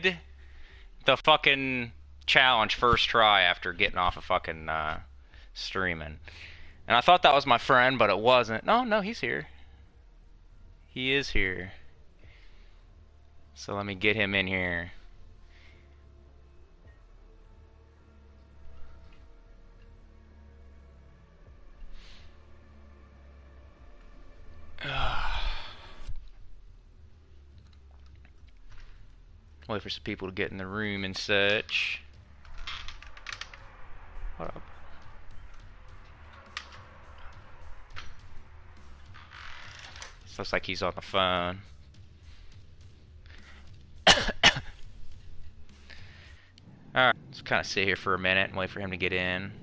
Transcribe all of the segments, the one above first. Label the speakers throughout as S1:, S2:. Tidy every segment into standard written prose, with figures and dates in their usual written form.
S1: the fucking challenge first try after getting off of fucking streaming. And I thought that was my friend, but it wasn't. No, no, he's here. He is here. So let me get him in here. Wait for some people to get in the room and such. What up? Looks like he's on the phone. Alright, let's kind of sit here for a minute and wait for him to get in.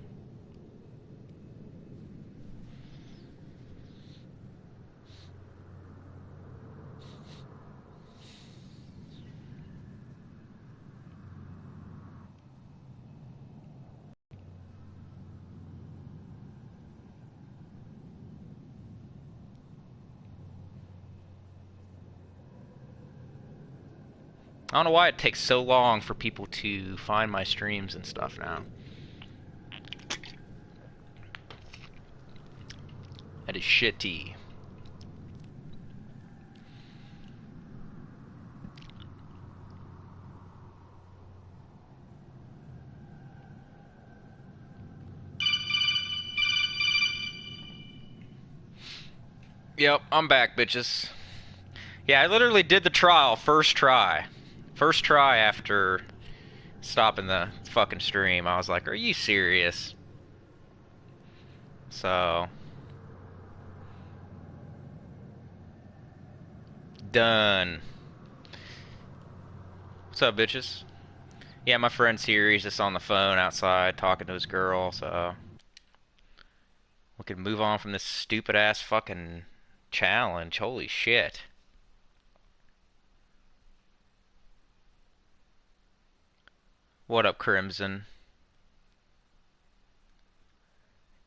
S1: I don't know why it takes so long for people to find my streams and stuff now. That is shitty. Yep, I'm back, bitches. Yeah, I literally did the trial first try. First try after stopping the fucking stream. I was like, are you serious? So... done. What's up, bitches? Yeah, my friend's here. He's just on the phone outside talking to his girl, so... we can move on from this stupid-ass fucking challenge. Holy shit. What up, Crimson?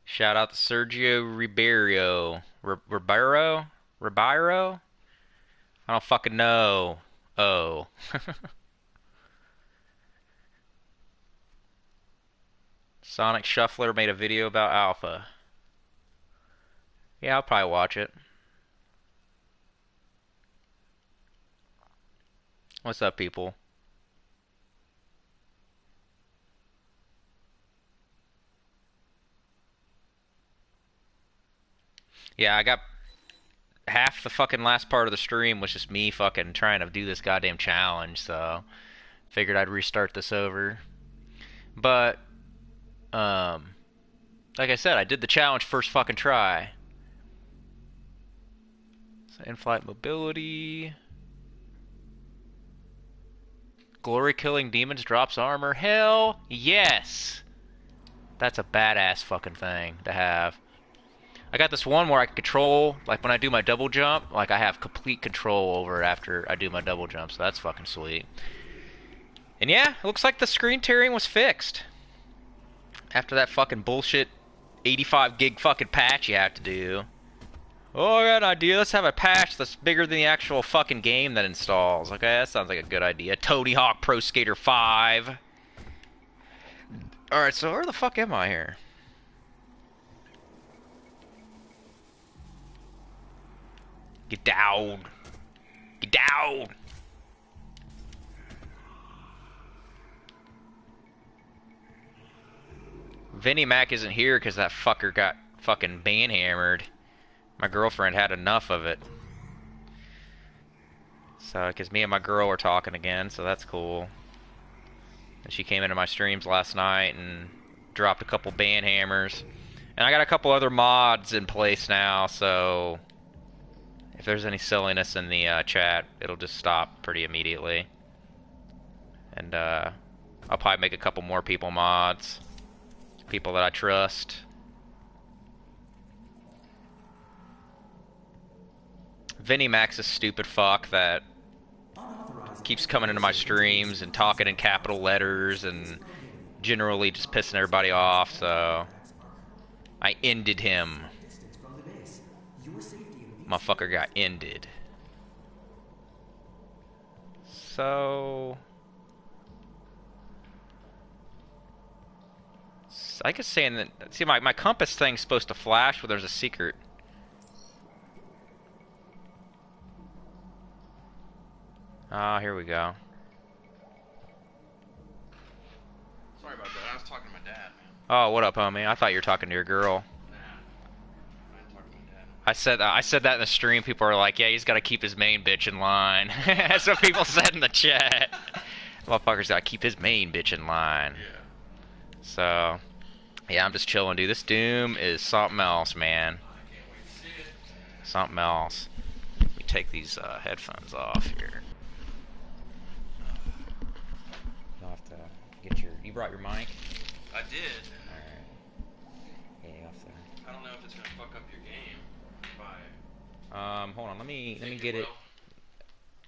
S1: Shout out to Sergio Ribeiro. Ribeiro? Ribeiro? I don't fucking know. Oh. Sonic Shuffler made a video about Alpha. Yeah, I'll probably watch it. What's up, people? Yeah, I got half the fucking last part of the stream was just me fucking trying to do this goddamn challenge, so figured I'd restart this over. But, like I said, I did the challenge first fucking try. So in-flight mobility. Glory killing demons drops armor. Hell yes! That's a badass fucking thing to have. I got this one where I can control, like when I do my double jump, like I have complete control over it after I do my double jump, so that's fucking sweet. And yeah, it looks like the screen tearing was fixed. After that fucking bullshit 85 gig fucking patch you have to do. Oh, I got an idea. Let's have a patch that's bigger than the actual fucking game that installs. Okay, that sounds like a good idea. Tony Hawk Pro Skater 5. Alright, so where the fuck am I here? Get down. Get down. Vinnie Mac isn't here because that fucker got fucking banhammered. My girlfriend had enough of it. So, because me and my girl were talking again, so that's cool. And she came into my streams last night and dropped a couple banhammers. And I got a couple other mods in place now, so... if there's any silliness in the chat, it'll just stop pretty immediately. And I'll probably make a couple more people mods. People that I trust. Vinnie Mac's a stupid fuck that keeps coming into my streams and talking in capital letters and generally just pissing everybody off, so I ended him. Motherfucker got ended. So I guess saying that. See, my compass thing's supposed to flash, but there's a secret. Ah, here we go.
S2: Sorry about that. I was talking to my dad, man.
S1: Oh, what up, homie? I thought you were talking to your girl.
S2: Nah, I ain't talking to my dad.
S1: I said that in the stream. People are like, "Yeah, he's got to keep his main bitch in line." That's what people said in the chat. Motherfucker's got to keep his main bitch in line.
S2: Yeah.
S1: So, yeah, I'm just chilling, dude. This Doom is something else, man.
S2: I can't wait to see it.
S1: Something else. Let me take these headphones off here. You'll have to get your. You brought your mic?
S2: I did.
S1: Alright. Yeah, you have to.
S2: I don't know if it's gonna fuck up your game. If
S1: Hold on. Let me
S2: think
S1: get it.
S2: will.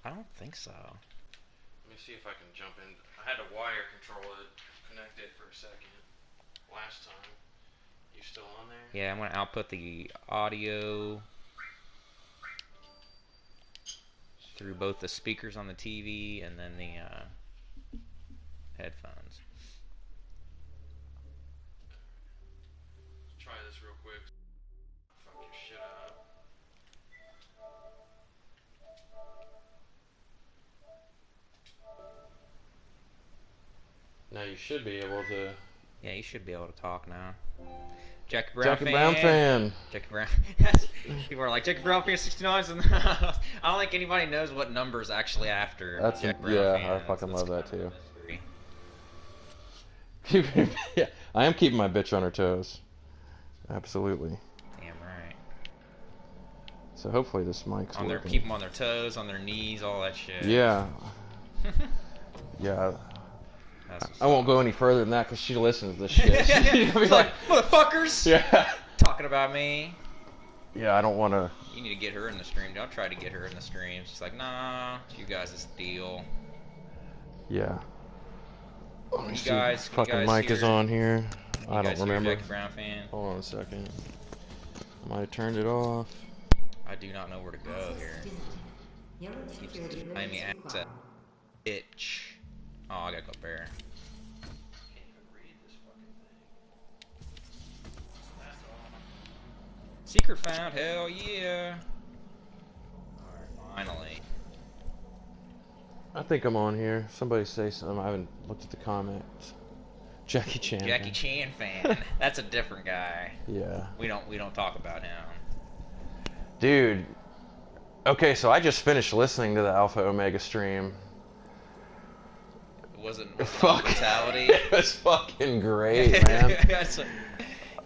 S1: I don't think so.
S2: Let me see if I can jump in. I had to wire control it, connect it for a second. Last time. You still on there?
S1: Yeah, I'm gonna output the audio through both the speakers on the TV and then the headphones.
S2: Let's try this real quick. Fuck your shit up. Now you should be able to.
S1: Yeah, you should be able to talk now. Jackie
S2: Brown fan.
S1: Jackie Brown. People are like, Jackie Brown fan 69. And I don't think anybody knows what number's actually after.
S2: That's
S1: Jackie Brown
S2: yeah,
S1: fan.
S2: I fucking
S1: That's
S2: love that
S1: kind of
S2: too.
S1: a mystery.
S2: Yeah, I am keeping my bitch on her toes. Absolutely.
S1: Damn right.
S2: So hopefully this mic's
S1: On their
S2: working.
S1: keep them on their toes, on their knees, all that shit.
S2: Yeah. Yeah.
S1: That's
S2: I won't go any further than that because she listens to this shit. She'll be
S1: It's like, motherfuckers!
S2: yeah.
S1: Talking about me.
S2: Yeah, I don't want to.
S1: You need to get her in the stream. Don't try to get her in the stream. She's like, nah, it's you guys' deal.
S2: Yeah. Let me
S1: You
S2: see.
S1: guys- can you
S2: Fucking
S1: guys
S2: mic is
S1: hear-
S2: on here.
S1: You
S2: I don't
S1: guys hear
S2: remember.
S1: Jackie Brown fan?
S2: Hold on a second. I might have turned it off.
S1: I do not know where to go here. Keeps denying me access. Itch. Oh, I gotta go bear. Secret found, hell yeah. Alright, finally.
S2: I think I'm on here. Somebody say something. I haven't looked at the comments. Jackie Chan.
S1: Jackie Chan fan. That's a different guy.
S2: Yeah.
S1: We don't talk about him.
S2: Dude. Okay, so I just finished listening to the Alpha Omega stream.
S1: It wasn't
S2: Fuck.
S1: brutality.
S2: It was fucking great, man.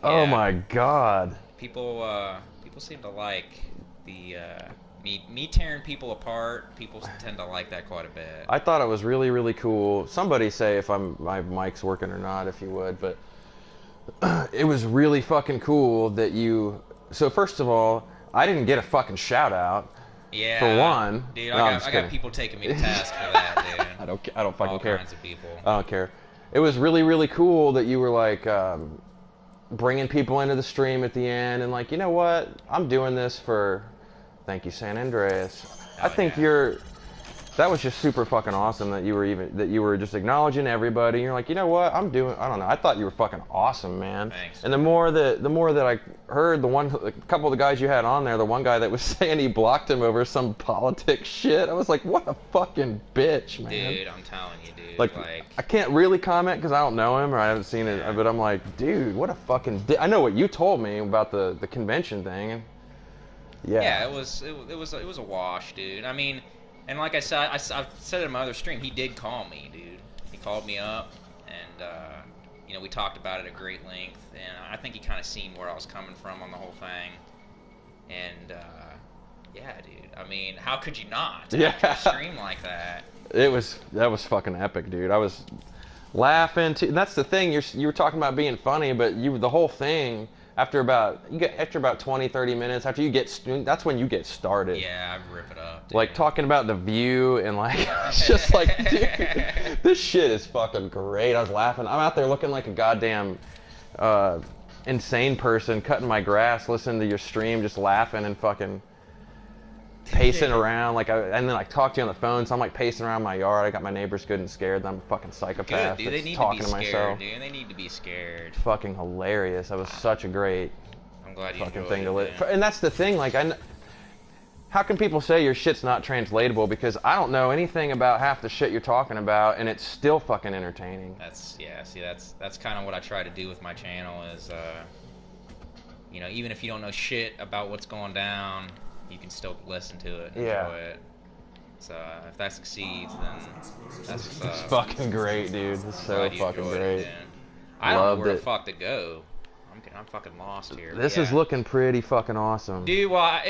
S2: Oh
S1: Yeah.
S2: my god.
S1: People seem to like the me tearing people apart. People tend to like that quite a bit.
S2: I thought it was really, really cool. Somebody say if my mic's working or not, if you would, but it was really fucking cool that you. So first of all, I didn't get a fucking shout out.
S1: Yeah.
S2: For one,
S1: dude,
S2: no,
S1: I
S2: I'm just
S1: got
S2: kidding.
S1: people taking me to task for that, dude.
S2: I don't fucking
S1: All
S2: care.
S1: kinds of people.
S2: I don't care. It was really, really cool that you were like bringing people into the stream at the end and like, you know what? I'm doing this for. Thank you, San Andreas. I think
S1: yeah.
S2: that was just super fucking awesome that you were just acknowledging everybody. You're like, you know what? I don't know. I thought you were fucking awesome, man.
S1: Thanks.
S2: And the more that I heard, a couple of the guys you had on there, the one guy that was saying he blocked him over some politics shit. I was like, what a fucking bitch, man.
S1: Dude, I'm telling you, dude.
S2: Like, I can't really comment because I don't know him or I haven't seen it, but I'm like, dude, what a fucking. I know what you told me about the convention thing. Yeah.
S1: Yeah, it was a wash, dude. I mean, and like I said, I've said it in my other stream, he did call me, dude. He called me up, and you know, we talked about it at great length, and I think he kind of seen where I was coming from on the whole thing, and yeah, dude. I mean, how could you not?
S2: Yeah.
S1: After a stream like that.
S2: That was fucking epic, dude. I was laughing too. That's the thing. You were talking about being funny, but the whole thing. After about 20, 30 minutes, that's when you get started.
S1: Yeah, I rip it up. Dude.
S2: Like talking about the view and like it's just like, dude, this shit is fucking great. I was laughing. I'm out there looking like a goddamn insane person cutting my grass, listening to your stream, just laughing and fucking. pacing around, like, and then I talk to you on the phone, so I'm like pacing around my yard. I got my neighbors good and scared. I'm a fucking psychopath.
S1: Good, dude. They need to be
S2: talking to
S1: scared,
S2: myself.
S1: dude. They need to be scared.
S2: Fucking hilarious. That was such a great
S1: I'm glad you
S2: fucking
S1: enjoyed
S2: thing
S1: it,
S2: to live.
S1: man.
S2: And that's the thing, like, how can people say your shit's not translatable? Because I don't know anything about half the shit you're talking about, and it's still fucking entertaining.
S1: That's kind of what I try to do with my channel is, you know, even if you don't know shit about what's going down, you can still listen to it and enjoy it. So if that succeeds, then that's
S2: It's fucking great, dude. It's so fucking great.
S1: I don't know where the fuck to go. I'm fucking lost here.
S2: This is looking pretty fucking awesome.
S1: Dude, well,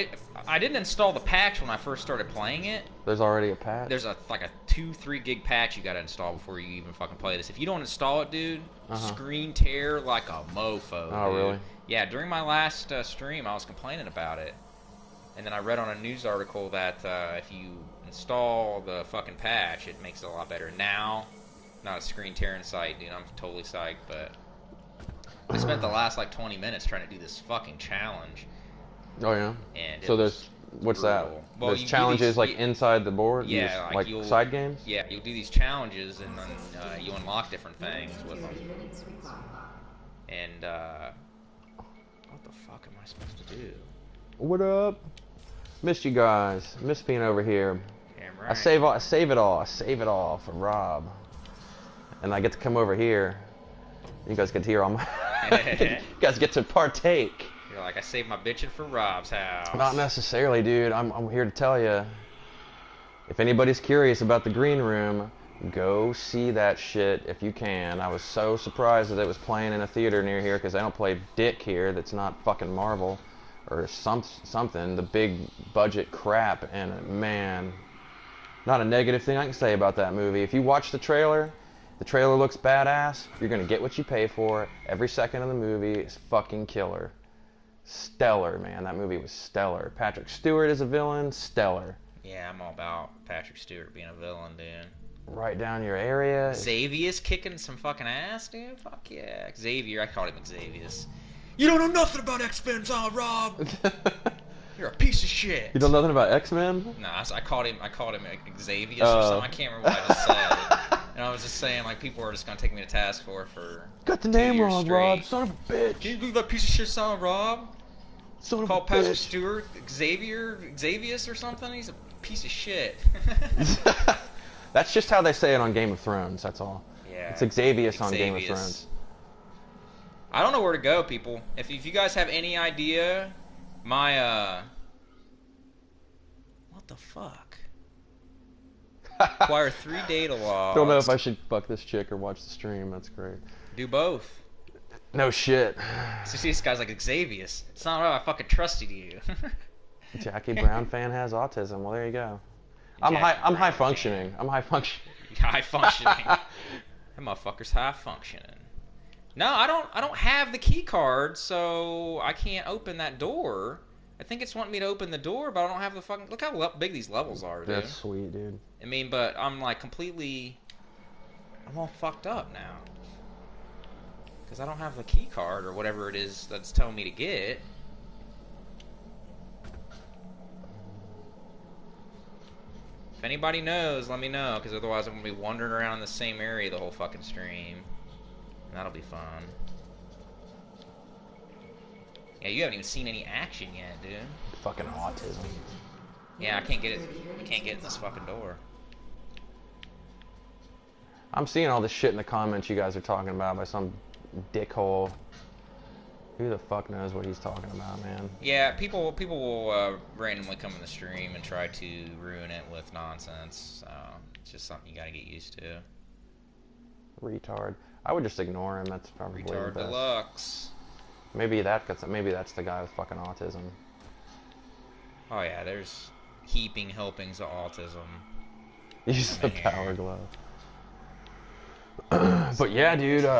S1: I didn't install the patch when I first started playing it.
S2: There's already a patch?
S1: There's like a 2-3 gig patch you gotta install before you even fucking play this. If you don't install it, dude, screen tear like a mofo.
S2: Oh,
S1: dude.
S2: really?
S1: Yeah, during my last stream, I was complaining about it. And then I read on a news article that if you install the fucking patch, it makes it a lot better. Now, not a screen tearing site, dude. I'm totally psyched, but I spent the last like 20 minutes trying to do this fucking challenge.
S2: Oh yeah.
S1: And
S2: so there's what's
S1: brutal.
S2: that?
S1: Well,
S2: there's challenges like inside the board.
S1: Yeah,
S2: like side games.
S1: Yeah, you'll do these challenges and then you unlock different things with them. And what the fuck am I supposed to do?
S2: What up? Missed you guys. Missed being over here.
S1: Damn right.
S2: I save it all for Rob, and I get to come over here. You guys get to hear all my. You guys get to partake.
S1: You're like, I saved my bitchin' for Rob's house.
S2: Not necessarily, dude. I'm here to tell you. If anybody's curious about the green room, go see that shit if you can. I was so surprised that it was playing in a theater near here because I don't play dick here. That's not fucking Marvel or something. The big budget crap, and man, not a negative thing I can say about that movie. If you watch the trailer looks badass. You're gonna get what you pay for. Every second of the movie is fucking killer. Stellar, man. That movie was stellar. Patrick Stewart is a villain. Stellar.
S1: Yeah, I'm all about Patrick Stewart being a villain, dude.
S2: Right down your area.
S1: Xavier's kicking some fucking ass, dude. Fuck yeah. Xavier, I called him Xavier's. You don't know nothing about X-Men, huh, Rob? You're a piece of shit.
S2: You know nothing about X-Men?
S1: No, I called him Xavier or something. I can't remember what I just said. And I was just saying, like, people are just gonna take me to task for
S2: got the name wrong, Rob. Son of a bitch.
S1: Can you believe that piece of shit sound, Rob?
S2: Son of
S1: Called
S2: a
S1: Patrick
S2: bitch.
S1: Stewart Xavius or something. He's a piece of shit.
S2: That's just how they say it on Game of Thrones. That's all.
S1: Yeah.
S2: It's Xavius on Game of
S1: Xavius.
S2: Thrones.
S1: I don't know where to go, people. If you guys have any idea, my what the fuck? Acquire 3 data logs.
S2: Don't know if I should fuck this chick or watch the stream. That's great.
S1: Do both.
S2: No shit.
S1: So see, this guy's like Xavius. It's not right. I fucking trusted you.
S2: Jackie Brown fan has autism. Well, there you go. I'm high functioning. I'm high functioning.
S1: High functioning. That motherfucker's high functioning. No, I don't have the key card, so I can't open that door. I think it's wanting me to open the door, but I don't have the fucking... Look how big these levels are, dude.
S2: That's sweet, dude.
S1: I mean, but I'm like completely... I'm all fucked up now. Because I don't have the key card or whatever it is that's telling me to get. If anybody knows, let me know, because otherwise I'm going to be wandering around in the same area the whole fucking stream. And that'll be fun. Yeah, you haven't even seen any action yet, dude.
S2: Fucking autism.
S1: Yeah, I can't get it. I can't get in this fucking door.
S2: I'm seeing all this shit in the comments you guys are talking about by some dickhole. Who the fuck knows what he's talking about, man?
S1: Yeah, people will randomly come in the stream and try to ruin it with nonsense. So it's just something you gotta get used to.
S2: Retard. I would just ignore him. That's probably
S1: Retard
S2: the best.
S1: deluxe.
S2: Maybe that's the guy with fucking autism.
S1: Oh yeah, there's heaping helpings of autism.
S2: Use the power glove. But yeah, dude.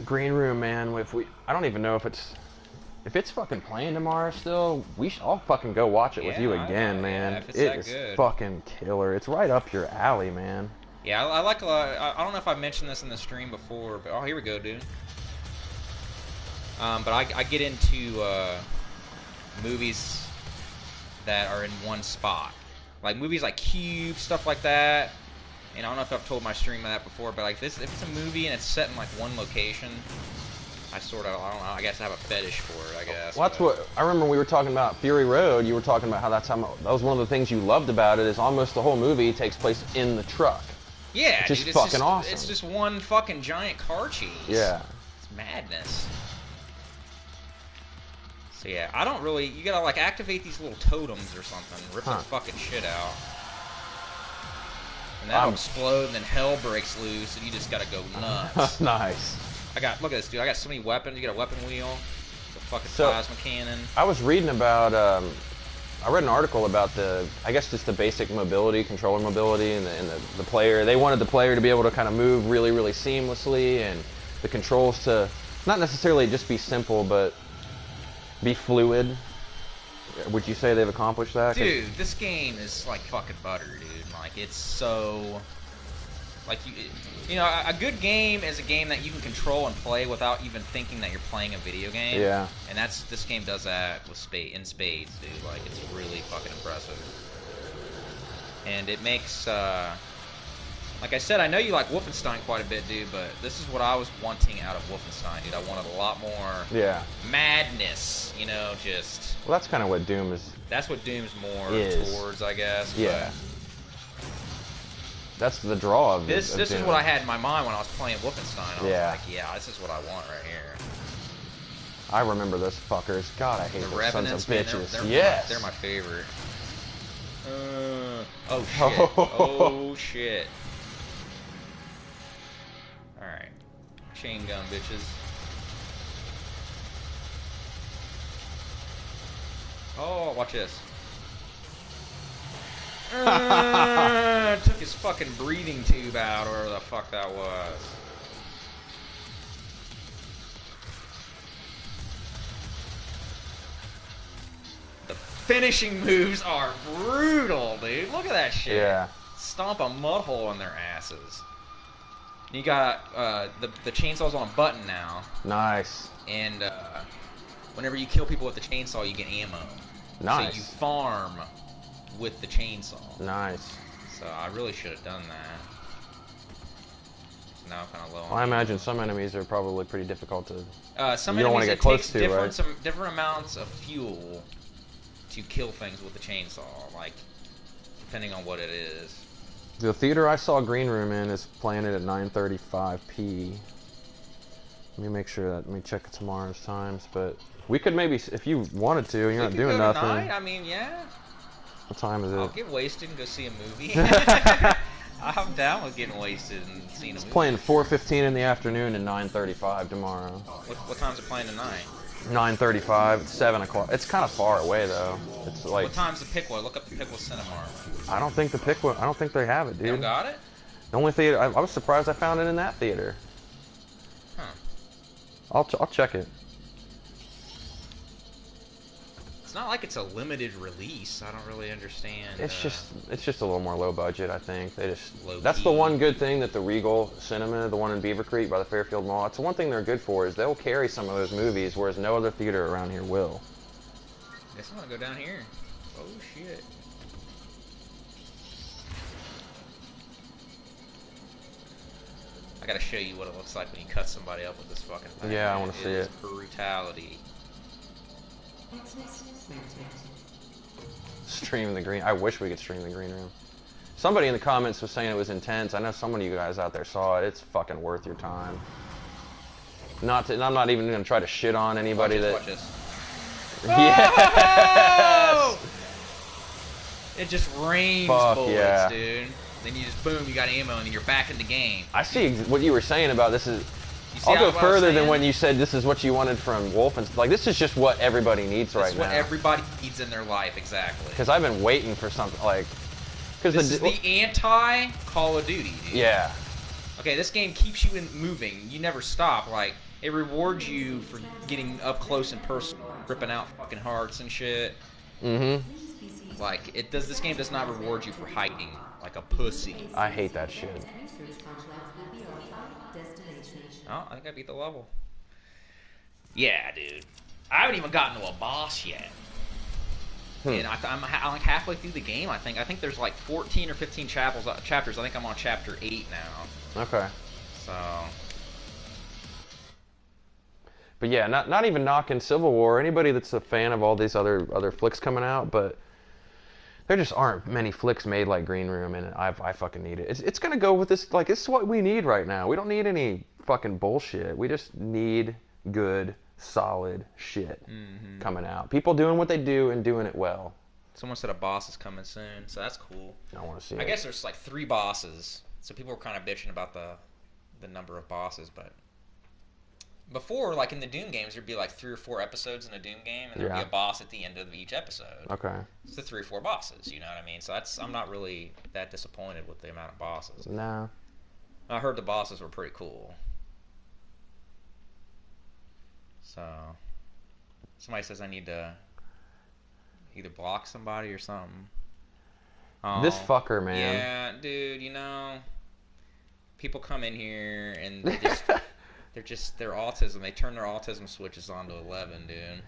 S2: Green room, man. I don't even know if it's fucking playing tomorrow still. I'll fucking go watch it with you again, man.
S1: Yeah, if it's
S2: it
S1: that
S2: is
S1: good.
S2: fucking killer. It's right up your alley, man.
S1: Yeah, I like a lot. I don't know if I mentioned this in the stream before, but oh, here we go, dude. But I get into movies
S3: that are in one spot. Like movies like Cube, stuff like that. And I don't know if I've told my stream of that before, but like this, if it's a movie and it's set in like one location, I don't know, I guess I have a fetish for it, I guess.
S2: Well, that's what I remember. We were talking about Fury Road. You were talking about how that was one of the things you loved about it. Is almost the whole movie takes place in the truck.
S3: Yeah,
S2: which is
S3: dude,
S2: fucking awesome.
S3: It's just one fucking giant car chase.
S2: Yeah,
S3: it's madness. So yeah, I don't really. You gotta like activate these little totems or something, rip the fucking shit out, and that'll explode, and then hell breaks loose, and you just gotta go nuts.
S2: Nice.
S3: Look at this, dude. I got so many weapons. You got a weapon wheel, the fucking plasma cannon.
S2: I was reading about, I read an article about I guess just the basic mobility, controller mobility, and the player. They wanted the player to be able to kind of move really, really seamlessly, and the controls to not necessarily just be simple, but be fluid. Would you say they've accomplished that?
S3: Dude, this game is like fucking butter, dude. Like, it's so... Like, you know, a good game is a game that you can control and play without even thinking that you're playing a video game.
S2: Yeah.
S3: And this game does that with in spades, dude. Like, it's really fucking impressive. And it makes, like I said, I know you like Wolfenstein quite a bit, dude, but this is what I was wanting out of Wolfenstein, dude. I wanted a lot more madness, you know, just...
S2: Well, that's kind of what Doom is.
S3: That's what Doom's more towards, I guess.
S2: Yeah. But that's the draw of
S3: this. This is what I had in my mind when I was playing Wolfenstein. I was like, yeah, this is what I want right here.
S2: I remember those fuckers. God, I hate those sons of bitches.
S3: They're my favorite. Oh shit. Oh shit. Alright. Chain gun, bitches. Oh, watch this. Took his fucking breathing tube out, or whatever the fuck that was. The finishing moves are brutal, dude. Look at that shit.
S2: Yeah.
S3: Stomp a mud hole in their asses. You got the chainsaw's on a button now.
S2: Nice.
S3: And whenever you kill people with the chainsaw, you get ammo.
S2: Nice.
S3: So you farm with the chainsaw.
S2: Nice.
S3: So I really should have done that. Now I'm kind of low on
S2: I imagine some enemies are probably pretty difficult to...
S3: some
S2: you don't want to get close to, right?
S3: Some different amounts of fuel to kill things with the chainsaw, like, depending on what it is.
S2: The theater I saw Green Room in is playing it at 9:35p. Let me make sure that... Let me check tomorrow's times, but... We could maybe, if you wanted to, you're not doing nothing.
S3: Tonight? I mean, yeah.
S2: What time is it?
S3: I'll get wasted and go see a movie. I'm down with getting wasted and seeing a movie.
S2: It's playing 4:15 in the afternoon and 9:35 tomorrow.
S3: What time's it playing tonight?
S2: 9:35. It's 7 o'clock. It's kind of far away though. It's like.
S3: What time's the Pickwa? Look up the Pickwa Cinema.
S2: I don't think the Pickwa. I don't think they have it, dude.
S3: They don't got it?
S2: The only theater. I was surprised I found it in that theater.
S3: Huh.
S2: I'll check it.
S3: It's not like it's a limited release. I don't really understand.
S2: It's just a little more low budget, I think. They just
S3: low
S2: that's
S3: key.
S2: The one good thing that the Regal Cinema, the one in Beaver Creek by the Fairfield Mall, it's the one thing they're good for is they'll carry some of those movies, whereas no other theater around here will.
S3: Guess I'm gonna go down here. Oh shit. I gotta show you what it looks like when you cut somebody up with this fucking thing.
S2: Yeah, I want to see it.
S3: Brutality.
S2: Stream the green. I wish we could stream the Green Room. Somebody in the comments was saying it was intense. I know some of you guys out there saw it. It's fucking worth your time. I'm not even gonna try to shit on anybody
S3: Watch this.
S2: Yes!
S3: Oh! It just rains bullets, dude. Then you just boom, you got ammo, and then you're back in the game.
S2: I see what you were saying about this is. I'll go further than when you said this is what you wanted from Wolfenstein. Like, this is just what everybody needs right now. This is
S3: what everybody needs in their life, exactly.
S2: Because I've been waiting for something like...
S3: This is the anti-Call of Duty, dude.
S2: Yeah.
S3: Okay, this game keeps you moving. You never stop. Like, it rewards you for getting up close and personal, ripping out fucking hearts and shit.
S2: Mm-hmm.
S3: Like, this game does not reward you for hiding like a pussy.
S2: I hate that shit.
S3: Oh, I think I beat the level. Yeah, dude. I haven't even gotten to a boss yet. And I'm like halfway through the game. I think there's like 14 or 15 chapters. I think I'm on chapter 8 now.
S2: Okay.
S3: So.
S2: But yeah, not even knocking Civil War. Anybody that's a fan of all these other flicks coming out, but there just aren't many flicks made like Green Room, and I fucking need it. It's gonna go with this. Like, this is what we need right now. We don't need any fucking bullshit. We just need good, solid shit coming out. People doing what they do and doing it well.
S3: Someone said a boss is coming soon, so that's cool.
S2: I want to see
S3: I
S2: it.
S3: guess there's like 3 bosses, so people were kind of bitching about the number of bosses, but before, like in the Doom games, there'd be like 3 or 4 episodes in a Doom game, and there'd be a boss at the end of each episode.
S2: Okay.
S3: It's the 3 or 4 bosses, you know what I mean? So I'm not really that disappointed with the amount of bosses.
S2: No.
S3: I heard the bosses were pretty cool. So, somebody says I need to either block somebody or something. Oh,
S2: This fucker, man.
S3: Yeah, dude, you know, people come in here and they just, their autism, they turn their autism switches on to 11, dude.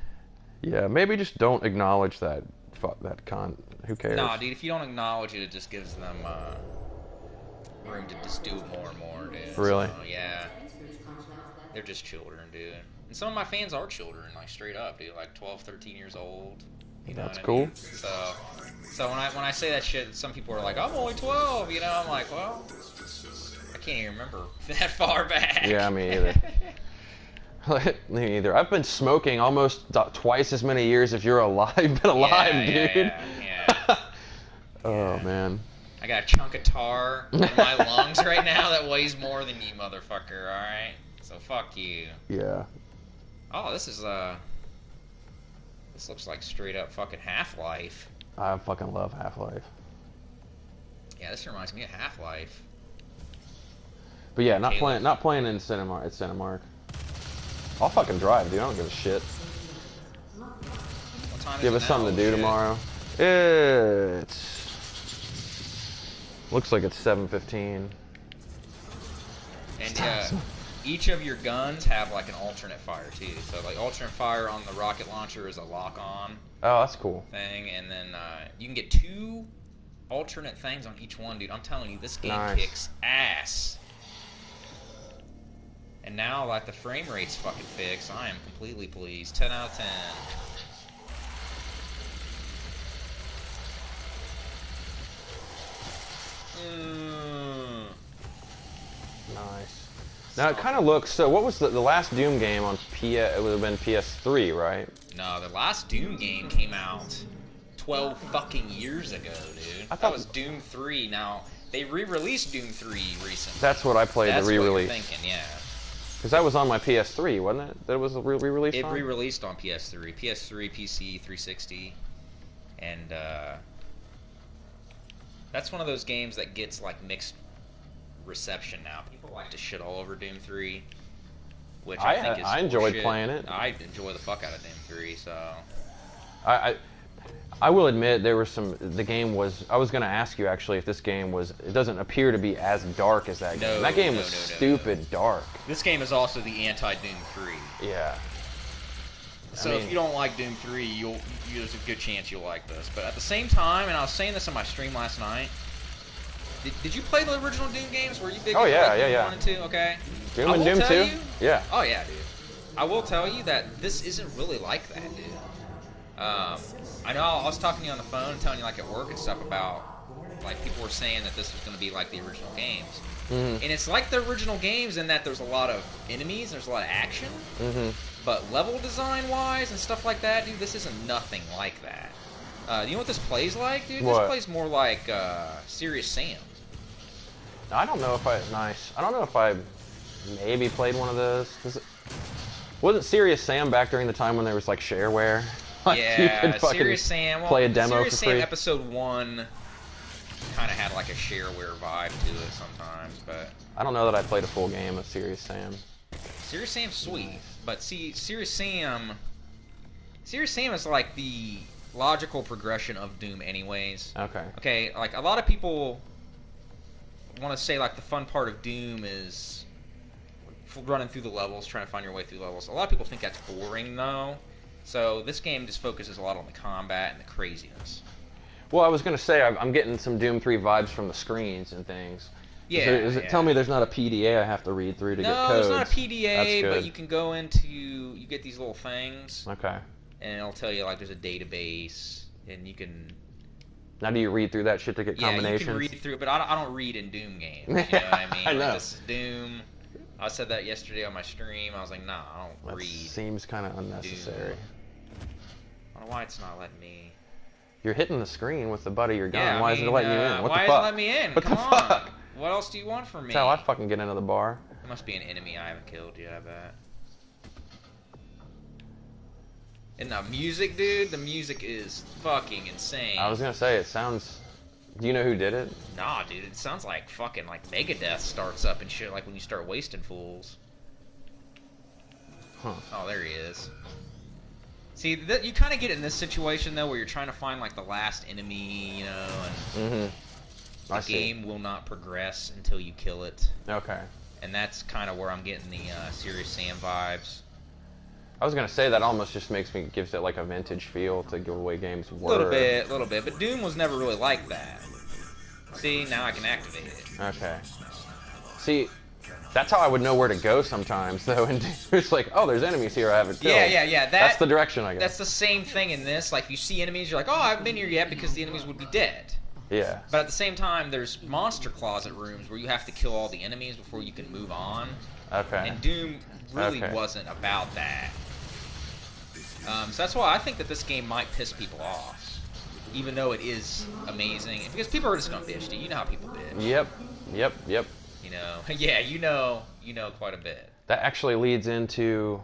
S2: Yeah, maybe just don't acknowledge that. Who cares?
S3: Nah, dude, if you don't acknowledge it, it just gives them room to just do it more and more, dude.
S2: Really?
S3: So, yeah. They're just children, dude. And some of my fans are children, like straight up, dude, like 12, 13 years old. You know
S2: That's
S3: what
S2: cool.
S3: I mean? So when I say that shit, some people are like, I'm only 12, you know? I'm like, well, I can't even remember that far back.
S2: Yeah, me either. Me either. I've been smoking almost twice as many years if you're alive. Been alive, dude.
S3: Yeah.
S2: Oh man.
S3: I got a chunk of tar in my lungs right now that weighs more than you, motherfucker. All right. So fuck you.
S2: Yeah.
S3: Oh, this looks like straight up fucking Half-Life.
S2: I fucking love Half-Life.
S3: Yeah, this reminds me of Half-Life.
S2: But yeah, not playing in Cinemark. It's Cinemark. I'll fucking drive, dude. I don't give a shit.
S3: What time is
S2: Give
S3: it
S2: us
S3: now?
S2: something to do
S3: Shit.
S2: tomorrow. It's looks like it's 7:15.
S3: And each of your guns have like an alternate fire too. So like alternate fire on the rocket launcher is a lock-on
S2: Oh, that's cool.
S3: thing, and then you can get 2 alternate things on each one, dude. I'm telling you, this game
S2: Nice.
S3: kicks ass. And now that the frame rate's fucking fixed, I am completely pleased. 10 out of 10.
S2: Nice. Now it kind of looks. So what was the last Doom game on It would have been PS3, right?
S3: No, the last Doom game came out 12 fucking years ago, dude.
S2: I thought
S3: That was Doom 3. Now, they re-released Doom 3 recently.
S2: That's what I played.
S3: That's
S2: The re-release.
S3: what you're thinking, yeah.
S2: Because that was on my PS3, wasn't it? That was a re-release.
S3: It re-released on PS3, PC, 360, and that's one of those games that gets like mixed reception now. People like to shit all over Doom 3, which I think is
S2: I enjoyed
S3: bullshit.
S2: playing it.
S3: I enjoy the fuck out of Doom 3, so
S2: I will admit there was some. The game was. I was going to ask you actually if this game was. It doesn't appear to be as dark as that game. That game was stupid dark.
S3: This game is also the anti-Doom 3.
S2: Yeah.
S3: So
S2: I mean,
S3: if you don't like Doom 3, there's a good chance you'll like this. But at the same time, and I was saying this on my stream last night, did you play the original Doom games? Were you big?
S2: Oh, yeah,
S3: Doom
S2: yeah.
S3: 1 and 2? Okay.
S2: Doom
S3: I
S2: and
S3: will
S2: Doom
S3: tell
S2: 2?
S3: you-
S2: Yeah.
S3: Oh yeah, dude. I will tell you that this isn't really like that, dude. I know I was talking to you on the phone and telling you like at work and stuff about like people were saying that this was going to be like the original games.
S2: Mm-hmm.
S3: And it's like the original games in that there's a lot of enemies, there's a lot of action.
S2: Mm-hmm.
S3: But level design wise and stuff like that, dude, this isn't nothing like that. You know what this plays like, dude?
S2: What?
S3: This plays more like Serious Sam.
S2: I don't know if I maybe played one of those. Wasn't Serious Sam back during the time when there was like shareware? Like, you
S3: Yeah,
S2: could fucking
S3: Serious Sam. Well,
S2: play a demo
S3: Serious
S2: for
S3: Sam
S2: free.
S3: Episode 1 kind of had like a shareware vibe to it sometimes, but
S2: I don't know that I played a full game of Serious Sam.
S3: Serious Sam's sweet. But see, Serious Sam is like the logical progression of Doom anyways.
S2: Okay.
S3: Okay, like a lot of people want to say like the fun part of Doom is running through the levels, trying to find your way through levels. A lot of people think that's boring though. So this game just focuses a lot on the combat and the craziness.
S2: Well, I was gonna say I'm getting some Doom 3 vibes from the screens and things.
S3: Yeah.
S2: Tell me there's not a PDA I have to read through to get codes?
S3: No, there's not a
S2: That's
S3: PDA,
S2: good.
S3: but you can go into, you get these little things,
S2: Okay.
S3: and it'll tell you like there's a database, and you can.
S2: Now do you read through that shit to get combinations?
S3: Yeah, you can read through it, but I don't read in Doom games. You know what I mean?
S2: I know.
S3: Like, this is Doom. I said that yesterday on my stream. I was like, nah, I don't
S2: That
S3: read.
S2: seems kind of unnecessary.
S3: Doom. I don't know why it's not letting me.
S2: You're hitting the screen with the butt of your gun.
S3: Yeah,
S2: why isn't it letting you in? What the fuck?
S3: Why isn't it letting me in?
S2: What
S3: Come
S2: the
S3: on.
S2: fuck?
S3: What else do you want from me?
S2: That's how I fucking get into the bar.
S3: There must be an enemy I haven't killed yet, I bet. And the music, dude, the music is fucking insane.
S2: I was gonna say, it sounds... Do you know who did it?
S3: Nah, dude, it sounds like fucking like Megadeth starts up and shit, like when you start wasting fools.
S2: Huh.
S3: Oh, there he is. See, you kind of get in this situation, though, where you're trying to find, like, the last enemy, you know, and the game will not progress until you kill it.
S2: Okay.
S3: And that's kind of where I'm getting the Serious Sam vibes.
S2: I was gonna say that almost just gives it like a vintage feel to give away games.
S3: A little bit. But Doom was never really like that. See, now I can activate it.
S2: Okay. See, that's how I would know where to go sometimes, though. And it's like, oh, there's enemies here I haven't killed.
S3: Yeah.
S2: That's the direction I go.
S3: That's the same thing in this. Like, you see enemies, you're like, oh, I haven't been here yet because the enemies would be dead.
S2: Yeah.
S3: But at the same time, there's monster closet rooms where you have to kill all the enemies before you can move on.
S2: Okay.
S3: And Doom really wasn't about that. So that's why I think that this game might piss people off, even though it is amazing. Because people are just gonna bitch, dude. You know how people bitch.
S2: Yep.
S3: You know, yeah, you know quite a bit.
S2: That actually leads into.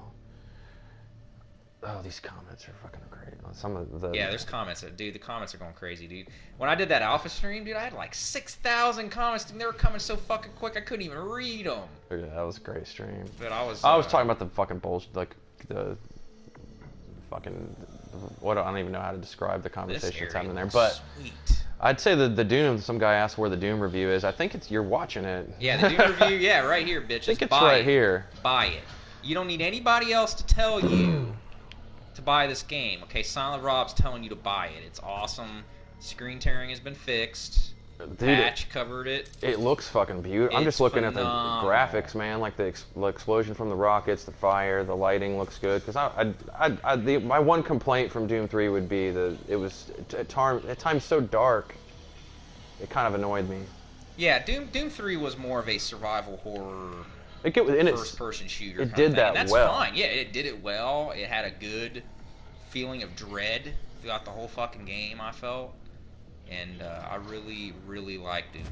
S2: Oh, these comments are fucking great. Some of the.
S3: Yeah, there's comments. Dude, the comments are going crazy, dude. When I did that alpha stream, dude, I had like 6,000 comments, and they were coming so fucking quick I couldn't even read them.
S2: Yeah, that was a great stream.
S3: But I was
S2: talking about the fucking bullshit, like the fucking. What I don't even know how to describe the conversation that's happening there, but
S3: sweet.
S2: I'd say the Doom. Some guy asked where the Doom review is. I think you're watching it.
S3: Yeah, the Doom review. Yeah, right here, bitches.
S2: I think it's right here.
S3: Buy it. You don't need anybody else to tell you to buy this game. Okay, Silent Rob's telling you to buy it. It's awesome. Screen tearing has been fixed.
S2: Dude,
S3: Patch covered it.
S2: It looks fucking beautiful. I'm just looking at the graphics, man. Like the explosion from the rockets, the fire, the lighting looks good. Because my one complaint from Doom 3 would be it was at times so dark. It kind of annoyed me.
S3: Yeah, Doom 3 was more of a survival horror first-person shooter.
S2: It did that well.
S3: That's fine. Yeah, it did it well. It had a good feeling of dread throughout the whole fucking game, I felt. And I really, really like Doom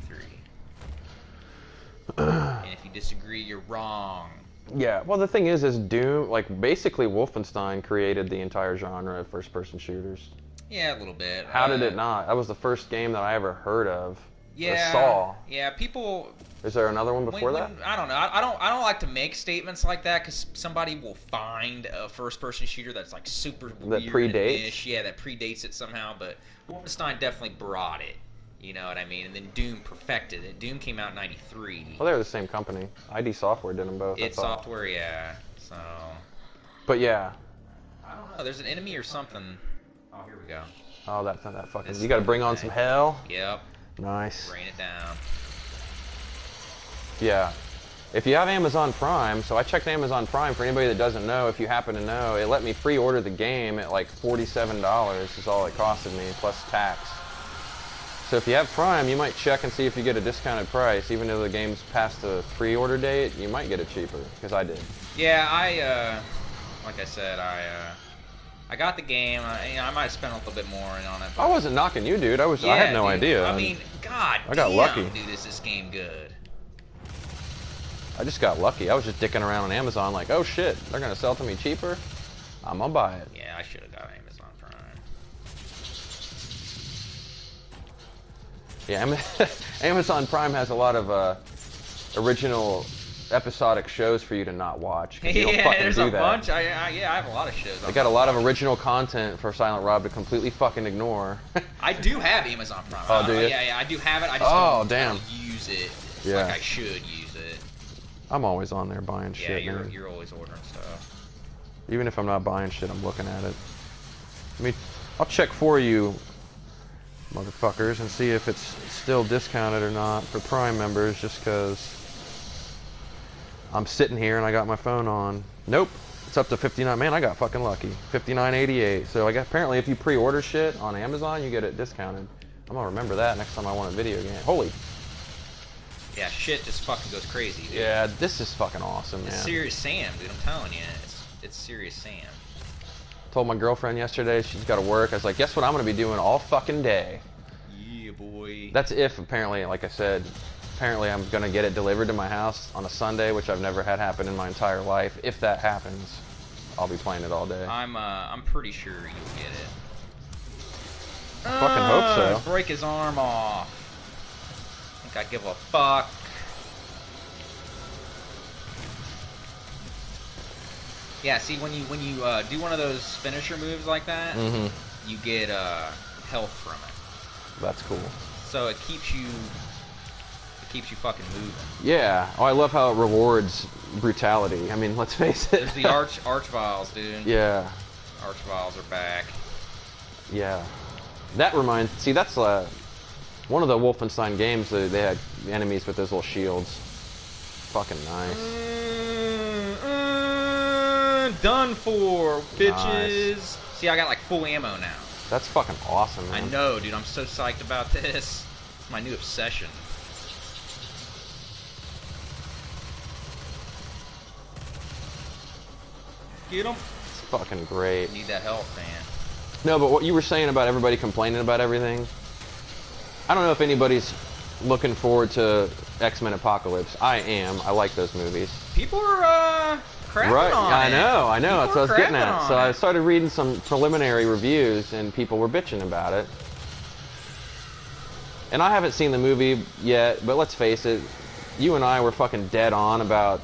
S3: 3. And if you disagree, you're wrong.
S2: Yeah, well, the thing is Doom, like, basically Wolfenstein created the entire genre of first-person shooters.
S3: Yeah, a little bit.
S2: How did it not? That was the first game that I ever heard of.
S3: Yeah.
S2: Or saw.
S3: Yeah, people.
S2: Is there another one before that?
S3: I don't know. I don't like to make statements like that because somebody will find a first-person shooter that's like super weird
S2: that predates.
S3: and niche. Yeah, that predates it somehow. But Wolfenstein definitely brought it. You know what I mean? And then Doom perfected it. Doom came out in '93.
S2: Well, they're the same company. ID Software did them both.
S3: Id Software, yeah. So.
S2: But yeah.
S3: I don't know. There's an enemy or something. Oh, here we go.
S2: Oh, that fucking. You got to bring on some hell.
S3: Yep.
S2: Nice.
S3: Rain it down.
S2: Yeah. If you have Amazon Prime, so I checked Amazon Prime for anybody that doesn't know, if you happen to know, it let me pre-order the game at like $47 is all it costed me, plus tax. So if you have Prime, you might check and see if you get a discounted price. Even though the game's past the pre-order date, you might get it cheaper, because I did.
S3: Yeah, like I said, I got the game. I might have spent a little bit more on it.
S2: I wasn't knocking you, dude. I had no idea.
S3: I mean, God
S2: I got lucky.
S3: Dude, is this game good?
S2: I just got lucky. I was just dicking around on Amazon like, oh shit, they're going to sell it to me cheaper? I'm going to buy it.
S3: Yeah, I should have got Amazon Prime.
S2: Yeah, Amazon Prime has a lot of original episodic shows for you to not watch. You don't fucking
S3: there's
S2: do
S3: a
S2: that.
S3: bunch. I have a lot of shows.
S2: They got a lot of original content for Silent Rob to completely fucking ignore.
S3: I do have Amazon Prime.
S2: Oh, do you?
S3: Yeah, I do have it. I just
S2: damn.
S3: don't use it
S2: Yeah.
S3: like I should use it.
S2: I'm always on there buying shit.
S3: Yeah,
S2: man.
S3: you're always ordering stuff.
S2: Even if I'm not buying shit, I'm looking at it. I'll check for you, motherfuckers, and see if it's still discounted or not for Prime members, just because I'm sitting here and I got my phone on. Nope, it's up to 59. Man, I got fucking lucky. 59.88. So I guess apparently if you pre-order shit on Amazon, you get it discounted. I'm gonna remember that next time I want a video game. Holy.
S3: Yeah, shit just fucking goes crazy, dude.
S2: Yeah, this is fucking awesome, man.
S3: It's Serious Sam, dude. I'm telling you, it's Serious Sam.
S2: Told my girlfriend yesterday she's got to work. I was like, guess what I'm gonna be doing all fucking day?
S3: Yeah, boy.
S2: That's if apparently, like I said, apparently I'm gonna get it delivered to my house on a Sunday, which I've never had happen in my entire life. If that happens, I'll be playing it all day.
S3: I'm pretty sure you'll get it.
S2: I fucking hope so.
S3: Break his arm off. Think I give a fuck. Yeah, see, when you do one of those finisher moves like that, you get health from it.
S2: That's cool.
S3: So it keeps you fucking moving.
S2: Yeah. Oh, I love how it rewards brutality. I mean, let's face it.
S3: There's the arch vials, dude.
S2: Yeah.
S3: Arch vials are back.
S2: Yeah. That reminds. See, that's one of the Wolfenstein games. They had enemies with those little shields. Fucking nice.
S3: Done for, bitches.
S2: Nice.
S3: See, I got like full ammo now.
S2: That's fucking awesome, man.
S3: I know, dude. I'm so psyched about this. It's my new obsession. Get him.
S2: It's fucking great.
S3: Need that health, man.
S2: No, but what you were saying about everybody complaining about everything, I don't know if anybody's looking forward to X-Men Apocalypse. I am. I like those movies.
S3: People are crapping
S2: Right,
S3: on
S2: I
S3: it.
S2: know. That's what I was getting
S3: crapping
S2: at.
S3: on
S2: So I
S3: it.
S2: started reading some preliminary reviews, and people were bitching about it. And I haven't seen the movie yet, but let's face it, you and I were fucking dead on about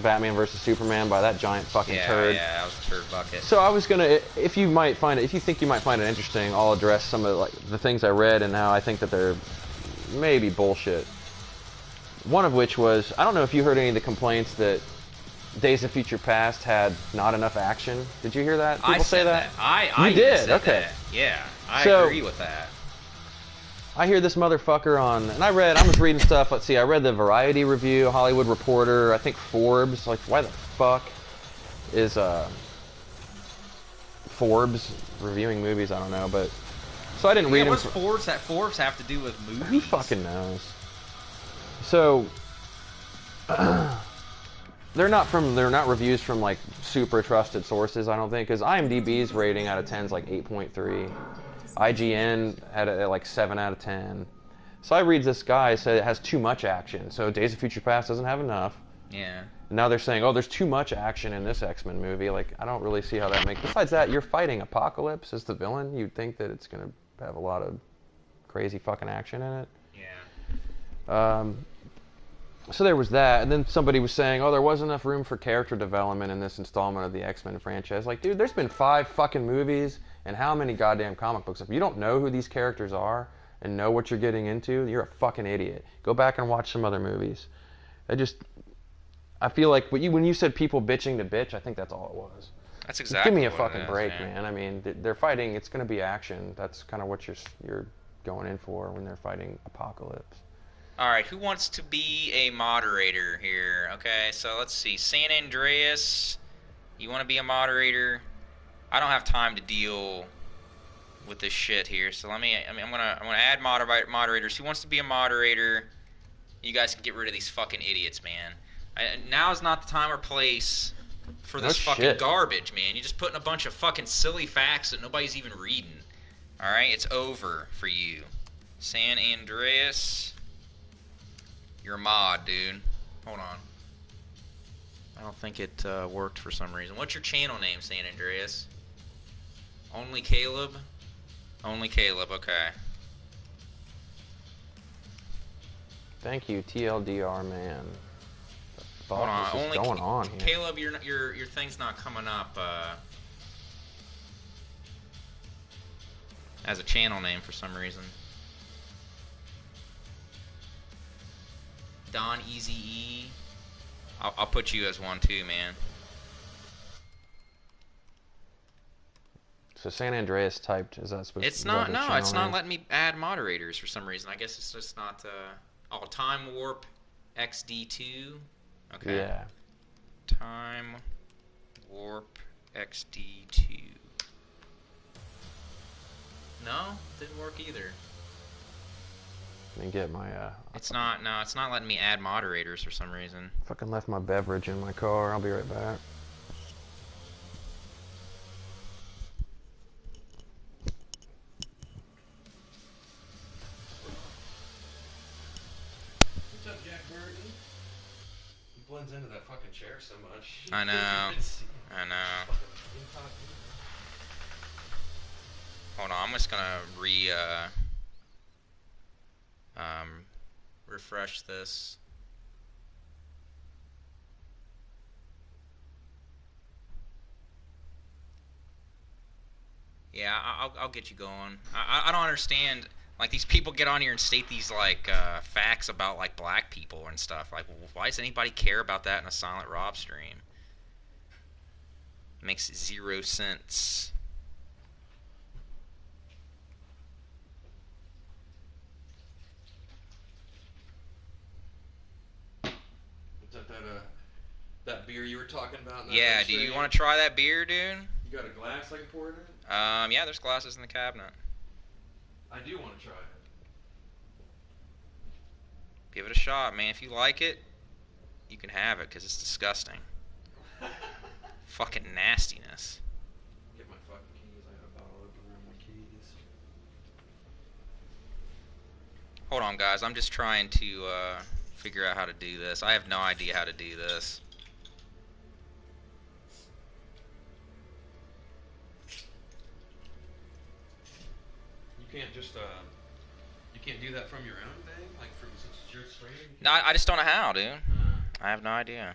S2: Batman versus Superman by that giant fucking turd.
S3: Yeah, that was a turd bucket.
S2: So I was gonna, if you think you might find it interesting, I'll address some of the things I read and how I think that they're maybe bullshit. One of which was, I don't know if you heard any of the complaints that Days of Future Past had not enough action. Did you hear that? People say that?
S3: I
S2: You
S3: even
S2: did?
S3: said
S2: Okay.
S3: that. Yeah, I
S2: So-
S3: agree with that.
S2: I hear this motherfucker on, and I was reading stuff. Let's see, I read the Variety review, Hollywood Reporter, I think Forbes. Like, why the fuck is Forbes reviewing movies? I don't know, but so I didn't read them.
S3: What's Forbes have to do with movies?
S2: Who fucking knows? So they're not reviews from like super trusted sources. I don't think, because IMDb's rating out of 10 is like 8.3. IGN had it at like 7 out of 10. So I read this guy said it has too much action. So Days of Future Past doesn't have enough.
S3: Yeah.
S2: And now they're saying, oh, there's too much action in this X-Men movie. Like, I don't really see how that makes. Besides that, you're fighting Apocalypse as the villain. You'd think that it's gonna have a lot of crazy fucking action in it.
S3: Yeah.
S2: So there was that, and then somebody was saying, oh, there wasn't enough room for character development in this installment of the X-Men franchise. Like, dude, there's been 5 fucking movies and how many goddamn comic books? If you don't know who these characters are and know what you're getting into, you're a fucking idiot. Go back and watch some other movies. I feel like when you said people bitching to bitch, I think that's all it was.
S3: That's exactly.
S2: Give me a
S3: what
S2: fucking
S3: it is,
S2: break, man. I mean, they're fighting. It's going to be action. That's kind of what you're going in for when they're fighting Apocalypse.
S3: All right, who wants to be a moderator here? Okay, so let's see. San Andreas, you want to be a moderator? I don't have time to deal with this shit here, so I'm gonna add moderators. Who wants to be a moderator? You guys can get rid of these fucking idiots, man. Now is not the time or place for this fucking garbage, man. You're just putting a bunch of fucking silly facts that nobody's even reading. All right, it's over for you. San Andreas, you're a mod, dude. Hold on. I don't think it worked for some reason. What's your channel name, San Andreas? Only Caleb? Only Caleb, okay.
S2: Thank you, TLDR man.
S3: Hold on.
S2: What's
S3: Only
S2: going on here?
S3: Caleb, your thing's not coming up as a channel name for some reason. Don Easy E. I'll put you as one too, man.
S2: So San Andreas typed. Is that supposed?
S3: It's
S2: Is that
S3: not.
S2: the
S3: No, it's
S2: channel
S3: not
S2: name?
S3: letting me add moderators for some reason. I guess it's just not. Oh, Time Warp XD2. Okay.
S2: Yeah.
S3: Time Warp XD2. No, didn't work either.
S2: Let me get my.
S3: It's not. No, it's not letting me add moderators for some reason.
S2: Fucking left my beverage in my car. I'll be right back. What's up, Jack Burton? He blends into that fucking chair so much.
S3: I know. I know. Hold on, I'm just gonna refresh this. Yeah, I'll get you going. I don't understand. Like, these people get on here and state these like facts about like black people and stuff. Like, why does anybody care about that in a Silent Rob stream? It makes 0 sense.
S2: What's up, that beer you were talking about?
S3: Yeah, do you want to try that beer, dude?
S2: You got a glass I can pour it in?
S3: Yeah, there's glasses in the cabinet.
S2: I do want to try it.
S3: Give it a shot, man. If you like it, you can have it, because it's disgusting. Fucking nastiness.
S2: Get my fucking keys. I got a bottle opener on my keys.
S3: Hold on, guys. I'm just trying to figure out how to do this. I have no idea how to do this.
S2: You can't just you can't do that from your own thing, like from since it's your stream.
S3: No, I just don't know how, dude. I have no idea.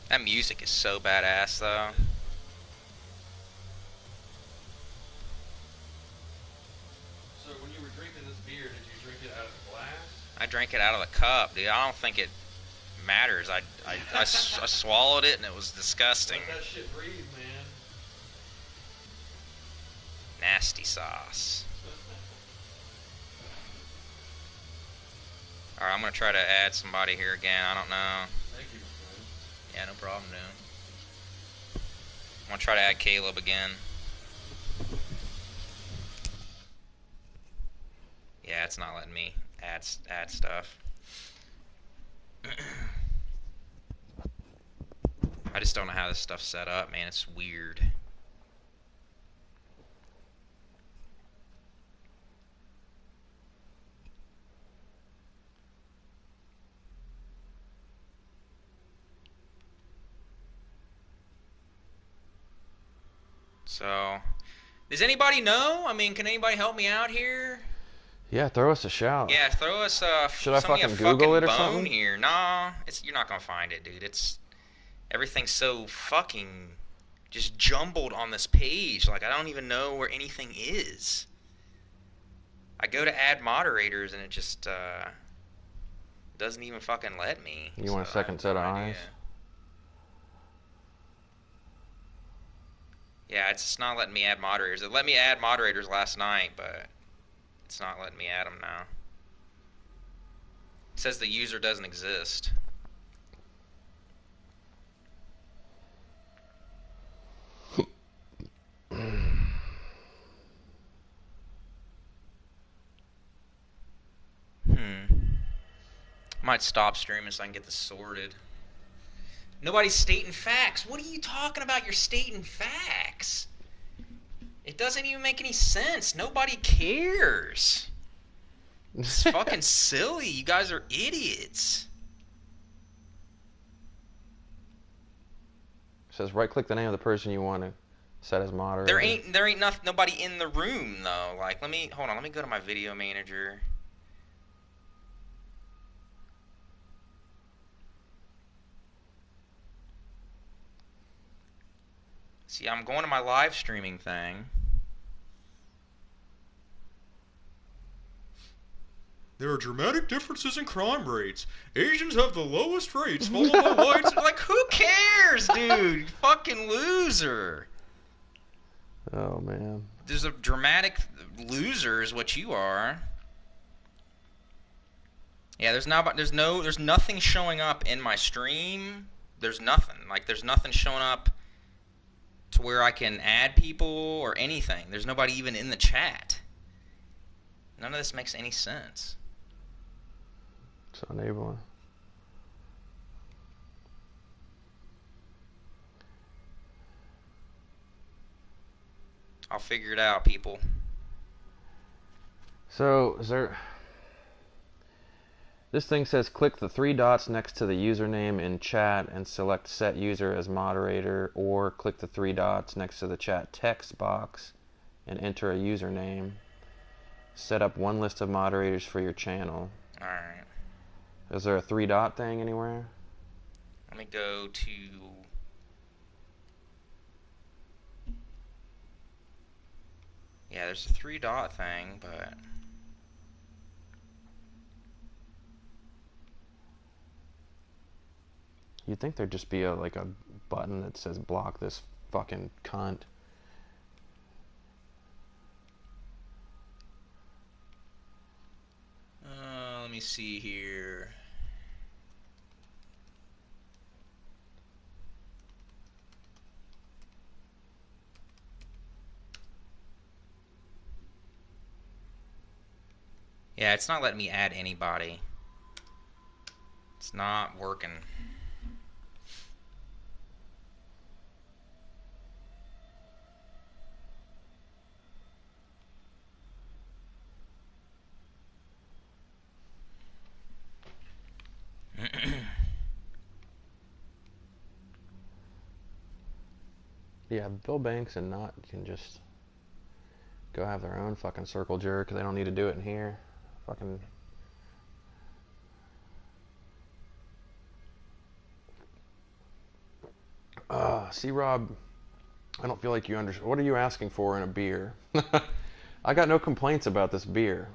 S3: That music is so badass, though.
S2: So when you were drinking this beer, did you drink it out of a glass?
S3: I drank it out of the cup, dude. I don't think it matters. I swallowed it and it was disgusting.
S2: Let that shit breathe, man.
S3: Nasty sauce. Alright, I'm gonna try to add somebody here again. I don't know.
S2: Thank you, my friend.
S3: Yeah, no problem, dude. I'm gonna try to add Caleb again. Yeah, it's not letting me add stuff. I just don't know how this stuff's set up, man. It's weird. So, does anybody know? I mean, can anybody help me out here?
S2: Yeah, throw us a shout.
S3: Yeah, throw us
S2: Should I
S3: somebody
S2: fucking
S3: a
S2: Google
S3: fucking
S2: it or
S3: bone
S2: something?
S3: here. Nah, you're not gonna find it, dude. Everything's so fucking just jumbled on this page. Like, I don't even know where anything is. I go to add moderators and it just doesn't even fucking let me.
S2: You want a second set of eyes?
S3: Yeah, it's just not letting me add moderators. It let me add moderators last night, but it's not letting me add them now. It says the user doesn't exist. Might stop streaming so I can get this sorted. Nobody's stating facts. What are you talking about? You're stating facts. It doesn't even make any sense. Nobody cares. It's fucking silly. You guys are idiots.
S2: It says right click the name of the person you want to set as moderator.
S3: There ain't nobody in the room though. Like, hold on. Let me go to my video manager. See, I'm going to my live streaming thing. There are dramatic differences in crime rates. Asians have the lowest rates, followed by whites. Like, who cares, dude? You fucking loser.
S2: Oh man.
S3: There's a dramatic loser, is what you are. Yeah, there's nothing showing up in my stream. There's nothing. Like, there's nothing showing up to where I can add people or anything. There's nobody even in the chat. None of this makes any sense.
S2: It's unable.
S3: I'll figure it out, people.
S2: So, is there... This thing says click the 3 dots next to the username in chat and select set user as moderator, or click the 3 dots next to the chat text box and enter a username. Set up one list of moderators for your channel.
S3: Alright.
S2: Is there a 3 dot thing anywhere?
S3: Let me go to... Yeah, there's a 3 dot thing, but...
S2: You'd think there'd just be a button that says block this fucking cunt.
S3: Let me see here. Yeah, it's not letting me add anybody. It's not working.
S2: Yeah, Bill Banks and Not can just go have their own fucking circle jerk. They don't need to do it in here. Fucking... see, Rob, I don't feel like you understand. What are you asking for in a beer? I got no complaints about this beer.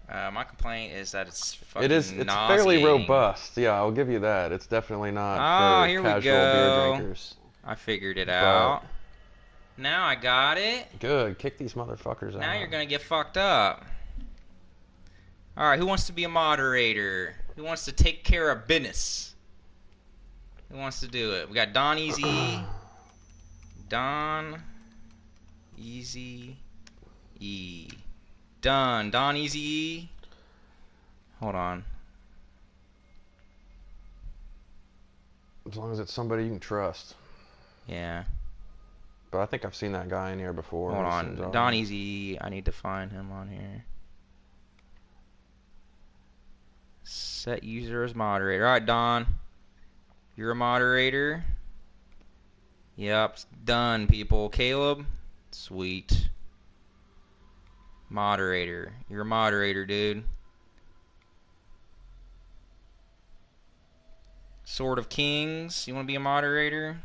S3: My complaint is that it's fucking
S2: It's fairly robust. Yeah, I'll give you that. It's definitely not for
S3: here we
S2: casual
S3: go.
S2: beer drinkers.
S3: I figured it out. Now I got it.
S2: Good. Kick these motherfuckers out.
S3: Now you're gonna get fucked up. Alright, who wants to be a moderator? Who wants to take care of business? Who wants to do it? We got Don Easy. Don Easy E. Done. Don Easy E. Hold on.
S2: As long as it's somebody you can trust.
S3: Yeah.
S2: But I think I've seen that guy in here before.
S3: Hold on. Don Easy. I need to find him on here. Set user as moderator. Alright, Don. You're a moderator. Yep. Done, people. Caleb. Sweet. Moderator. You're a moderator, dude. Sword of Kings. You want to be a moderator?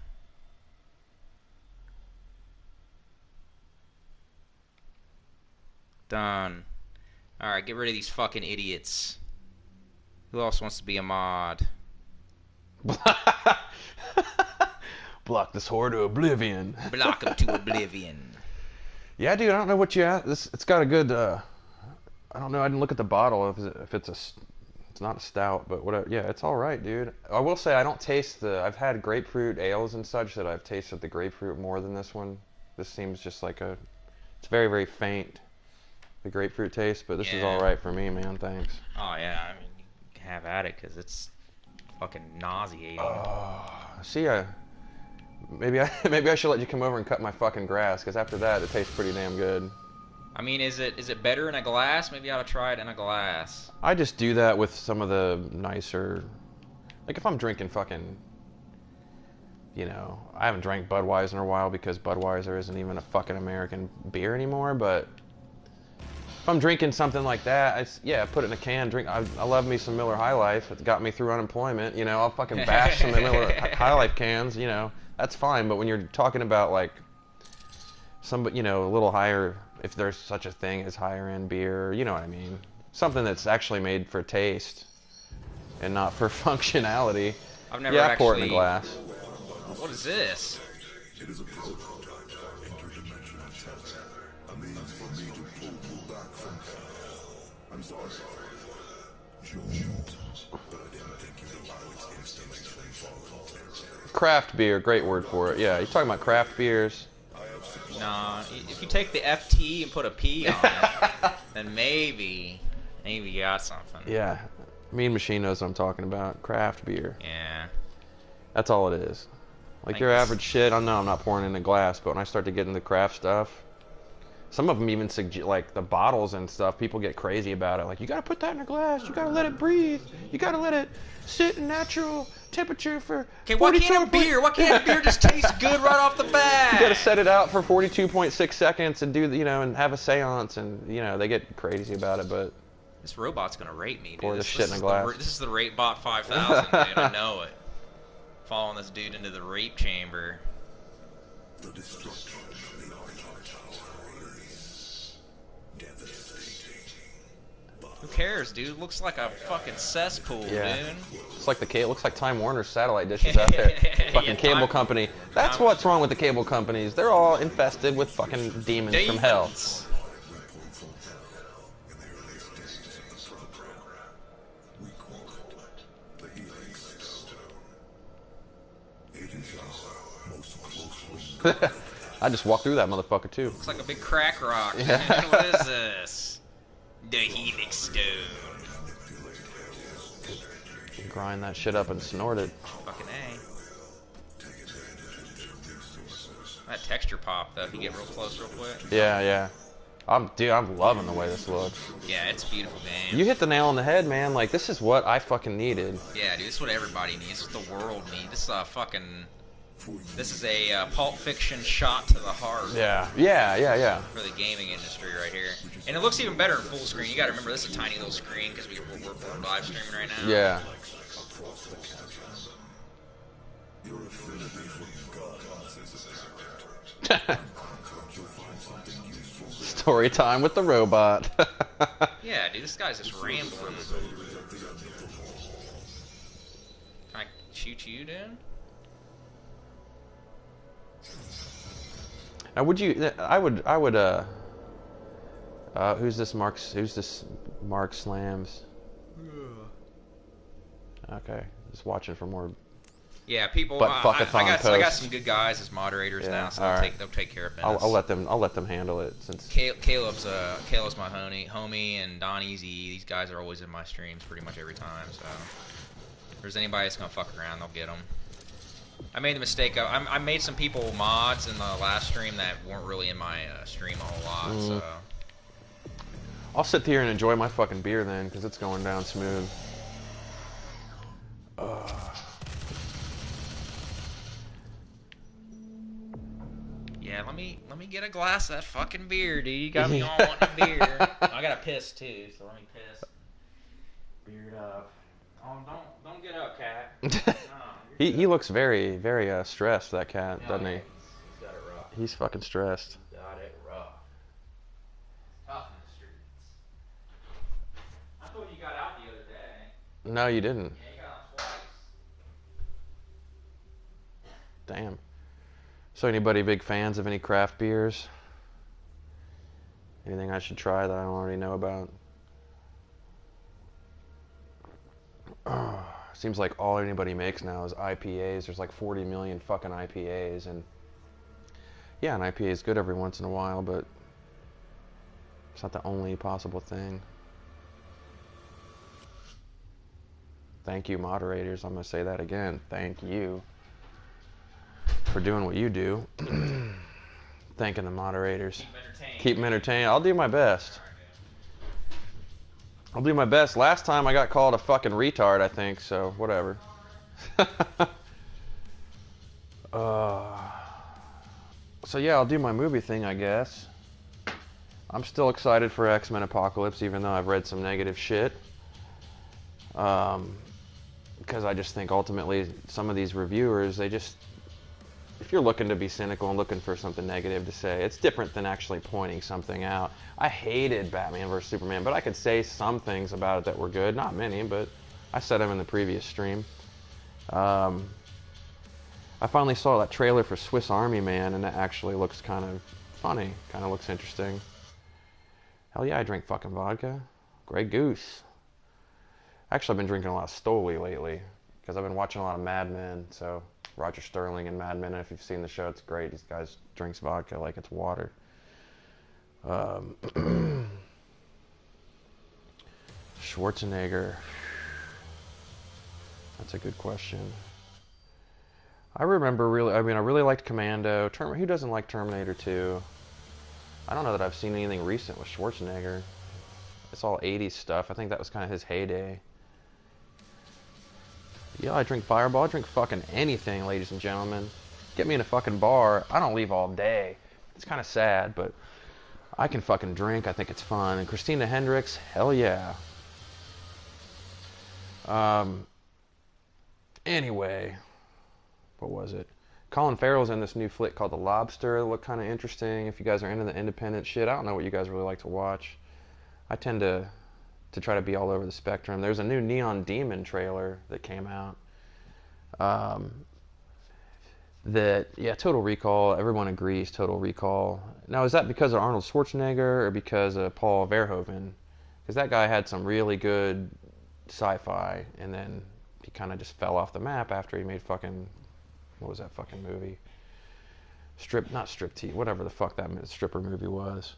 S3: Done. Alright, get rid of these fucking idiots. Who else wants to be a mod?
S2: Block this whore to oblivion.
S3: Block him to oblivion.
S2: Yeah, dude, I don't know what you asked. It's got a good, I don't know, I didn't look at the bottle if it's not a stout, but whatever. Yeah, it's alright, dude. I will say I don't taste I've had grapefruit ales and such that I've tasted the grapefruit more than this one. This seems just like it's very, very faint, the grapefruit taste, but this is alright for me, man, thanks.
S3: Oh, yeah, I mean, you can have at it, because it's fucking nauseating.
S2: See, maybe I should let you come over and cut my fucking grass, because after that, it tastes pretty damn good.
S3: I mean, is it better in a glass? Maybe I ought to try it in a glass.
S2: I just do that with some of the nicer, like if I'm drinking fucking, I haven't drank Budweiser in a while because Budweiser isn't even a fucking American beer anymore, but if I'm drinking something like that, I put it in a can, drink. I love me some Miller High Life. It's got me through unemployment, I'll fucking bash some Miller High Life cans, that's fine, but when you're talking about like some, a little higher, if there's such a thing as higher end beer, you know what I mean, Something that's actually made for taste and not for functionality.
S3: I've never
S2: yeah,
S3: actually...
S2: pour it in a glass.
S3: What is this?
S4: It is a prototype of interdimensional test. A means for me to pull you back from hell. I'm sorry, Jones, but I didn't think you'd allow its installation voluntarily.
S2: Craft beer, great word for it. Yeah, you're talking about craft beers.
S3: Nah, if you take the FT and put a P on it, then maybe you got something.
S2: Yeah, Mean Machine knows what I'm talking about. Craft beer.
S3: Yeah.
S2: That's all it is. Like your average shit, I know I'm not pouring in a glass, but when I start to get into craft stuff, some of them even suggest, like the bottles and stuff, people get crazy about it. Like, you gotta put that in a glass, you gotta let it breathe, you gotta let it sit in natural temperature for
S3: Okay, why can't a beer just taste good right off the bat?
S2: You gotta set it out for 42.6 seconds and do, and have a seance, and, they get crazy about it, but...
S3: This robot's gonna rate me, dude.
S2: Pour the shit in a glass.
S3: This is the Rate Bot 5000, dude. I know it. Following this dude into the rape chamber.
S4: The destruction of the Eiffel Tower is devastating.
S3: Who cares, dude? Looks like a fucking cesspool,
S2: Yeah.
S3: dude.
S2: It's like it looks like Time Warner's satellite dishes out there. Fucking cable company. That's what's wrong with the cable companies. They're all infested with fucking demons from hell.
S3: Demons.
S4: We call it the healing stone. It is our most closely
S2: I just walked through that motherfucker too.
S3: Looks like a big crack rock.
S2: Yeah.
S3: Man, what is this? The Helix Stone.
S2: Grind that shit up and snort it.
S3: Fucking A. That texture pop, though, if you get real close real quick.
S2: Yeah. I'm loving the way this looks.
S3: Yeah, it's a beautiful game.
S2: You hit the nail on the head, man. Like, this is what I fucking needed.
S3: Yeah, dude, this is what everybody needs. This is what the world needs. This is a fucking... This is a Pulp Fiction shot to the heart.
S2: Yeah.
S3: For the gaming industry right here. And it looks even better in full screen. You gotta remember, this is a tiny little screen because we're live streaming right now.
S2: Yeah.
S4: your affinity for God. You'll find something useful.
S2: Story time with the robot.
S3: Yeah, dude, this guy's just rambling. Can I shoot you, dude?
S2: Now, who's this Mark Slams? Okay, just watching for more.
S3: Yeah, people.
S2: But
S3: I
S2: fuckathon
S3: got
S2: posts.
S3: some good guys as moderators
S2: Yeah,
S3: now, so
S2: alright.
S3: they'll take care of business.
S2: I'll let them handle it since.
S3: Caleb's my homie, and Don Easy. These guys are always in my streams pretty much every time. So if there's anybody that's gonna fuck around, they'll get them. I made the mistake of I made some people mods in the last stream that weren't really in my stream a whole lot. So
S2: I'll sit here and enjoy my fucking beer then, because it's going down smooth.
S3: yeah, let me get a glass of that fucking beer, dude. You got me all wanting a beer. I gotta piss too, so let me piss. Beard up. Oh, don't get up, cat. No,
S2: He looks very, very stressed, that cat, doesn't he?
S3: He's got it rough.
S2: He's fucking stressed.
S3: Got it rough. Tough in the streets. I thought you got out the other day.
S2: No, you didn't.
S3: Yeah, you got out twice.
S2: Damn. So anybody big fans of any craft beers? Anything I should try that I don't already know about? Seems like all anybody makes now is IPAs. There's like 40 million fucking IPAs, and yeah, an IPA is good every once in a while, but it's not the only possible thing. Thank you, moderators. I'm gonna say that again. Thank you for doing what you do. Thanking the moderators. Keep them entertained. I'll do my best. I'll do my best. Last time I got called a fucking retard, I think, so whatever. So yeah, I'll do my movie thing, I guess. I'm still excited for X-Men Apocalypse, even though I've read some negative shit. Because I just think ultimately some of these reviewers, they just if you're looking to be cynical and looking for something negative to say, it's different than actually pointing something out. I hated Batman vs Superman, but I could say some things about it that were good. Not many, but I said them in the previous stream. I finally saw that trailer for Swiss Army Man, and that actually looks kind of funny. Kind of looks interesting. Hell yeah, I drink fucking vodka. Grey Goose. Actually, I've been drinking a lot of Stoli lately because I've been watching a lot of Mad Men. So Roger Sterling and Mad Men. If you've seen the show, it's great. These guys drinks vodka like it's water. Schwarzenegger. That's a good question. I really liked Commando. Who doesn't like Terminator 2? I don't know that I've seen anything recent with Schwarzenegger. It's all 80s stuff. I think that was kind of his heyday. Yeah, I drink Fireball. I drink fucking anything, ladies and gentlemen. Get me in a fucking bar. I don't leave all day. It's kind of sad, but I can fucking drink. I think it's fun. And Christina Hendricks, hell yeah. Anyway, what was it? Colin Farrell's in this new flick called The Lobster. It looked kind of interesting. If you guys are into the independent shit, I don't know what you guys really like to watch. I tend to try to be all over the spectrum. There's a new Neon Demon trailer that came out. Total Recall. Everyone agrees, Total Recall. Now, is that because of Arnold Schwarzenegger or because of Paul Verhoeven? Because that guy had some really good sci-fi, and then he kind of just fell off the map after he made fucking, what was that fucking movie? Not Striptease, whatever the fuck that stripper movie was.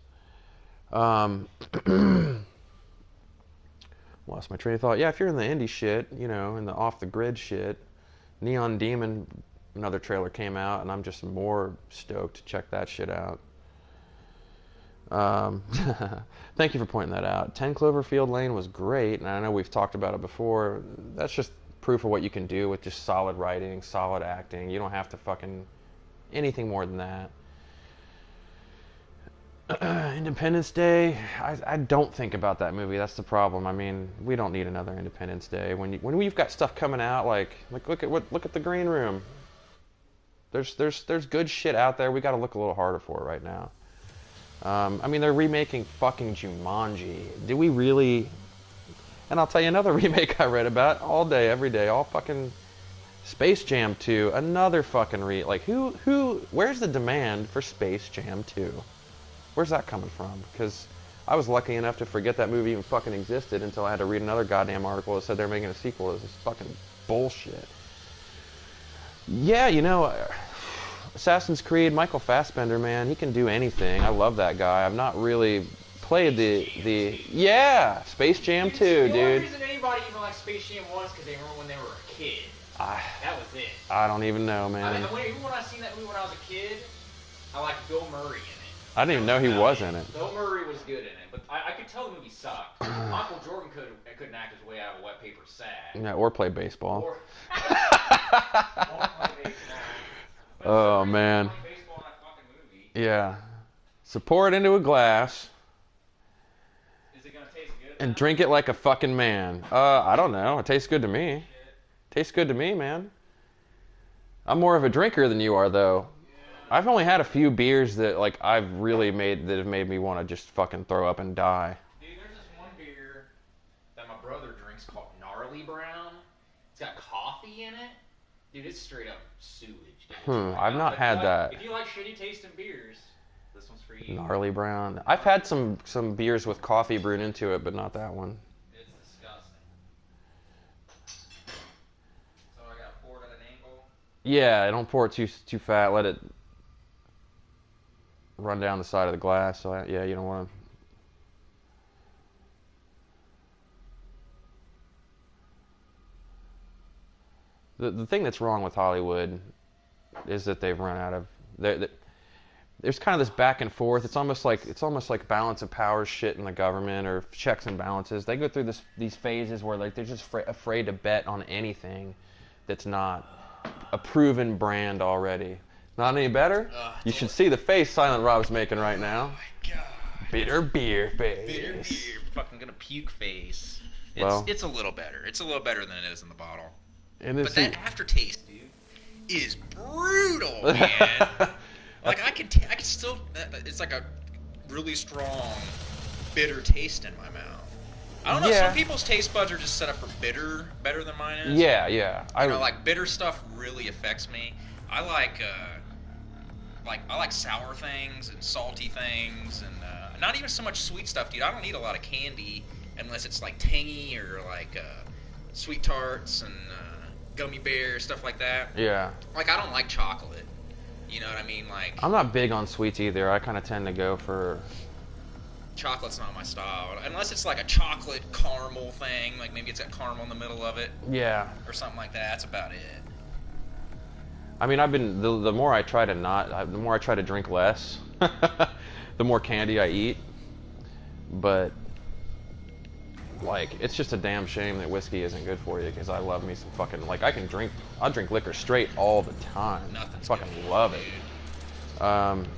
S2: Lost my train of thought. Yeah, if you're in the indie shit, you know, in the off-the-grid shit, Neon Demon, another trailer came out, and I'm just more stoked to check that shit out. Thank you for pointing that out. 10 Cloverfield Lane was great, and I know we've talked about it before. That's just proof of what you can do with just solid writing, solid acting. You don't have to fucking anything more than that. Independence Day, I don't think about that movie. That's the problem. I mean, we don't need another Independence Day. When we've got stuff coming out, like look at the Green Room. There's good shit out there. We got to look a little harder for it right now. I mean, they're remaking fucking Jumanji. Do we really? And I'll tell you another remake I read about all day, every day, all fucking Space Jam 2. Another fucking where's the demand for Space Jam 2? Where's that coming from? Because I was lucky enough to forget that movie even fucking existed until I had to read another goddamn article that said they're making a sequel to this fucking bullshit. Yeah, you know, Assassin's Creed, Michael Fassbender, man, he can do anything. I love that guy. I've not really played yeah, Space Jam 2, dude.
S3: The only reason anybody even liked Space Jam 1 is because they remember when they were a kid. That was it.
S2: I don't even know, man.
S3: Even when I seen that movie when I was a kid, I liked Bill Murray in it.
S2: I didn't even know he was in it.
S3: Bill Murray was good in it, but I could tell the movie sucked. Michael Jordan couldn't act his way out of a wet paper sack.
S2: Yeah, or play baseball.
S3: Or play baseball.
S2: Oh, man.
S3: Play baseball in that fucking movie.
S2: Yeah. So pour it into a glass.
S3: Is it gonna taste good?
S2: And drink it like a fucking man. I don't know. It tastes good to me. Tastes good to me, man. I'm more of a drinker than you are, though. I've only had a few beers that have made me want to just fucking throw up and die.
S3: Dude, there's this one beer that my brother drinks called Gnarly Brown. It's got coffee in it. Dude, it's straight up sewage. Dude.
S2: I've not had that.
S3: If you like shitty tasting beers, this one's for you.
S2: Gnarly Brown. I've had some beers with coffee brewed into it, but not that one.
S3: It's disgusting. So I gotta pour it at an angle.
S2: Yeah, don't pour it too fat. Let it run down the side of the glass. So yeah, you don't want to. The thing that's wrong with Hollywood is that they've run out of. There's kind of this back and forth. It's almost like balance of power shit in the government or checks and balances. They go through these phases where they're just afraid to bet on anything that's not a proven brand already. Not any better? You should see the face Silent Rob's making right now.
S3: Oh my god.
S2: Bitter beer face.
S3: Bitter beer. Fucking gonna puke face. It's a little better. It's a little better than it is in the bottle.
S2: And
S3: but that aftertaste, dude, is brutal, man. Like I can still. It's like a really strong, bitter taste in my mouth. I don't know.
S2: Yeah.
S3: Some people's taste buds are just set up for bitter better than mine is.
S2: Yeah, yeah.
S3: You know, like bitter stuff really affects me. I like sour things and salty things, and not even so much sweet stuff, dude. I don't eat a lot of candy unless it's like tangy or like sweet tarts and gummy bears, stuff like that.
S2: Yeah.
S3: Like I don't like chocolate. You know what I mean? Like
S2: I'm not big on sweets either. I kind of tend to go for.
S3: Chocolate's not my style, unless it's like a chocolate caramel thing. Like maybe it's got caramel in the middle of it.
S2: Yeah.
S3: Or something like that. That's about it.
S2: I mean, I've been the more I try to the more I try to drink less, the more candy I eat. But like, it's just a damn shame that whiskey isn't good for you, because I love me some fucking I'll drink liquor straight all the time.
S3: Nothing's
S2: I fucking
S3: good for you,
S2: love
S3: dude.
S2: it.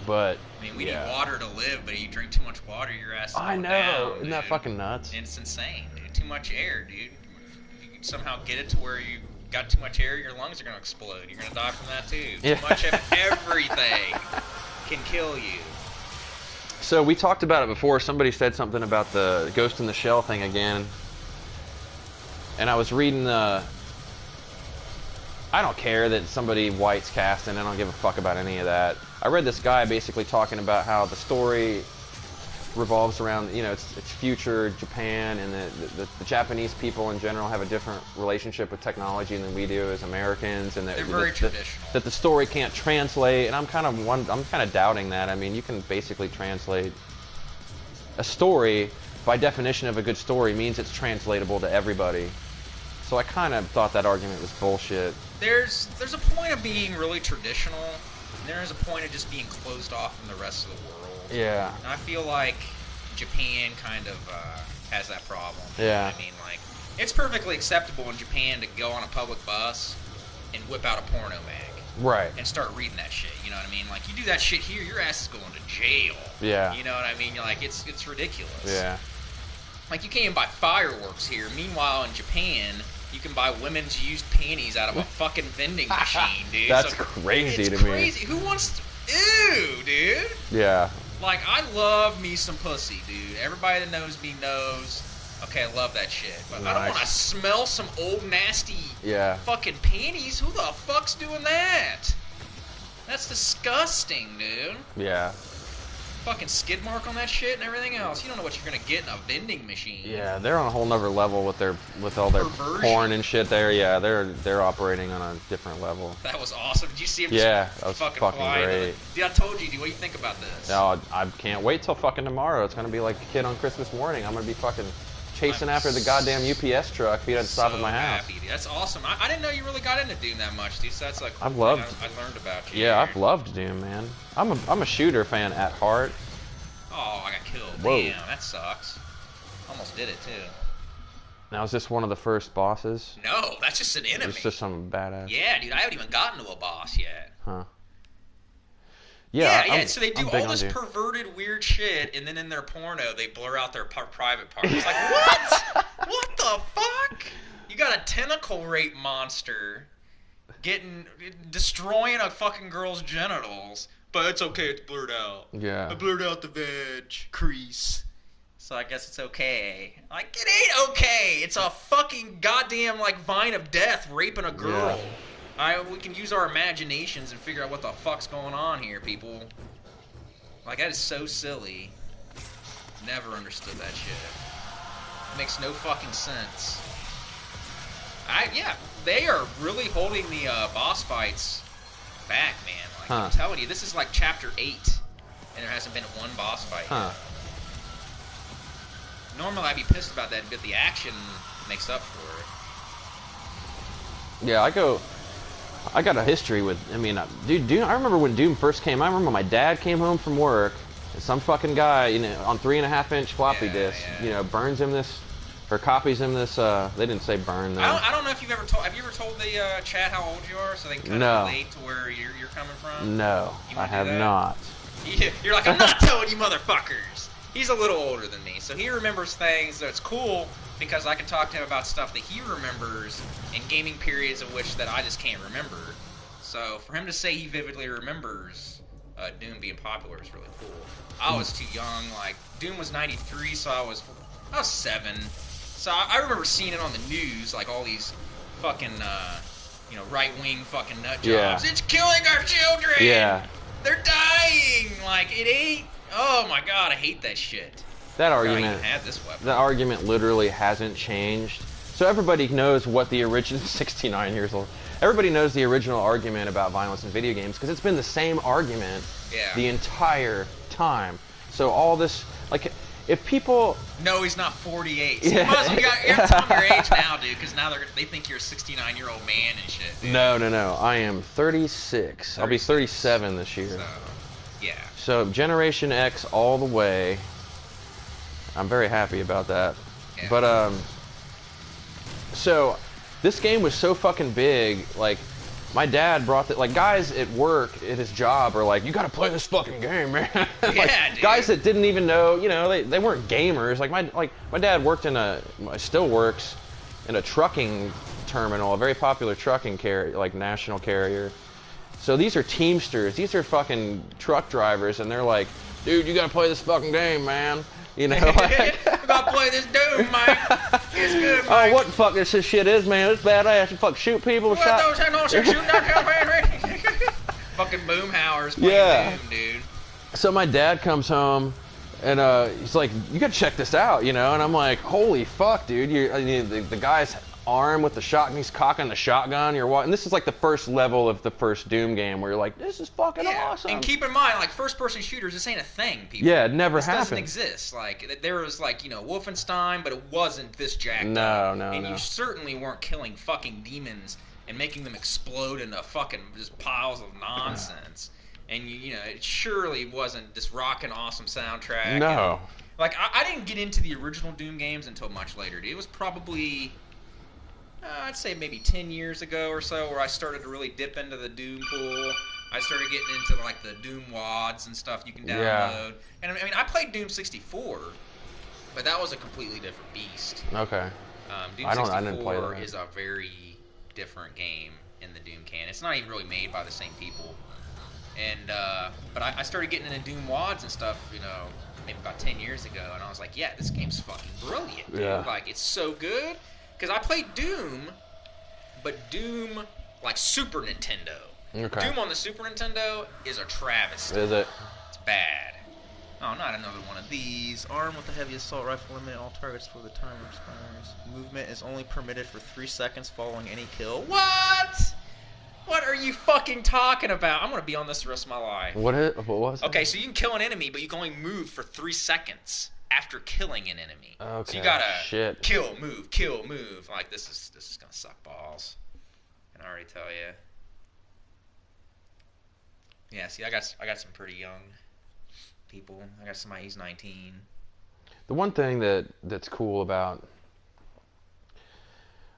S2: But
S3: I mean, we
S2: yeah.
S3: need water to live, but you drink too much water, your ass is
S2: I
S3: going
S2: know,
S3: down,
S2: isn't that
S3: dude.
S2: fucking nuts?
S3: And it's insane, dude. Too much air, dude. If you can somehow get it to where you got too much air, your lungs are gonna explode. You're gonna die from that too.
S2: Yeah.
S3: Too much of everything can kill you.
S2: So we talked about it before. Somebody said something about the Ghost in the Shell thing again, and I was reading the. I don't care that somebody white's casting. I don't give a fuck about any of that. I read this guy basically talking about how the story revolves around, it's future Japan, and the Japanese people in general have a different relationship with technology than we do as Americans, and
S3: They're very traditional.
S2: that the story can't translate. And I'm kind of doubting that. I mean, you can basically translate a story. By definition of a good story means it's translatable to everybody. So I kind of thought that argument was bullshit.
S3: There's a point of being really traditional, and there's a point of just being closed off from the rest of the world.
S2: Yeah.
S3: And I feel like Japan kind of has that problem.
S2: Yeah.
S3: You know what I mean, like, it's perfectly acceptable in Japan to go on a public bus and whip out a porno mag.
S2: Right.
S3: And start reading that shit. You know what I mean? Like, you do that shit here, your ass is going to jail.
S2: Yeah.
S3: You know what I mean? You're like, it's ridiculous.
S2: Yeah.
S3: Like, you can't even buy fireworks here. Meanwhile, in Japan, you can buy women's used panties out of a fucking vending machine, dude.
S2: That's crazy
S3: it's
S2: to me.
S3: crazy. Who wants to... Ew, dude.
S2: Yeah.
S3: Like, I love me some pussy, dude. Everybody that knows me knows. Okay, I love that shit. But I don't want to smell some old, nasty fucking panties. Who the fuck's doing that? That's disgusting, dude.
S2: Yeah.
S3: Fucking skid mark on that shit and everything else. You don't know what you're gonna get in a vending machine.
S2: Yeah, they're on a whole nother level with all their
S3: Perversion.
S2: porn and shit there. Yeah, they're operating on a different level.
S3: That was awesome. Did you see him
S2: Yeah,
S3: just
S2: that was
S3: fucking
S2: fucking
S3: fly?
S2: great.
S3: Dude, I told you, dude. What do you think about this?
S2: No, I can't wait till fucking tomorrow. It's gonna be like a kid on Christmas morning. I'm gonna be fucking chasing after the goddamn UPS truck if he doesn't stop at my house.
S3: Happy, dude. That's awesome. I didn't know you really got into Doom that much, dude. So that's like I learned about you.
S2: Yeah, I've loved Doom, man. I'm a shooter fan at heart.
S3: Oh, I got killed.
S2: Whoa.
S3: Damn, that sucks. Almost did it too.
S2: Now, is this one of the first bosses?
S3: No, that's just an enemy.
S2: It's just some badass.
S3: Yeah, dude, I haven't even gotten to a boss yet.
S2: Huh.
S3: Yeah. So they do
S2: I'm
S3: all this perverted, weird shit, and then in their porno, they blur out their private parts. It's like, what? What the fuck? You got a tentacle rape monster destroying a fucking girl's genitals, but it's okay, it's blurred out.
S2: Yeah.
S3: I blurred out the veg crease. So I guess it's okay. Like, it ain't okay. It's a fucking goddamn, like, vine of death raping a girl.
S2: Yeah.
S3: We can use our imaginations and figure out what the fuck's going on here, people. Like, that is so silly. Never understood that shit. It makes no fucking sense. They are really holding the boss fights back, man. Like, I'm telling you, this is like chapter 8, and there hasn't been one boss fight yet. Normally I'd be pissed about that, but the action makes up for it.
S2: Yeah, I got a history with, dude, I remember when Doom first came. I remember my dad came home from work, and some fucking guy, on 3.5-inch floppy disk, burns him this, or copies him this, they didn't say burn, though.
S3: I don't know if have you ever told the chat how old you are, so they can kind of relate to where you're coming from?
S2: No, I have not.
S3: You're like, I'm not telling you motherfuckers. he's a little older than me, so he remembers things. So it's cool because I can talk to him about stuff that he remembers in gaming periods of which that I just can't remember. So for him to say he vividly remembers Doom being popular is really cool. I was too young. Like Doom was '93, so I was 7. So I remember seeing it on the news, like all these fucking right-wing fucking nut jobs.
S2: Yeah.
S3: It's killing our children.
S2: Yeah.
S3: They're dying. Like it ain't. Oh my god, I hate that shit.
S2: That
S3: I even
S2: argument.
S3: had this weapon.
S2: That argument literally hasn't changed. So everybody knows what the original 69 years old. Everybody knows the original argument about violence in video games because it's been the same argument the entire time. So all this, like, if people.
S3: No, he's not 48. So
S2: Yeah.
S3: you gotta tell them your age now, dude, because now they think you're a 69-year-old man and shit. Dude.
S2: No. I am 36. I'll be 37 this year.
S3: So, yeah.
S2: So Generation X all the way. I'm very happy about that.
S3: Yeah.
S2: But so this game was so fucking big. Like my dad brought the guys at work at his job are like, you gotta play this fucking game, man.
S3: Yeah, dude.
S2: Guys that didn't even know, they weren't gamers. Like my dad worked still works in a trucking terminal, a very popular trucking national carrier. So these are Teamsters. These are fucking truck drivers, and they're like, dude, you gotta play this fucking game, man.
S3: We gotta play this Doom, man. It's good, man.
S2: Oh, what the fuck this shit is, man? It's badass. You fuck shoot people.
S3: What those shooting fucking Boomhauers playing Doom, dude.
S2: So my dad comes home, and he's like, you gotta check this out, And I'm like, holy fuck, dude. The guy's arm with the shotgun, he's cocking the shotgun. You're watching. This is like the first level of the first Doom game where you're like, this is fucking awesome.
S3: And keep in mind, like first-person shooters, this ain't a thing, people.
S2: Yeah, it never
S3: this
S2: happened.
S3: Doesn't exist. Like there was Wolfenstein, but it wasn't this jacked
S2: No,
S3: up.
S2: no,
S3: And
S2: no.
S3: you certainly weren't killing fucking demons and making them explode into fucking just piles of nonsense. And it surely wasn't this rockin' awesome soundtrack.
S2: No.
S3: And, I didn't get into the original Doom games until much later. Dude. It was probably. I'd say maybe 10 years ago or so where I started to really dip into the Doom pool. I started getting into the Doom WADs and stuff you can download.
S2: Yeah.
S3: And I mean, I played Doom 64, but that was a completely different beast.
S2: Okay.
S3: Doom
S2: I
S3: 64
S2: didn't play that.
S3: is a very different game in the Doom canon. It's not even really made by the same people. And but I started getting into Doom WADs and stuff, maybe about 10 years ago, and I was like, yeah, this game's fucking brilliant, dude.
S2: Yeah.
S3: It's so good. Because I played Doom, but Doom, Super Nintendo.
S2: Okay.
S3: Doom on the Super Nintendo is a travesty.
S2: Is it?
S3: It's bad. Oh, not another one of these. Armed with the heavy assault rifle, eliminate all targets before the timer expires. Movement is only permitted for 3 seconds following any kill. What? What are you fucking talking about? I'm going to be on this the rest of my life.
S2: What was it?
S3: Okay, so you can kill an enemy, but you can only move for 3 seconds after killing an enemy.
S2: Okay.
S3: So you gotta kill, move. This is gonna suck balls. I can already tell you. Yeah, see, I got some pretty young people. I got somebody who's 19.
S2: The one thing that's cool about,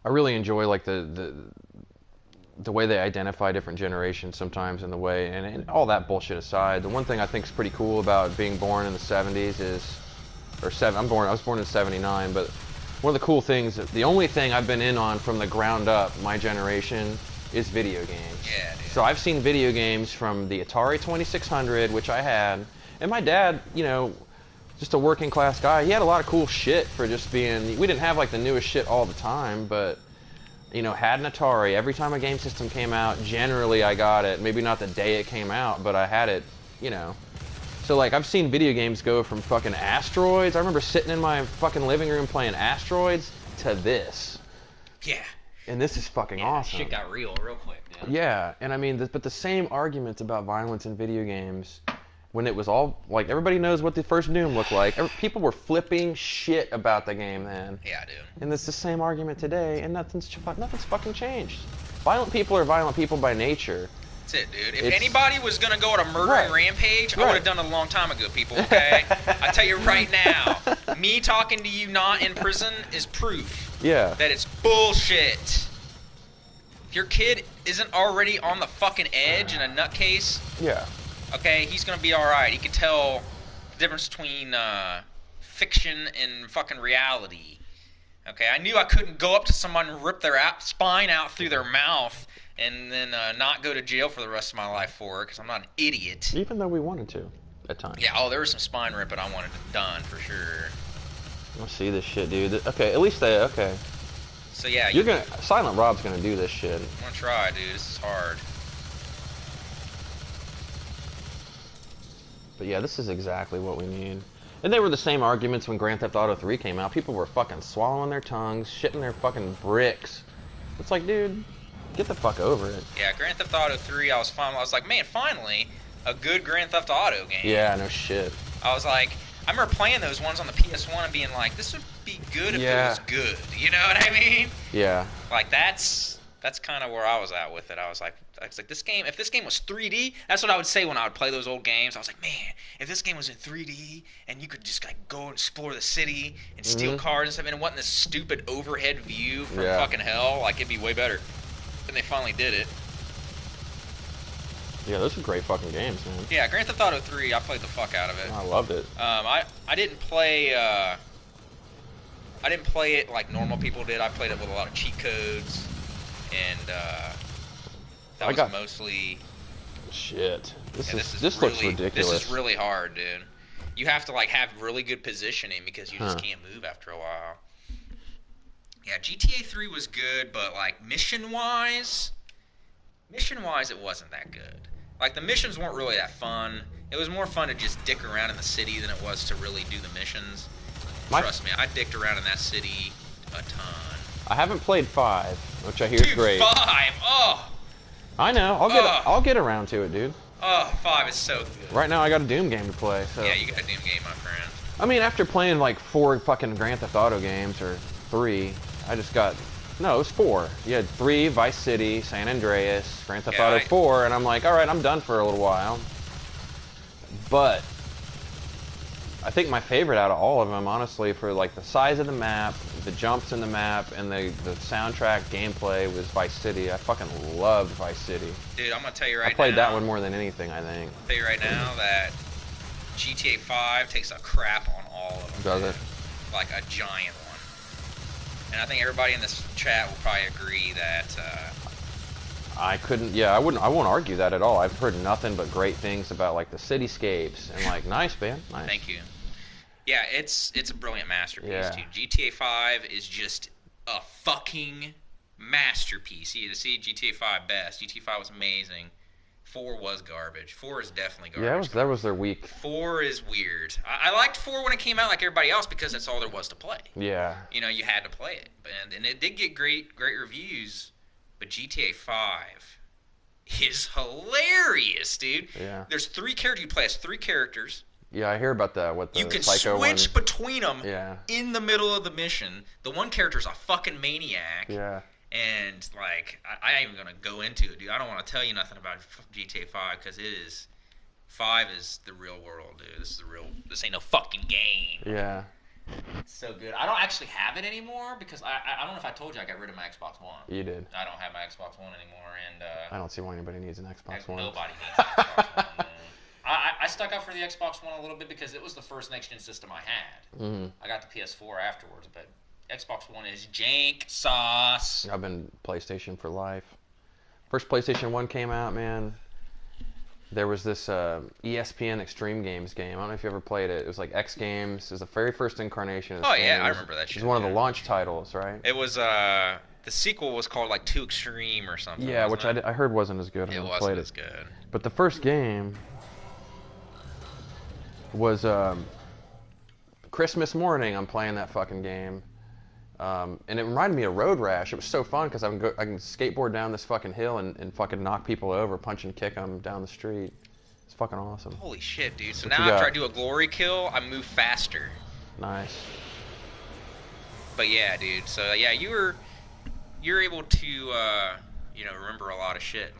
S2: I really enjoy the way they identify different generations sometimes, and the way and all that bullshit aside. The one thing I think is pretty cool about being born in the 70s is. I was born in 79, but one of the cool things, the only thing I've been in on from the ground up, my generation, is video games.
S3: Yeah, dude.
S2: So I've seen video games from the Atari 2600, which I had, and my dad, just a working class guy, he had a lot of cool shit for just being, we didn't have the newest shit all the time, but, had an Atari. Every time a game system came out, generally I got it. Maybe not the day it came out, but I had it, So I've seen video games go from fucking Asteroids. I remember sitting in my fucking living room playing Asteroids to this.
S3: Yeah.
S2: And this is fucking awesome.
S3: Shit got real quick, dude.
S2: Yeah, and I mean, but the same arguments about violence in video games, when it was all everybody knows what the first Doom looked like. People were flipping shit about the game then.
S3: Yeah, dude.
S2: And it's the same argument today, and nothing's fucking changed. Violent people are violent people by nature.
S3: That's it, dude. If anybody was going to go on a murdering rampage, I would have done it a long time ago, people, okay? I tell you right now, me talking to you not in prison is proof that it's bullshit. If your kid isn't already on the fucking edge in a nutcase,
S2: Yeah.
S3: okay, he's going to be all right. He can tell The difference between fiction and fucking reality. Okay, I knew I couldn't go up to someone and rip their spine out through their mouth and then not go to jail for the rest of my life for it because I'm not an idiot.
S2: Even though we wanted to, at times.
S3: Yeah, oh, there was some spine ripping I wanted it done for sure.
S2: Let's see this shit, dude. Okay, at least they. Okay.
S3: So yeah,
S2: You're gonna. Silent Rob's gonna do this shit.
S3: I'm gonna try, dude. This is hard.
S2: But yeah, this is exactly what we need. And they were the same arguments when Grand Theft Auto 3 came out. People were fucking swallowing their tongues, shitting their fucking bricks. It's like, dude, get the fuck over it.
S3: Yeah, Grand Theft Auto 3, I was like, man, finally, a good Grand Theft Auto game.
S2: Yeah, no shit.
S3: I was like, I remember playing those ones on the PS1 and being like, this would be good if it was good. You know what I mean?
S2: Yeah.
S3: Like, that's kind of where I was at with it. I was like, this game, if this game was 3D, that's what I would say when I would play those old games. I was like, man, if this game was in 3D and you could just like go and explore the city and steal cars and stuff, and it wasn't this stupid overhead view from fucking hell, like it'd be way better. And they finally did it.
S2: Yeah, those are great fucking games, man.
S3: Yeah, Grand Theft Auto 3, I played the fuck out of it.
S2: I loved it.
S3: I didn't play it like normal people did. I played it with a lot of cheat codes, and that was mostly.
S2: Shit. This
S3: really,
S2: looks ridiculous.
S3: This is really hard, dude. You have to like have really good positioning because you just can't move after a while. Yeah, GTA 3 was good, but like mission-wise, it wasn't that good. Like the missions weren't really that fun. It was more fun to just dick around in the city than it was to really do the missions. Trust me, I dicked around in that city a ton.
S2: I haven't played 5, which I hear is great.
S3: 5! Oh!
S2: I know. I'll get around to it, dude.
S3: Oh, 5 is so good.
S2: Right now I got a Doom game to play. So.
S3: Yeah, you got a Doom game, my friend.
S2: I mean, after playing like 4 fucking Grand Theft Auto games, or 3, I just got... No, it was 4. You had 3, Vice City, San Andreas, Grand Theft Auto 4, and I'm like, alright, I'm done for a little while. But I think my favorite out of all of them, honestly, for like the size of the map, the jumps in the map, and the soundtrack gameplay was Vice City. I fucking loved Vice City.
S3: Dude, I'm gonna tell you right now.
S2: I played that one more than anything, I think.
S3: I'll tell you right now that GTA 5 takes a crap on all of them.
S2: Does it?
S3: Like a giant one. And I think everybody in this chat will probably agree that.
S2: I couldn't. Yeah, I won't argue that at all. I've heard nothing but great things about like the cityscapes and like nice, man. Nice.
S3: Thank you. Yeah, it's a brilliant masterpiece,
S2: Yeah.
S3: dude. GTA 5 is just a fucking masterpiece. You see GTA 5 best. GTA 5 was amazing. 4 was garbage. 4 is definitely garbage.
S2: Yeah, that was their week.
S3: 4 is weird. I liked 4 when it came out like everybody else because that's all there was to play.
S2: Yeah.
S3: You know, you had to play it. And it did get great reviews, but GTA 5 is hilarious, dude.
S2: Yeah.
S3: There's 3 characters. You play as 3 characters.
S2: Yeah, I hear about that. What the
S3: You can
S2: Psycho
S3: switch
S2: one.
S3: between them in the middle of the mission. The one character's a fucking maniac.
S2: Yeah.
S3: And, like, I ain't even going to go into it, dude. I don't want to tell you nothing about GTA 5 because 5 is the real world, dude. This ain't no fucking game.
S2: Yeah.
S3: It's so good. I don't actually have it anymore because I don't know if I told you I got rid of my Xbox One.
S2: You did.
S3: I don't have my Xbox One anymore, and
S2: I don't see why anybody needs an Xbox One.
S3: nobody needs an Xbox One. Man. I stuck up for the Xbox One a little bit because it was the first next-gen system I had.
S2: Mm-hmm.
S3: I got the PS4 afterwards, but Xbox One is jank sauce.
S2: I've been PlayStation for life. First PlayStation 1 came out, man. There was this ESPN Extreme Games game. I don't know if you ever played it. It was like X Games. It was the very first incarnation of this game.
S3: I remember that shit.
S2: It was one of the launch titles, right?
S3: It was, the sequel was called like Too Extreme or something.
S2: Yeah, which I heard wasn't as good.
S3: It wasn't
S2: played
S3: as good.
S2: But the first game was Christmas morning. I'm playing that fucking game. And it reminded me of Road Rash. It was so fun because I can skateboard down this fucking hill and fucking knock people over, punch and kick them down the street. It's fucking awesome.
S3: Holy shit, dude. So
S2: What
S3: now
S2: you
S3: after
S2: got?
S3: I do a glory kill, I move faster.
S2: Nice.
S3: But yeah, dude. So yeah, you're able to remember a lot of shit.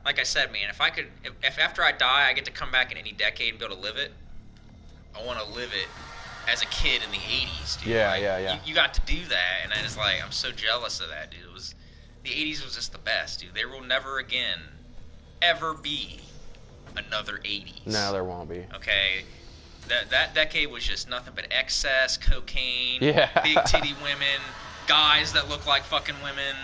S3: Like I said, man, if after I die I get to come back in any decade and be able to live it, I want to live it as a kid in the 80s, dude.
S2: Yeah,
S3: like,
S2: yeah.
S3: You got to do that, and I was like, I'm so jealous of that, dude. The 80s was just the best, dude. There will never again ever be another 80s.
S2: No, there won't be.
S3: Okay? that decade was just nothing but excess, cocaine,
S2: Yeah.
S3: big titty women, guys that look like fucking women,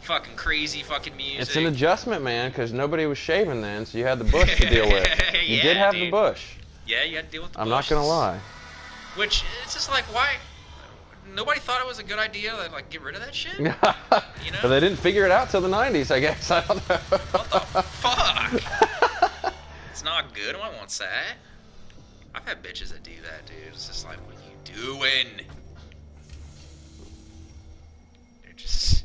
S3: fucking crazy fucking music.
S2: It's an adjustment, man, because nobody was shaving then, so you had the bush to deal with. You
S3: Yeah,
S2: did have the
S3: dude.
S2: bush.
S3: Yeah, you had to deal with the
S2: I'm not gonna lie.
S3: Which, it's just like, why? Nobody thought it was a good idea to, like, get rid of that shit? You know?
S2: But they didn't figure it out till the 90s, I guess. I don't know.
S3: What the fuck? It's not good. I want that. I've had bitches that do that, dude. It's just like, what are you doing? They're just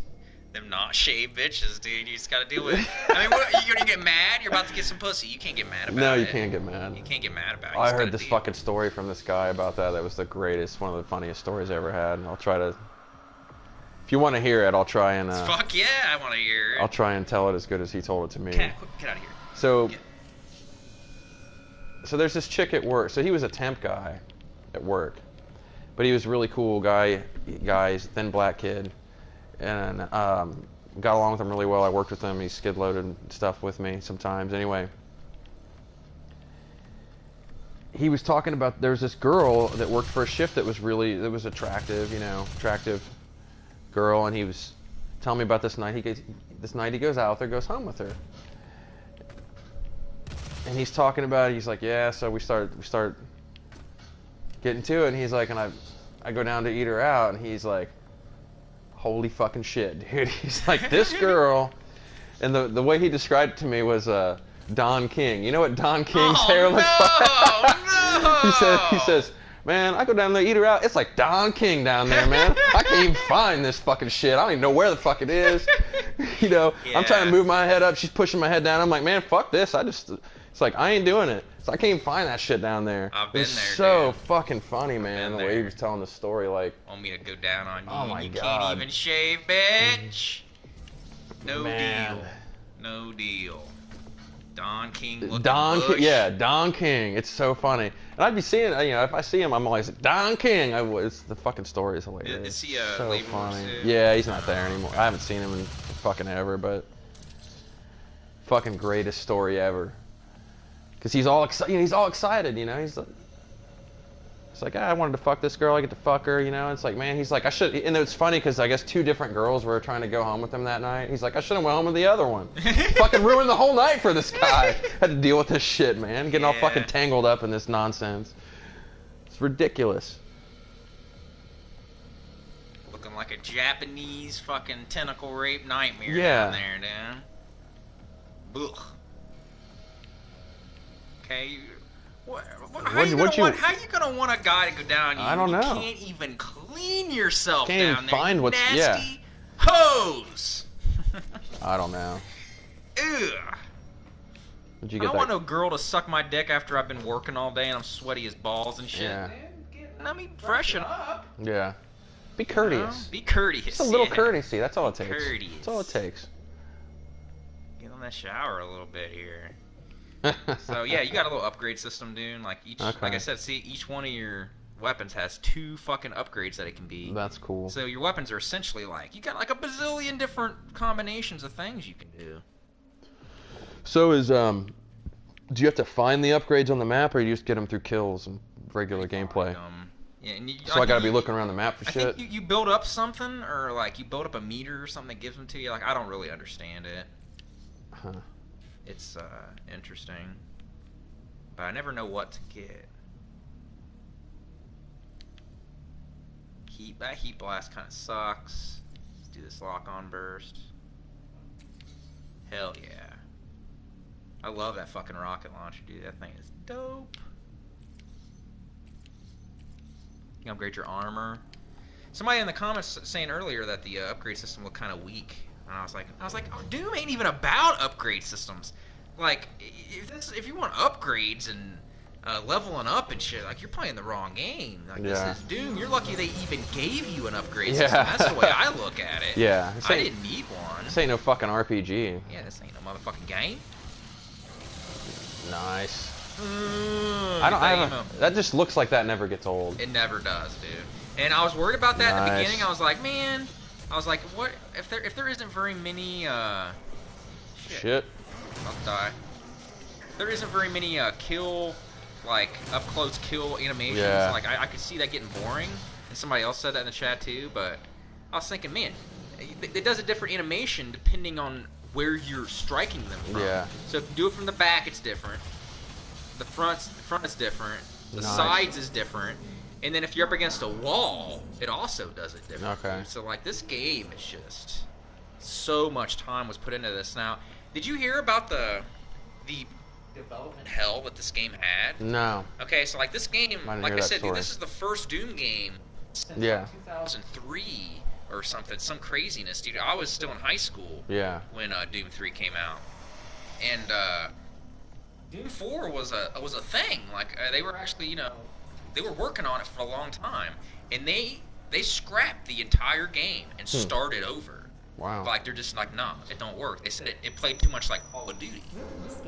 S3: them not shaved bitches, dude. You just gotta deal with it. I mean, what, you're gonna get mad? You're about to get some pussy. You can't get mad about it.
S2: No, you can't get mad.
S3: You can't get mad about it. You
S2: I
S3: just
S2: heard
S3: gotta
S2: this
S3: deal.
S2: fucking story from this guy about that. That was the greatest, one of the funniest stories I ever had. And I'll try to. If you want to hear it, I'll try and.
S3: Fuck yeah, I want to hear it.
S2: I'll try and tell it as good as he told it to me.
S3: Get out of here.
S2: So.
S3: Yeah.
S2: So there's this chick at work. So he was a temp guy at work, but he was a really cool guy. He's a thin black kid, and got along with him really well. I worked with him. He skid loaded stuff with me sometimes. Anyway, he was talking about there's this girl that worked for a shift that was attractive, attractive girl, and he was telling me about this night. He goes out with her, goes home with her. And he's talking about it. He's like, yeah. So we start getting to it. And he's like, and I go down to eat her out. And he's like, holy fucking shit, dude. He's like, this girl. And the way he described it to me was Don King. You know what Don King's hair looks like?
S3: No.
S2: He says, man, I go down there eat her out. It's like Don King down there, man. I can't even find this fucking shit. I don't even know where the fuck it is. I'm trying to move my head up. She's pushing my head down. I'm like, man, fuck this. It's like, I ain't doing it. So I can't even find that shit down there.
S3: I've been
S2: it was
S3: there,
S2: so
S3: dude.
S2: fucking funny, man, the way he was telling the story. Like,
S3: Want me to go down on you?
S2: Oh my
S3: you
S2: God.
S3: can't even shave, bitch. No
S2: Man.
S3: deal. No deal. Don King looking
S2: Don
S3: bush.
S2: King, yeah, Don King. It's so funny. And I'd be seeing, if I see him, I'm always like, Don King. It's the fucking story is hilarious.
S3: Is he
S2: so
S3: labor
S2: funny.
S3: too?
S2: Yeah, he's not there anymore. I haven't seen him in fucking ever, but fucking greatest story ever. Because he's all excited. He's all excited. He's like, it's like, I wanted to fuck this girl. I get to fuck her. It's like, man. He's like, I should. And it's funny because I guess 2 different girls were trying to go home with him that night. He's like, I should have went home with the other one. Fucking ruined the whole night for this guy. Had to deal with this shit, man. Getting all
S3: Yeah.
S2: fucking tangled up in this nonsense. It's ridiculous.
S3: Looking like a Japanese fucking tentacle rape nightmare
S2: Yeah.
S3: down there, dude. Ugh. Okay. How you gonna want a guy to go down you?
S2: I don't know.
S3: You can't even clean yourself
S2: Can't
S3: down
S2: even
S3: there.
S2: find
S3: you
S2: what's-
S3: nasty hose.
S2: I don't know.
S3: Ugh.
S2: Did you
S3: I
S2: get
S3: don't
S2: that?
S3: want no girl to suck my dick after I've been working all day and I'm sweaty as balls and shit.
S2: Yeah.
S3: Let me freshen up.
S2: Yeah. Be
S3: you know?
S2: courteous.
S3: Be courteous.
S2: Just a little
S3: yeah.
S2: courtesy. That's all it takes.
S3: Courteous.
S2: That's all it takes.
S3: Get on that shower a little bit here. So yeah, you got a little upgrade system, dude. Like
S2: Okay.
S3: like I said, see, each one of your weapons has 2 fucking upgrades that it can be.
S2: That's cool.
S3: So your weapons are essentially like you got like a bazillion different combinations of things you can do.
S2: So do you have to find the upgrades on the map, or you just get them through kills and regular gameplay?
S3: Yeah, and you,
S2: So I gotta be looking around the map for
S3: I
S2: shit.
S3: think you build up something, or like you build up a meter or something that gives them to you. Like I don't really understand it.
S2: Huh.
S3: It's interesting, but I never know what to get. That heat blast kind of sucks. Let's do this lock-on burst. Hell yeah! I love that fucking rocket launcher, dude. That thing is dope. You can upgrade your armor. Somebody in the comments saying earlier that the upgrade system looked kind of weak. And I was like, oh, Doom ain't even about upgrade systems. Like, if you want upgrades and leveling up and shit, like you're playing the wrong game. Like
S2: Yeah.
S3: this is Doom. You're lucky they even gave you an upgrade
S2: Yeah.
S3: system. That's the way I look at it.
S2: Yeah.
S3: I didn't need one.
S2: This ain't no fucking RPG.
S3: Yeah, this ain't no motherfucking game.
S2: Nice.
S3: Get that
S2: That just looks like that never gets old.
S3: It never does, dude. And I was worried about that in the
S2: Nice.
S3: beginning. I was like, man, what if there isn't very many
S2: Shit.
S3: I'll die. There isn't very many kill like up close kill animations.
S2: Yeah.
S3: Like I could see that getting boring, and somebody else said that in the chat too. But I was thinking, man, it does a different animation depending on where you're striking them from.
S2: Yeah.
S3: So if you do it from the back, it's different. The front is different. The
S2: Nice.
S3: sides is different. And then if you're up against a wall, it also does it different.
S2: Okay.
S3: So like this game is just so much time was put into this. Now, did you hear about the development hell that this game had?
S2: No.
S3: Okay, so like this game,
S2: Didn't
S3: like
S2: hear
S3: I
S2: that
S3: said, dude,
S2: story.
S3: this is the first Doom game since
S2: Yeah.
S3: 2003 or something, some craziness, dude. I was still in high school
S2: Yeah.
S3: when Doom 3 came out, and Doom 4 was a thing. Like they were actually, you know, they were working on it for a long time, and they scrapped the entire game and started over.
S2: Wow.
S3: Like they're just like, nah, it don't work. They said it played too much like Call of Duty,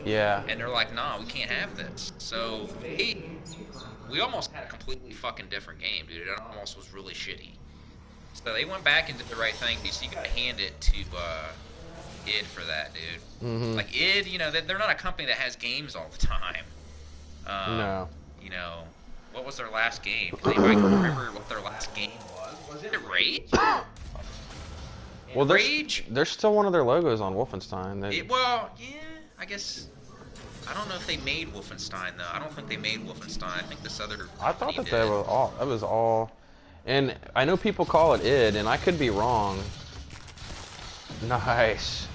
S2: Yeah.
S3: and they're like, nah, we can't have this. So we almost had a completely fucking different game, dude. It almost was really shitty. So they went back and did the right thing, dude. So you gotta hand it to id for that, dude.
S2: Mhm.
S3: Like id, you know, they're not a company that has games all the time.
S2: No.
S3: You know, what was their last game? Does anybody remember what their last game was? Was it Rage?
S2: Well,
S3: Rage.
S2: there's still one of their logos on Wolfenstein.
S3: Well, yeah, I guess. I don't know if they made Wolfenstein though. I don't think they made Wolfenstein. I think this other.
S2: I thought
S3: company
S2: that they
S3: did.
S2: were all. That was all. And I know people call it id, and I could be wrong. Nice.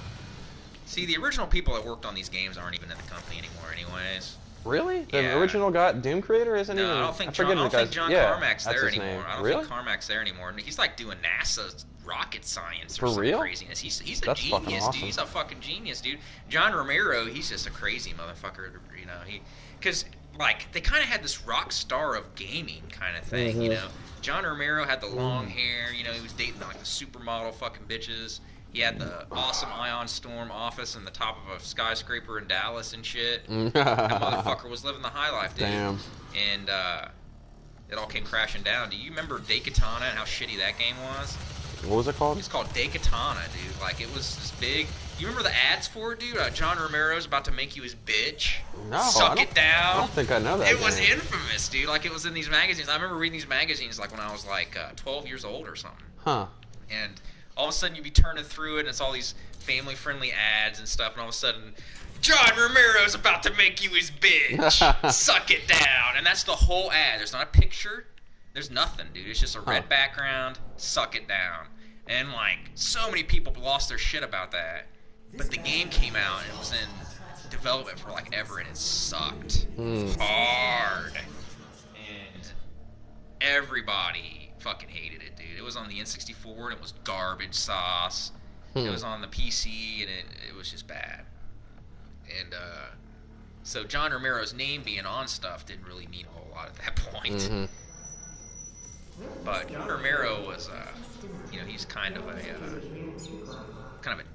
S3: See, the original people that worked on these games aren't even in the company anymore, anyways.
S2: Really? The
S3: Yeah.
S2: original Doom creator isn't
S3: No,
S2: even.
S3: I don't think
S2: forget the guy's-
S3: John
S2: yeah,
S3: Carmack's
S2: that's
S3: there
S2: his
S3: anymore.
S2: name.
S3: I don't
S2: Really?
S3: think Carmack's there anymore. And he's like doing NASA's rocket science or
S2: For
S3: some
S2: real?
S3: craziness. He's a
S2: That's fucking
S3: genius,
S2: awesome.
S3: dude. He's a fucking genius, dude. John Romero, he's just a crazy motherfucker. You know, because like they kind of had this rock star of gaming kind of thing. You
S2: Mhm.
S3: know, John Romero had the long hair. You know, he was dating like the supermodel fucking bitches. He had the awesome Ion Storm office in the top of a skyscraper in Dallas and shit. That motherfucker was living the high life, dude.
S2: Damn.
S3: And it all came crashing down. Do you remember Daikatana and how shitty that game was?
S2: What was it called?
S3: It's called Daikatana, dude. Like, it was this big... You remember the ads for it, dude? John Romero's about to make you his bitch.
S2: No, I
S3: Suck
S2: don't-
S3: it down.
S2: I don't think I know that
S3: It was
S2: game.
S3: infamous, dude. Like, it was in these magazines. I remember reading these magazines, like, when I was, like, 12 years old or something.
S2: Huh.
S3: And all of a sudden you'd be turning through it, and it's all these family-friendly ads and stuff, and all of a sudden, John Romero's about to make you his bitch. Suck it down. And that's the whole ad. There's not a picture. There's nothing, dude. It's just a red background. Suck it down. And, like, so many people lost their shit about that. But the game came out, and it was in development for, like, ever, and it sucked. Hard. And everybody fucking hated it, dude. It was on the N64, and it was garbage sauce. It was on the PC, and it was just bad. And, so John Romero's name being on stuff didn't really mean a whole lot at that point.
S2: Mhm.
S3: But John Romero was, you know, he's kind of a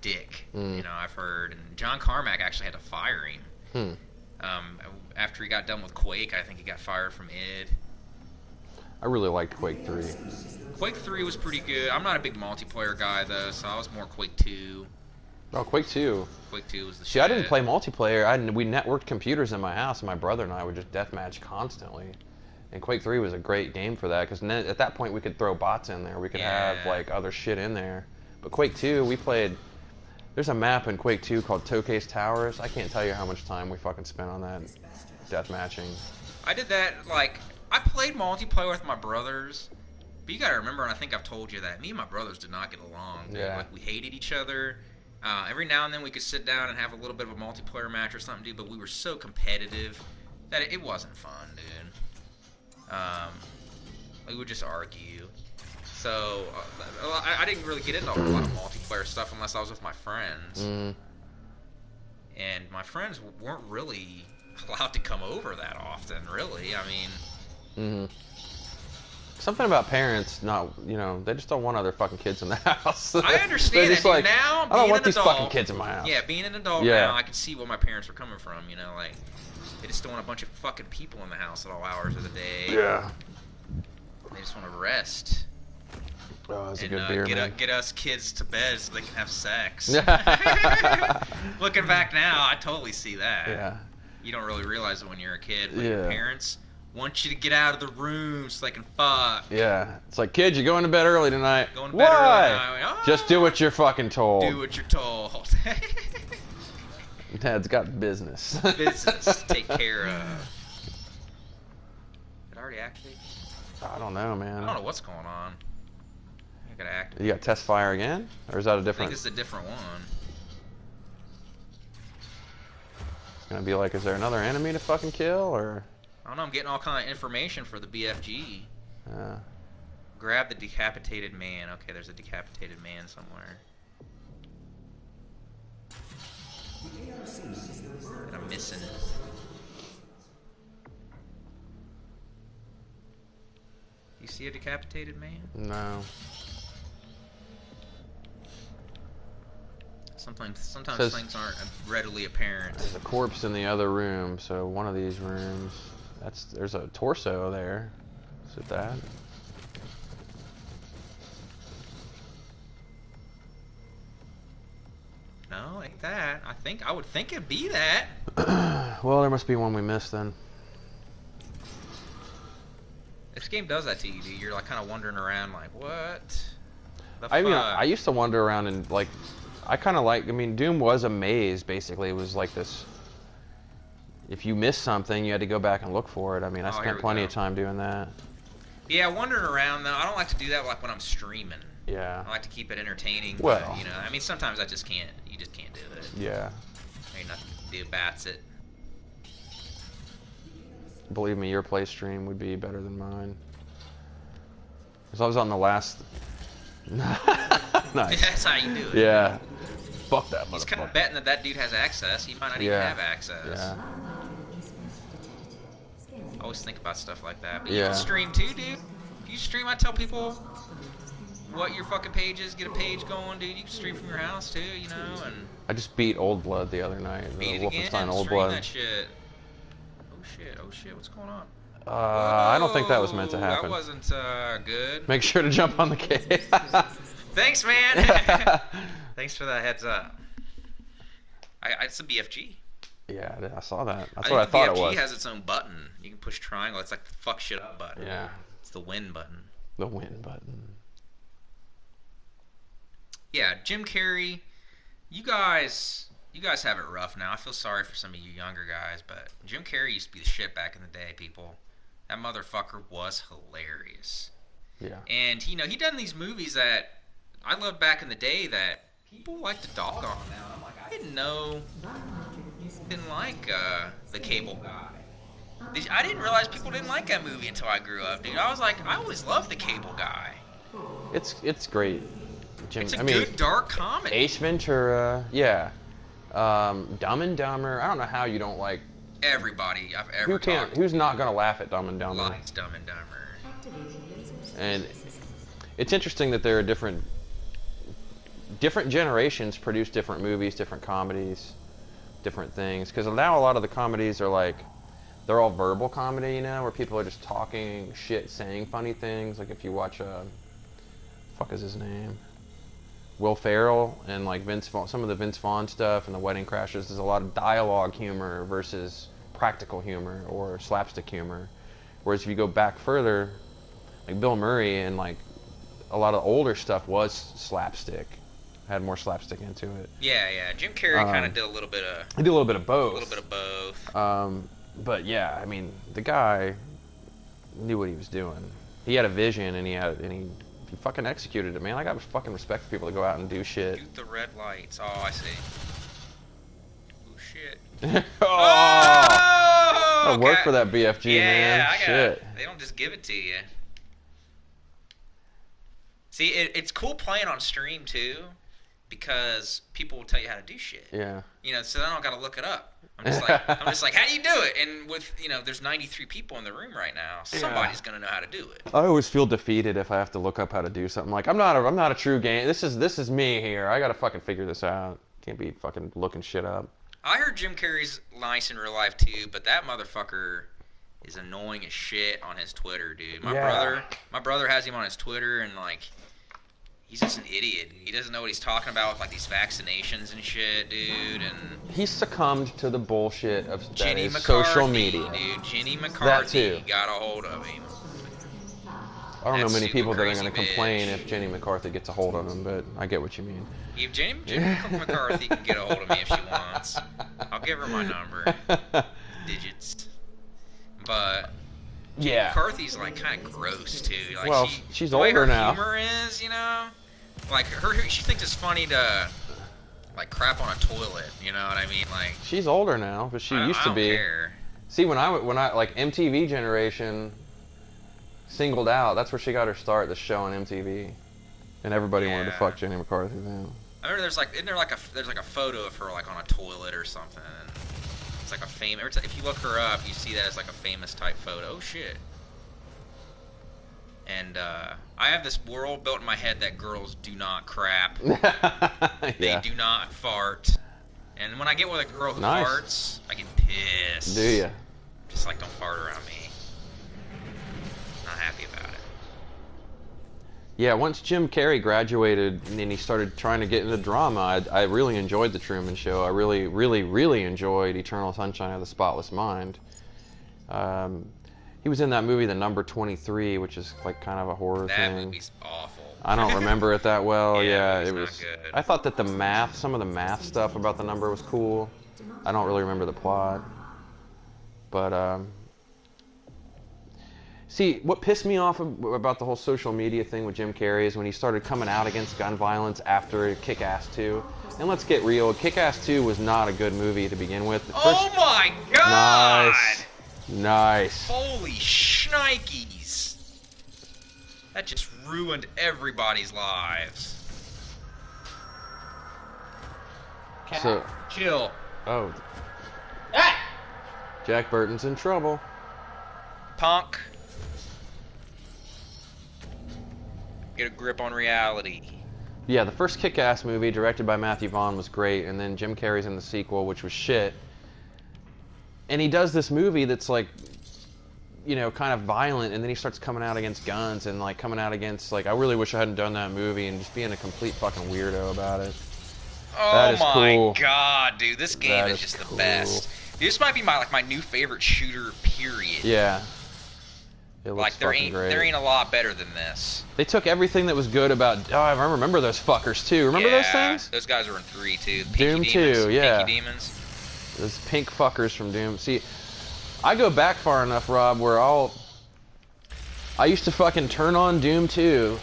S3: dick. You know, I've heard. And John Carmack actually had to fire him. After he got done with Quake, I think he got fired from id.
S2: I really liked Quake 3.
S3: Quake 3 was pretty good. I'm not a big multiplayer guy, though, so I was more Quake 2.
S2: Oh, Quake 2.
S3: Quake 2 was the
S2: See,
S3: shit.
S2: I didn't play multiplayer. We networked computers in my house, and my brother and I would just deathmatch constantly. And Quake 3 was a great game for that, because at that point we could throw bots in there. We could have,
S3: Yeah.
S2: like, other shit in there. But Quake 2, we played... There's a map in Quake 2 called Tokay's Towers. I can't tell you how much time we fucking spent on that deathmatching.
S3: I did that, like, I played multiplayer with my brothers, but you gotta remember, and I think I've told you that, me and my brothers did not get along, dude.
S2: Yeah.
S3: Like, we hated each other. Every now and then we could sit down and have a little bit of a multiplayer match or something, dude, but we were so competitive that it wasn't fun, dude. We would just argue. So, I didn't really get into a lot of multiplayer stuff unless I was with my friends. And my friends weren't really allowed to come over that often, really. I mean...
S2: Something about parents not, they just don't want other fucking kids in the house.
S3: I understand
S2: They're
S3: that,
S2: just
S3: dude.
S2: like,
S3: Now,
S2: I don't
S3: being
S2: want
S3: an
S2: these
S3: adult,
S2: fucking kids in my house.
S3: Yeah, being an adult
S2: Yeah.
S3: now, I can see where my parents were coming from, like, they just don't want a bunch of fucking people in the house at all hours of the day.
S2: Yeah.
S3: They just want to rest.
S2: Oh, that's a
S3: And
S2: good beer, man.
S3: get us kids to bed so they can have sex. Looking back now, I totally see that.
S2: Yeah.
S3: You don't really realize it when you're a kid, but
S2: Yeah.
S3: your parents want you to get out of the room so they can fuck.
S2: Yeah. It's like, kids, you're going to bed early tonight.
S3: Going to bed
S2: Why?
S3: early tonight. Oh,
S2: Just do what you're fucking told.
S3: do what you're told.
S2: Dad's got business.
S3: Business to take care of. Did I already activate?
S2: I don't know, man.
S3: I don't know what's going on. I gotta activate.
S2: You got test fire again? Or is that a
S3: I think
S2: different...
S3: this is a different one.
S2: It's gonna be like, is there another enemy to fucking kill, or...
S3: I don't know, I'm getting all kind of information for the BFG.
S2: Uh,
S3: Grab the decapitated man. Okay, there's a decapitated man somewhere. That I'm missing. You see a decapitated man?
S2: no.
S3: Sometimes
S2: Says-
S3: things aren't readily apparent.
S2: There's a corpse in the other room, so one of these rooms... There's a torso there. Is it that?
S3: No, ain't that. I would think it'd be that.
S2: Well, there must be one we missed then.
S3: This game does that to you, dude. You're like kind of wandering around like, what? The
S2: I mean,
S3: fuck?
S2: I used to wander around and like... I kind of like... I mean, Doom was a maze, basically. It was like this... If you missed something, you had to go back and look for it. I mean, I
S3: Oh, here
S2: spent
S3: we
S2: plenty
S3: go.
S2: of time doing that.
S3: Yeah, wandering around though. I don't like to do that like when I'm streaming.
S2: Yeah.
S3: I like to keep it entertaining.
S2: Well.
S3: But, you know, I mean, sometimes I just can't. You just can't do it.
S2: Yeah.
S3: Ain't nothing to do. Bats it.
S2: Believe me, your play stream would be better than mine. Because I was on the last... Nice.
S3: That's how you do it.
S2: Yeah. Fuck that
S3: He's kind of
S2: motherfucker.
S3: betting that that dude has access. He might not even
S2: Yeah.
S3: have access.
S2: Yeah.
S3: I always think about stuff like that. But you
S2: Yeah.
S3: can stream too, dude. If you stream, I tell people what your fucking page is. Get a page going, dude. You can stream from your house too, you know, and
S2: I just beat Old Blood the other night.
S3: beat it
S2: The
S3: again
S2: Wolfenstein
S3: and
S2: Old
S3: stream
S2: Blood.
S3: that shit. Oh shit, what's going on?
S2: I don't think that was meant to
S3: Whoa,
S2: happen.
S3: That wasn't good.
S2: Make sure to jump on the cave.
S3: Thanks, man. Thanks for that heads up. It's a BFG.
S2: Yeah, I saw that. That's
S3: I
S2: what I
S3: think
S2: thought
S3: the
S2: it
S3: BFG
S2: was.
S3: has its own button. You can push triangle. It's like the fuck shit up button.
S2: Yeah,
S3: It's the win button.
S2: the win button.
S3: Yeah, Jim Carrey. You guys have it rough now. I feel sorry for some of you younger guys, but Jim Carrey used to be the shit back in the day, people. That motherfucker was hilarious.
S2: Yeah.
S3: And he done these movies that I loved back in the day that people like to dog on now. I'm like, I didn't know. Didn't like the Cable Guy. I didn't realize people didn't like that movie until I grew up, dude. I was like, I always loved the Cable Guy.
S2: It's great. Jim,
S3: It's a
S2: I mean,
S3: good dark comedy.
S2: Ace Ventura. Yeah. Dumb and Dumber. I don't know how you don't like.
S3: Everybody I've ever
S2: Who can't?
S3: talked
S2: Who's not gonna laugh at Dumb and
S3: to
S2: Dumber?
S3: likes Dumb and Dumber.
S2: And it's interesting that there are different generations produce different movies, different comedies, different things. Because now a lot of the comedies are like, they're all verbal comedy, you know, where people are just talking shit, saying funny things. Like if you watch, fuck is his name? Will Ferrell and like Vince Vaughn, some of the Vince Vaughn stuff and the Wedding Crashers, there's a lot of dialogue humor versus practical humor or slapstick humor. Whereas if you go back further, like Bill Murray and like a lot of older stuff was slapstick, had more slapstick into it.
S3: Yeah. Jim Carrey kind of did a little bit of
S2: He did a little bit of both.
S3: A little bit of both.
S2: But yeah, I mean, the guy knew what he was doing. He had a vision, and he fucking executed it, man. I got fucking respect for people that go out and do shit.
S3: Shoot the red lights. Oh, I see. Oh shit.
S2: Oh! I
S3: okay.
S2: work for that BFG,
S3: yeah,
S2: man.
S3: I got
S2: Shit.
S3: it. They don't just give it to you. See, it's cool playing on stream too, because people will tell you how to do shit.
S2: Yeah.
S3: You know, so I don't got to look it up. I'm just like, how do you do it? And with, there's 93 people in the room right now. Somebody's gonna know how to do it.
S2: I always feel defeated if I have to look up how to do something. Like I'm not a true game. This is me here. I gotta fucking figure this out. Can't be fucking looking shit up.
S3: I heard Jim Carrey's nice in real life too, but that motherfucker is annoying as shit on his Twitter, dude. My brother has him on his Twitter, and like, He's just an idiot. He doesn't know what he's talking about with like these vaccinations and shit, dude. And
S2: He's succumbed to the bullshit of that
S3: Jenny
S2: is
S3: McCarthy,
S2: social media.
S3: dude. Jenny
S2: That
S3: McCarthy
S2: too.
S3: got a hold of him.
S2: I don't know
S3: That
S2: many
S3: super
S2: people that are
S3: crazy
S2: going to complain
S3: bitch.
S2: if Jenny McCarthy gets a hold of him, but I get what you mean.
S3: If Jenny McCarthy can get a hold of me if she wants, I'll give her my number, digits. But Jenny
S2: Yeah.
S3: McCarthy's like kind of gross too. Like
S2: Well, she's
S3: the way
S2: older
S3: her
S2: now.
S3: humor is, you know, like she thinks it's funny to like crap on a toilet. You know what I mean? Like
S2: She's older now, but she used
S3: I
S2: to
S3: don't
S2: be.
S3: care.
S2: See, when I like MTV generation singled out, that's where she got her start. The show on MTV, and everybody wanted to
S3: Yeah.
S2: fuck Jenny McCarthy then.
S3: I remember there's like a photo of her like on a toilet or something. It's like a famous. If you look her up, you see that as like a famous type photo. Oh shit. And I have this world built in my head that girls do not crap. They
S2: Yeah.
S3: do not fart. And when I get with a girl who
S2: Nice.
S3: farts, I get pissed.
S2: Do ya?
S3: Just like, don't fart around me. Not happy about it.
S2: Yeah, once Jim Carrey graduated and he started trying to get into drama, I really enjoyed The Truman Show. I really, really, really enjoyed Eternal Sunshine of the Spotless Mind. He was in that movie, The Number 23, which is like kind of a horror
S3: That
S2: thing.
S3: movie's awful.
S2: I don't remember it that well.
S3: Yeah,
S2: Yeah,
S3: it's
S2: it
S3: not
S2: was.
S3: good.
S2: I thought that some of the math stuff about the number was cool. I don't really remember the plot. But see, what pissed me off about the whole social media thing with Jim Carrey is when he started coming out against gun violence after Kick-Ass 2. And let's get real, Kick-Ass 2 was not a good movie to begin with. The
S3: Oh my god!
S2: Nice.
S3: Holy shnikes! That just ruined everybody's lives.
S2: So,
S3: Chill.
S2: oh, Jack Burton's in trouble.
S3: Punk. Get a grip on reality.
S2: Yeah, the first Kick-Ass movie, directed by Matthew Vaughn, was great, and then Jim Carrey's in the sequel, which was shit. And he does this movie that's like, you know, kind of violent, and then he starts coming out against guns and like coming out against like, I really wish I hadn't done that movie, and just being a complete fucking weirdo about it.
S3: Oh
S2: That is
S3: my
S2: cool.
S3: god, dude, this game
S2: That
S3: is
S2: is
S3: just
S2: cool.
S3: the best. This might be my new favorite shooter. Period.
S2: Yeah. It looks
S3: Like there
S2: fucking
S3: ain't
S2: great.
S3: a lot better than this.
S2: They took everything that was good about. Oh, I remember those fuckers too. Remember those
S3: Yeah,
S2: things?
S3: Those guys were in 3 too. Pinky
S2: Doom
S3: Demons,
S2: 2, yeah.
S3: Pinky Demons.
S2: Those pink fuckers from Doom. See, I go back far enough, Rob, where I used to fucking turn on Doom 2,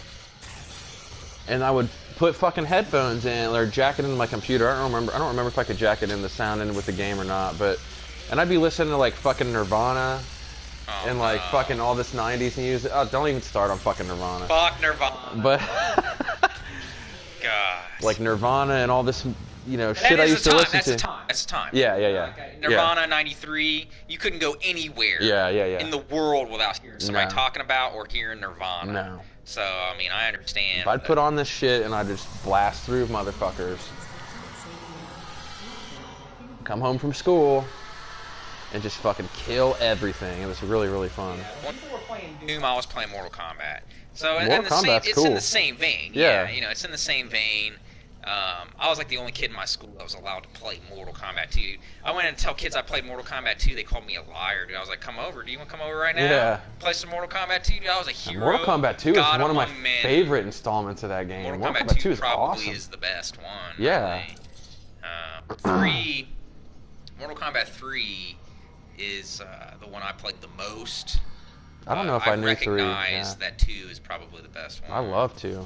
S2: and I would put fucking headphones in or jack it into my computer. I don't remember if I could jack it in the sound in with the game or not, and I'd be listening to like fucking Nirvana
S3: Oh,
S2: and like
S3: no.
S2: fucking all this 90s music. Oh, don't even start on fucking Nirvana.
S3: Fuck Nirvana.
S2: But
S3: God.
S2: like Nirvana and all this, you know,
S3: That
S2: shit I
S3: is
S2: used
S3: the
S2: to
S3: time.
S2: listen
S3: That's
S2: to.
S3: the time. That's the time.
S2: Yeah, yeah, yeah.
S3: Okay. Nirvana '93. You couldn't go anywhere.
S2: Yeah, yeah, yeah.
S3: In the world without hearing somebody
S2: No.
S3: talking about or hearing Nirvana.
S2: No.
S3: So I mean, I understand.
S2: If I'd put on this shit and I'd just blast through motherfuckers. Come home from school and just fucking kill everything. It was really, really fun.
S3: When we were playing Doom, I was playing Mortal Kombat. So
S2: Mortal Kombat's
S3: it's
S2: cool.
S3: in the same vein.
S2: Yeah.
S3: You know, it's in the same vein. I was like the only kid in my school that was allowed to play Mortal Kombat 2. I went and tell kids I played Mortal Kombat 2. They called me a liar, dude. I was like, come over. Do you want to come over right now?
S2: Yeah.
S3: Play some Mortal Kombat 2, dude. I was a hero.
S2: Mortal Kombat 2 is
S3: God
S2: one of my
S3: among men.
S2: favorite installments of that game.
S3: Mortal
S2: Mortal
S3: Kombat 2
S2: is
S3: probably
S2: awesome.
S3: is the best one.
S2: Yeah.
S3: Really. Mortal Kombat 3 is the one I played the most.
S2: I don't know if I knew 3.
S3: recognize
S2: Yeah.
S3: that 2 is probably the best one.
S2: I love 2.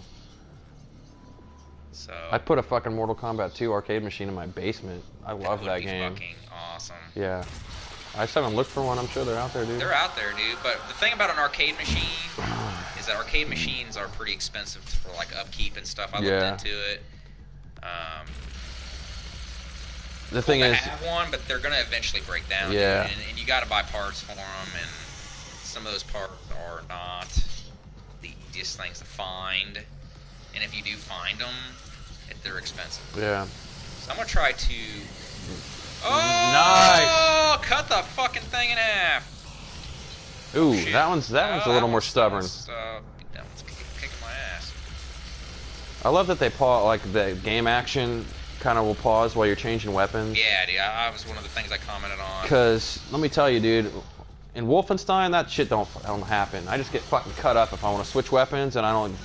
S3: So
S2: I put a fucking Mortal Kombat 2 arcade machine in my basement. I love
S3: would
S2: that
S3: be
S2: game.
S3: Fucking awesome.
S2: Yeah. I just haven't looked for one. I'm sure they're out there, dude.
S3: They're out there, dude. But the thing about an arcade machine is that arcade machines are pretty expensive for like upkeep and stuff. I
S2: Yeah.
S3: looked into it.
S2: The thing
S3: I
S2: is,
S3: have one, but they're gonna eventually break down.
S2: Yeah.
S3: Dude, and you got to buy parts for them, and some of those parts are not the easiest things to find. And if you do find them, they're expensive.
S2: yeah.
S3: So I'm gonna try to. Oh!
S2: Nice.
S3: Cut the fucking thing in half.
S2: Ooh,
S3: Shit.
S2: that one's a little more stubborn.
S3: That one's kicking my ass.
S2: I love that they pause, like the game action kind of will pause while you're changing weapons.
S3: Yeah, dude, I was one of the things I commented on.
S2: Because let me tell you, dude, in Wolfenstein that shit don't happen. I just get fucking cut up if I want to switch weapons and I don't,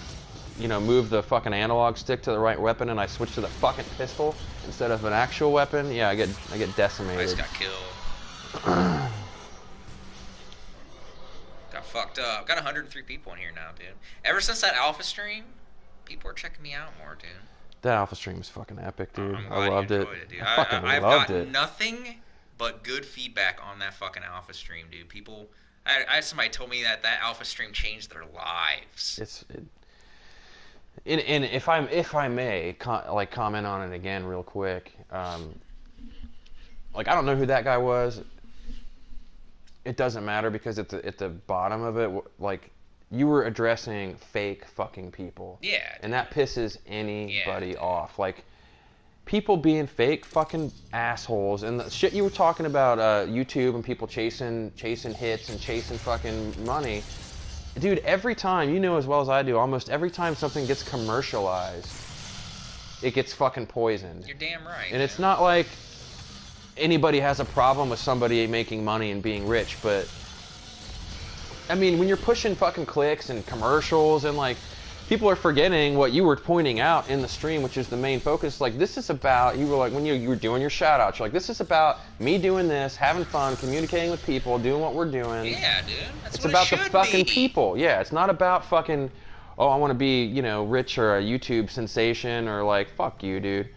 S2: move the fucking analog stick to the right weapon and I switch to the fucking pistol instead of an actual weapon. Yeah, I get decimated.
S3: I just got killed. Got fucked up. Got 103 people in here now, dude. Ever since that alpha stream, people are checking me out more, dude.
S2: That alpha stream was fucking epic, dude.
S3: I'm
S2: I
S3: glad
S2: loved
S3: you
S2: it.
S3: enjoyed it, dude.
S2: I fucking
S3: I've
S2: loved
S3: got
S2: it.
S3: nothing but good feedback on that fucking alpha stream, dude. People, I had somebody told me that alpha stream changed their lives.
S2: And if I may comment on it again real quick, like I don't know who that guy was. It doesn't matter because at the bottom of it, like you were addressing fake fucking people.
S3: Yeah.
S2: And that pisses anybody off. Like people being fake fucking assholes and the shit you were talking about YouTube and people chasing hits and chasing fucking money. Dude, every time, you know as well as I do, almost every time something gets commercialized, it gets fucking poisoned.
S3: You're damn right.
S2: And it's not like anybody has a problem with somebody making money and being rich, but I mean, when you're pushing fucking clicks and commercials and like people are forgetting what you were pointing out in the stream, which is the main focus. Like this is about, you were like, when you were doing your shout outs, you're like, this is about me doing this, having fun, communicating with people, doing what we're doing.
S3: Yeah, dude. That's
S2: It's
S3: what
S2: about
S3: it
S2: the
S3: should
S2: fucking
S3: be.
S2: people. Yeah, it's not about fucking, oh, I want to be, rich or a YouTube sensation or like, fuck you, dude.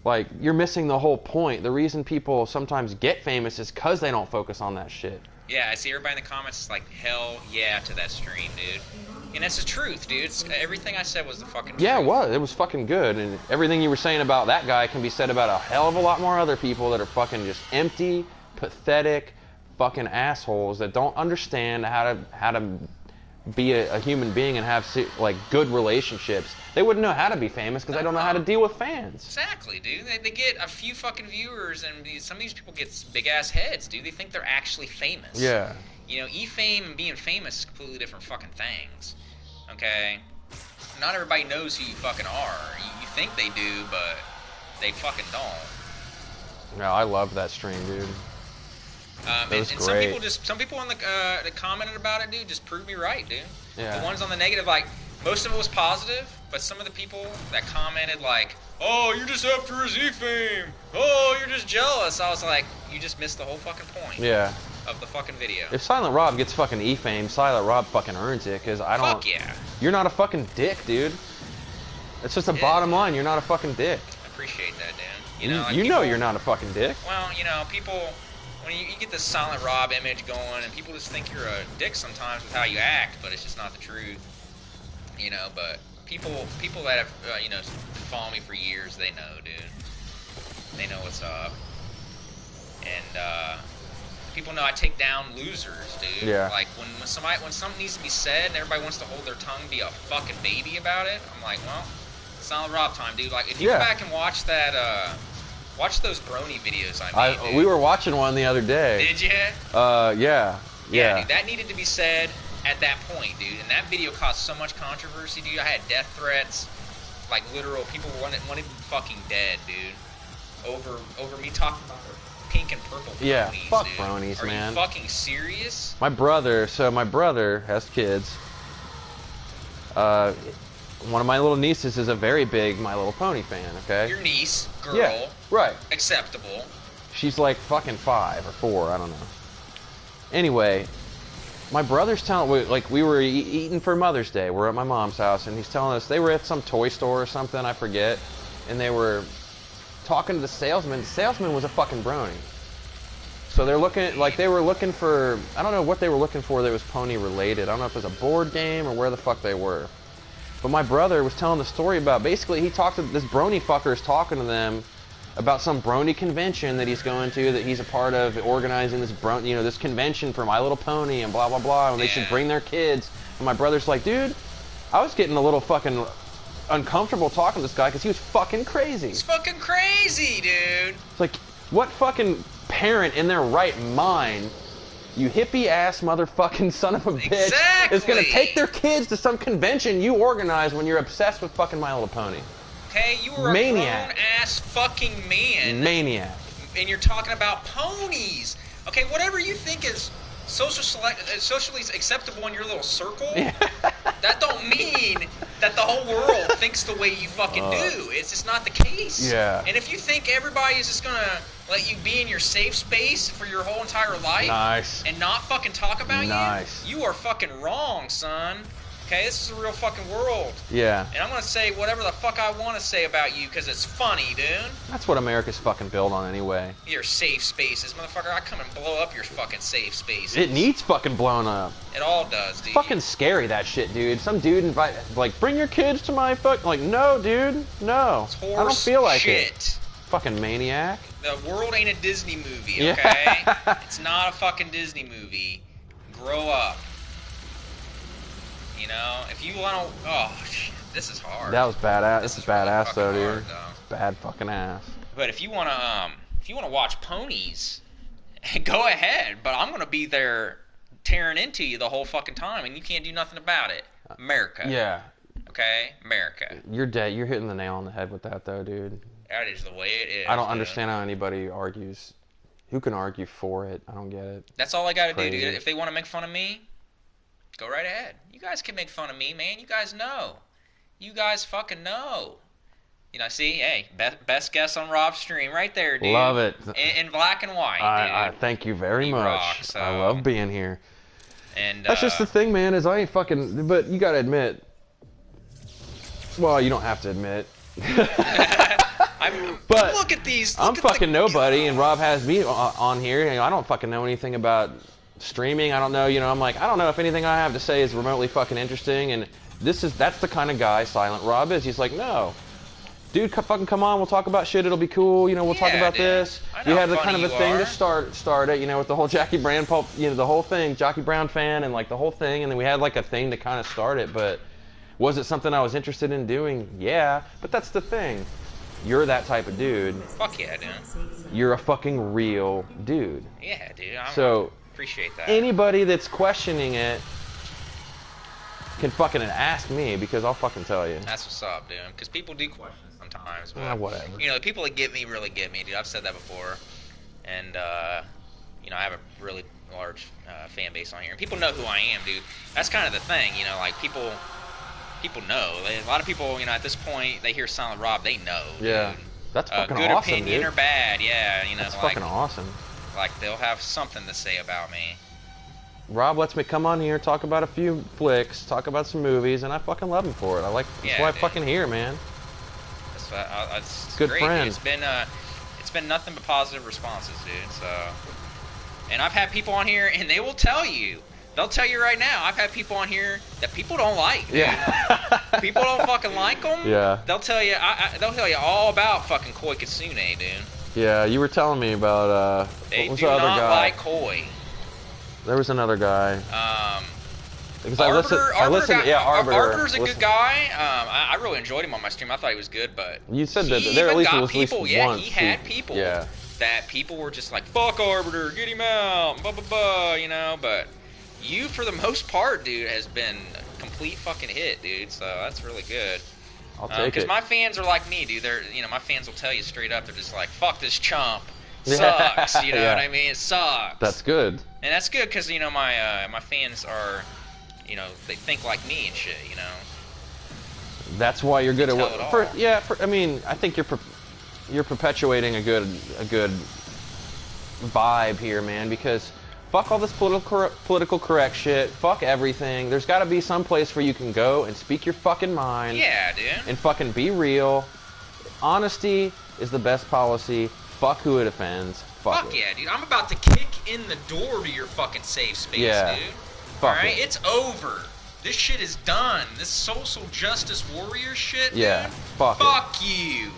S2: Like, you're missing the whole point. The reason people sometimes get famous is because they don't focus on that shit.
S3: Yeah, I see everybody in the comments is like, hell yeah to that stream, dude. And that's the truth, dude. Everything I said was the fucking truth.
S2: Yeah, it was. It was fucking good. And everything you were saying about that guy can be said about a hell of a lot more other people that are fucking just empty, pathetic, fucking assholes that don't understand how to be a human being and have like good relationships. They wouldn't know how to be famous because they don't know how to deal with fans.
S3: Exactly, dude. They get a few fucking viewers, and some of these people get big ass heads, dude. They think they're actually famous.
S2: Yeah.
S3: E-fame and being famous is completely different fucking things. Okay? Not everybody knows who you fucking are. You think they do, but they fucking don't.
S2: No, I loved that stream, dude.
S3: And
S2: great.
S3: some people on the that commented about it, dude, just proved me right, dude.
S2: Yeah.
S3: The ones on the negative, like, most of it was positive, but some of the people that commented, like, oh, you're just after his E-fame. Oh, you're just jealous. I was like, you just missed the whole fucking point
S2: Yeah.
S3: of the fucking video.
S2: If Silent Rob gets fucking E-fame, Silent Rob fucking earns it because I don't.
S3: Fuck yeah.
S2: You're not a fucking dick, dude. It's just a bottom line. You're not a fucking dick.
S3: I appreciate that, Dan.
S2: You know
S3: people,
S2: you're not a fucking dick.
S3: Well, people, when you get this Silent Rob image going, and people just think you're a dick sometimes with how you act, but it's just not the truth. But people that have, been following me for years, they know, dude. They know what's up. And, people know I take down losers, dude.
S2: Yeah.
S3: Like, when something needs to be said and everybody wants to hold their tongue and be a fucking baby about it, I'm like, well, Silent Rob time, dude. Like, if you go back and watch that, watch those Brony videos I made, dude.
S2: We were watching one the other day.
S3: Did you?
S2: Yeah.
S3: Yeah, dude, that needed to be said at that point, dude. And that video caused so much controversy, dude. I had death threats, like literal people wanted me fucking dead, dude. Over me talking about their pink and purple bronies,
S2: Yeah, fuck
S3: dude.
S2: bronies, man.
S3: Are you fucking serious?
S2: My brother has kids. One of my little nieces is a very big My Little Pony fan, okay?
S3: Your niece, girl,
S2: Yeah, right.
S3: acceptable.
S2: She's like fucking 5 or 4, I don't know. Anyway, my brother's telling, we were eating for Mother's Day. We're at my mom's house, and he's telling us they were at some toy store or something, I forget, and they were talking to the salesman. The salesman was a fucking brony. So they're they were looking for, I don't know what they were looking for that was pony related. I don't know if it was a board game or where the fuck they were. But my brother was telling the story about, basically he talked to, this brony fucker is talking to them about some brony convention that he's going to, that he's a part of, organizing this this convention for My Little Pony and blah blah blah, and they should bring their kids. And my brother's like, dude, I was getting a little fucking uncomfortable talking to this guy because he was fucking crazy.
S3: He's fucking crazy, dude.
S2: It's like, what fucking parent in their right mind you hippie ass motherfucking son of a bitch
S3: Exactly.
S2: is gonna take their kids to some convention you organize when you're obsessed with fucking My Little Pony.
S3: Okay, you were
S2: Maniac.
S3: a grown-ass fucking man.
S2: Maniac.
S3: And you're talking about ponies. Okay, whatever you think is socially acceptable in your little circle, that don't mean that the whole world thinks the way you fucking do. It's just not the case.
S2: Yeah.
S3: And if you think everybody is just gonna let you be in your safe space for your whole entire life
S2: Nice.
S3: and not fucking talk about
S2: Nice.
S3: you are fucking wrong, son. Okay, this is a real fucking world.
S2: Yeah.
S3: And I'm gonna say whatever the fuck I want to say about you because it's funny, dude.
S2: That's what America's fucking built on anyway.
S3: Your safe spaces, motherfucker. I come and blow up your fucking safe spaces.
S2: It needs fucking blown up.
S3: It all does, dude.
S2: Fucking scary, that shit, dude. Some dude like, bring your kids to my like, no, dude, no.
S3: It's
S2: I don't
S3: horse
S2: feel like
S3: shit.
S2: it. Fucking maniac.
S3: The world ain't a Disney movie,
S2: Yeah.
S3: okay? It's not a fucking Disney movie. Grow up. You know, if you want to, oh, shit, this is hard.
S2: That was badass. This is
S3: really
S2: badass
S3: fucking
S2: though, dude.
S3: hard, though.
S2: Bad fucking ass.
S3: But if you wanna watch ponies, go ahead. But I'm gonna be there tearing into you the whole fucking time, and you can't do nothing about it. America.
S2: Yeah.
S3: Okay, America.
S2: You're dead. You're hitting the nail on the head with that though, dude.
S3: That is the way it is.
S2: I don't
S3: dude.
S2: understand how anybody argues. Who can argue for it? I don't get it.
S3: That's all I gotta do,
S2: Crazy.
S3: dude. If they want to make fun of me, go right ahead. You guys can make fun of me, man. You guys know. You guys fucking know. You know, see, hey, best guess on Rob's stream right there, dude.
S2: Love it.
S3: In black and white,
S2: I
S3: dude.
S2: thank you very
S3: You
S2: much.
S3: rock, so-
S2: I love being here.
S3: And
S2: That's just the thing, man. Is I ain't fucking. But you gotta admit. Well, you don't have to admit. But
S3: look at these.
S2: I'm
S3: Look at
S2: fucking nobody, and Rob has me on here. You know, I don't fucking know anything about streaming. I don't know. You know, I'm like, I don't know if anything I have to say is remotely fucking interesting. And that's the kind of guy Silent Rob is. He's like, no, dude, fucking come on. We'll talk about shit. It'll be cool. You know, we'll talk
S3: Yeah,
S2: about
S3: dude.
S2: this.
S3: I know
S2: You had
S3: how
S2: the kind of
S3: funny
S2: a
S3: you
S2: thing
S3: are.
S2: to start it. You know, with the whole Jackie Brown pulp. You know, the whole thing, Jackie Brown fan, and like the whole thing. And then we had like a thing to kind of start it. But was it something I was interested in doing? Yeah. But that's the thing. You're that type of dude.
S3: Fuck yeah, dude.
S2: You're a fucking real dude.
S3: Yeah, dude.
S2: So
S3: appreciate that.
S2: anybody that's questioning it can fucking ask me because I'll fucking tell you.
S3: That's what's up, dude. Because people do question sometimes. But,
S2: Whatever.
S3: You know, the people that get me really get me, dude. I've said that before. And, you know, I have a really large fan base on here. And people know who I am, dude. That's kind of the thing, you know, like people know. A lot of people, you know, at this point, they hear Silent Rob, they know.
S2: Yeah.
S3: Dude.
S2: That's fucking
S3: good
S2: awesome,
S3: opinion
S2: dude.
S3: or bad, yeah, you know,
S2: That's
S3: like
S2: fucking awesome.
S3: like they'll have something to say about me.
S2: Rob lets me come on here, talk about a few flicks, talk about some movies, and I fucking love him for it. That's
S3: Yeah,
S2: why I'm
S3: dude.
S2: fucking here, man.
S3: It's
S2: Good
S3: great,
S2: friend.
S3: Dude. It's been nothing but positive responses, dude. So, and I've had people on here, and they will tell you. They'll tell you right now. I've had people on here that people don't like. Dude.
S2: Yeah.
S3: People don't fucking like them.
S2: Yeah.
S3: They'll tell you. They'll tell you all about fucking Koi Kitsune, dude.
S2: Yeah, you were telling me about
S3: They
S2: what was
S3: do
S2: the other
S3: not
S2: guy?
S3: like Koi.
S2: There was another guy. Because
S3: Arbiter,
S2: I listened. Yeah, Arbiter.
S3: Arbiter's a
S2: Listen-
S3: good guy. I really enjoyed him on my stream. I thought he was good, but
S2: You said that
S3: he
S2: there at
S3: even
S2: least
S3: got
S2: was at least
S3: people. Yeah,
S2: once.
S3: he had people.
S2: Yeah.
S3: That people were just like, fuck Arbiter, get him out, blah blah blah, you know. But you, for the most part, dude, has been a complete fucking hit, dude. So that's really good.
S2: I'll take
S3: Because
S2: it.
S3: my fans are like me, dude. They're, you know, my fans will tell you straight up. They're just like, fuck this chump.
S2: Yeah.
S3: Sucks. You know
S2: Yeah.
S3: what I mean? It sucks.
S2: That's good.
S3: And that's good because, you know, my fans are, you know, they think like me and shit, you know.
S2: That's why you're good at
S3: tell
S2: what.
S3: it all.
S2: I mean, I think you're perpetuating a good vibe here, man. Because fuck all this political correct shit. Fuck everything. There's got to be some place where you can go and speak your fucking mind.
S3: Yeah, dude.
S2: And fucking be real. Honesty is the best policy. Fuck who it offends. Fuck
S3: Fuck
S2: it.
S3: yeah, dude. I'm about to kick in the door to your fucking safe space,
S2: Yeah.
S3: dude.
S2: Fuck
S3: Alright?
S2: it.
S3: It's over. This shit is done. This social justice warrior shit,
S2: Yeah.
S3: dude.
S2: Fuck it.
S3: Fuck you.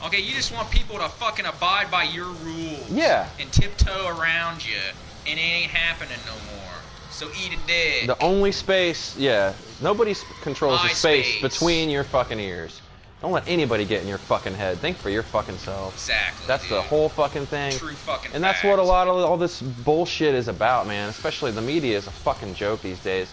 S3: Okay, you just want people to fucking abide by your rules.
S2: Yeah.
S3: And tiptoe around you. And it ain't happening no more. So eat a dick.
S2: The only space, yeah, nobody controls
S3: My
S2: the space
S3: space.
S2: between your fucking ears. Don't let anybody get in your fucking head. Think for your fucking self.
S3: Exactly.
S2: That's
S3: dude.
S2: the whole fucking thing.
S3: True fucking.
S2: And that's what a lot of all this bullshit is about, man. Especially the media is a fucking joke these days.